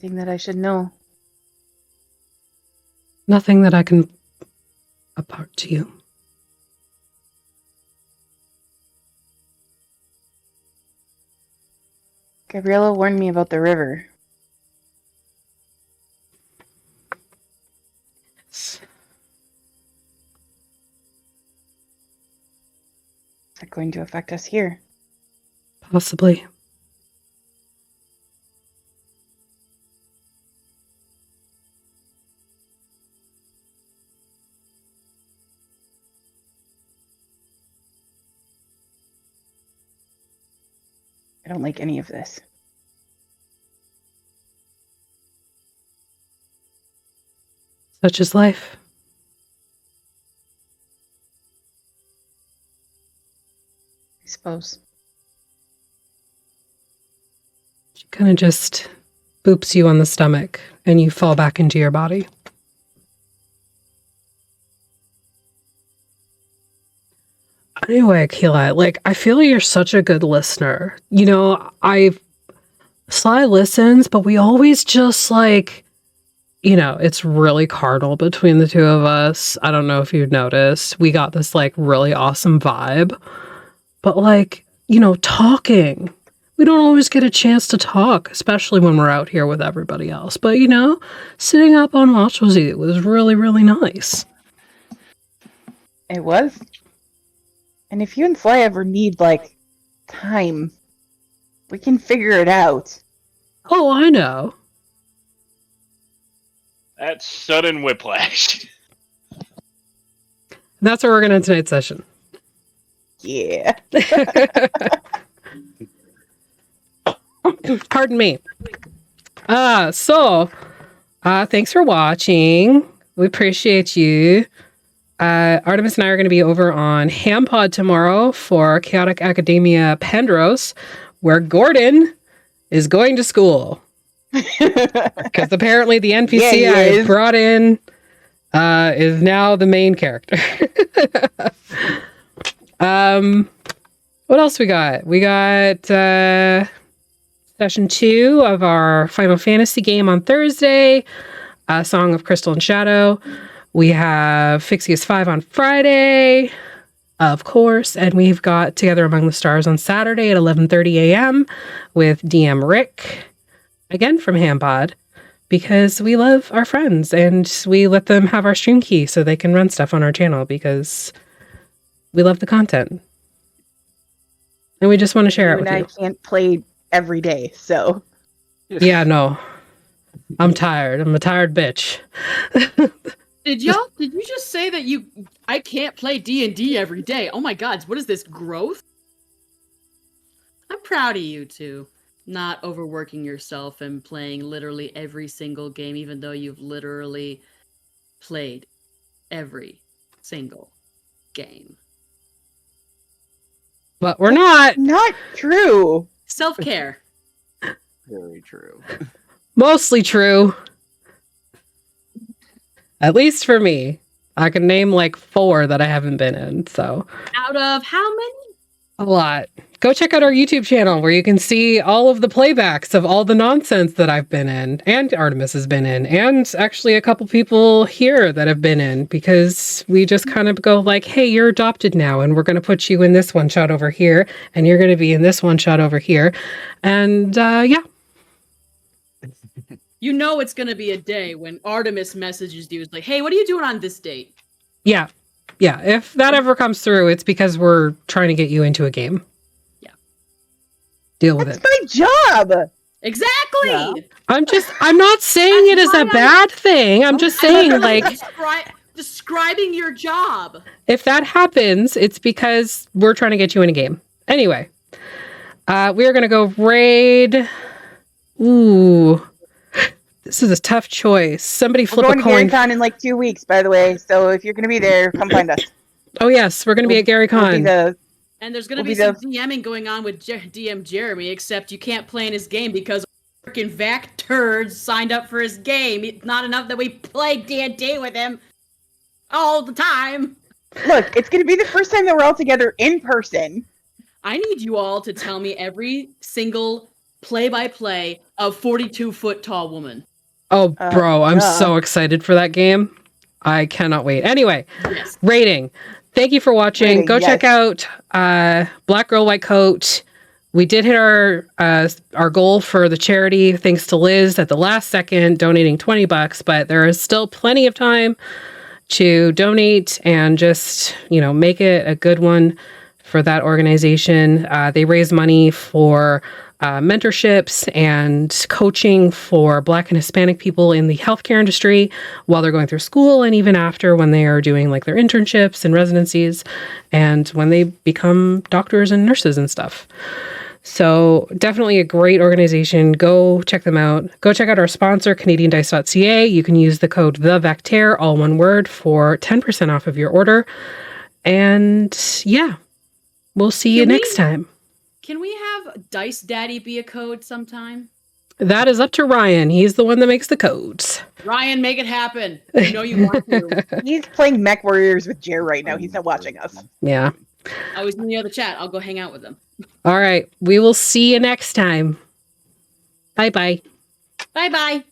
[SPEAKER 3] Anything that I should know?
[SPEAKER 1] Nothing that I can impart to you.
[SPEAKER 3] Gabriella warned me about the river. Is that going to affect us here?
[SPEAKER 1] Possibly.
[SPEAKER 3] I don't like any of this.
[SPEAKER 1] Such is life.
[SPEAKER 3] I suppose.
[SPEAKER 1] She kind of just boops you on the stomach and you fall back into your body. Anyway, Keela, like, I feel you're such a good listener. You know, Sly listens, but we always just, like, you know, it's really carnal between the two of us. I don't know if you've noticed. We got this, like, really awesome vibe. But, like, you know, talking. We don't always get a chance to talk, especially when we're out here with everybody else. But, you know, sitting up on watch was really, really nice.
[SPEAKER 3] It was. And if you and Sly ever need, like, time, we can figure it out.
[SPEAKER 1] Oh, I know.
[SPEAKER 2] That's sudden whiplash.
[SPEAKER 1] That's where we're going to end tonight's session.
[SPEAKER 3] Yeah.
[SPEAKER 1] Pardon me. Thanks for watching. We appreciate you. Artemis and I are going to be over on Hampod tomorrow for Chaotic Academia Pendros, where Gordon is going to school. Because apparently the NPC I brought in is now the main character. What else we got? We got session 2 of our Final Fantasy game on Thursday, Song of Crystal and Shadow. We have Phixius 5 on Friday, of course, and we've got Together Among the Stars on Saturday at 11:30 a.m. with DM Rick, again from Hampod, because we love our friends and we let them have our stream key so they can run stuff on our channel because we love the content. And we just want to share it with you.
[SPEAKER 3] I can't play every day, so.
[SPEAKER 1] Yeah, no. I'm tired. I'm a tired bitch.
[SPEAKER 4] Did you just say that I can't play D&D every day? Oh my god, what is this, growth? I'm proud of you two. Not overworking yourself and playing literally every single game, even though you've literally played every single game.
[SPEAKER 1] But we're not.
[SPEAKER 3] Not true.
[SPEAKER 4] Self-care.
[SPEAKER 5] Very true.
[SPEAKER 1] Mostly true. At least for me. I can name like 4 that I haven't been in, so.
[SPEAKER 4] Out of how many?
[SPEAKER 1] A lot. Go check out our YouTube channel where you can see all of the playbacks of all the nonsense that I've been in, and Artemis has been in, and actually a couple people here that have been in, because we just kind of go like, hey, you're adopted now, and we're going to put you in this one shot over here, and you're going to be in this one shot over here. And yeah.
[SPEAKER 4] You know it's going to be a day when Artemis messages you, is like, hey, what are you doing on this date?
[SPEAKER 1] Yeah. Yeah. If that ever comes through, it's because we're trying to get you into a game.
[SPEAKER 4] Yeah.
[SPEAKER 1] Deal with
[SPEAKER 3] That's
[SPEAKER 1] it.
[SPEAKER 3] my job.
[SPEAKER 4] Exactly.
[SPEAKER 3] Yeah.
[SPEAKER 1] I'm not saying it is a bad thing. I'm just saying, like,
[SPEAKER 4] describing your job.
[SPEAKER 1] If that happens, it's because we're trying to get you in a game. Anyway, we are going to go raid. Ooh. This is a tough choice. Somebody flip a coin.
[SPEAKER 3] We're going to GaryCon in like 2 weeks, by the way. So if you're going to be there, come find us.
[SPEAKER 1] Oh, yes. We're going to be at GaryCon.
[SPEAKER 4] And there's going to be some DMing going on with DM Jeremy, except you can't play in his game because freaking Vac turds signed up for his game. It's not enough that we play D&D with him all the time.
[SPEAKER 3] Look, it's going to be the first time that we're all together in person.
[SPEAKER 4] I need you all to tell me every single play-by-play of 42-foot tall woman.
[SPEAKER 1] Oh, bro, I'm
[SPEAKER 3] duh.
[SPEAKER 1] so excited for that game. I cannot wait. Anyway,
[SPEAKER 4] Yes.
[SPEAKER 1] rating. Thank you for watching.
[SPEAKER 3] Rating,
[SPEAKER 1] Go check
[SPEAKER 3] yes.
[SPEAKER 1] out Black Girl White Coat. We did hit our goal for the charity, thanks to Liz at the last second donating $20, but there is still plenty of time to donate and just, make it a good one for that organization. They raise money for mentorships and coaching for Black and Hispanic people in the healthcare industry while they're going through school and even after when they are doing like their internships and residencies and when they become doctors and nurses and stuff. So definitely a great organization. Go check them out. Go check out our sponsor, CanadianDice.ca. You can use the code TheVectaire, all one word, for 10% off of your order. And yeah, we'll see you next time.
[SPEAKER 4] Can we have Dice Daddy be a code sometime?
[SPEAKER 1] That is up to Ryan. He's the one that makes the codes.
[SPEAKER 4] Ryan, make it happen. I know you want to.
[SPEAKER 3] He's playing Mech Warriors with Jer right now. He's not watching us.
[SPEAKER 1] Yeah.
[SPEAKER 4] I was in the other chat. I'll go hang out with him.
[SPEAKER 1] All right. We will see you next time. Bye-bye.
[SPEAKER 7] Bye bye.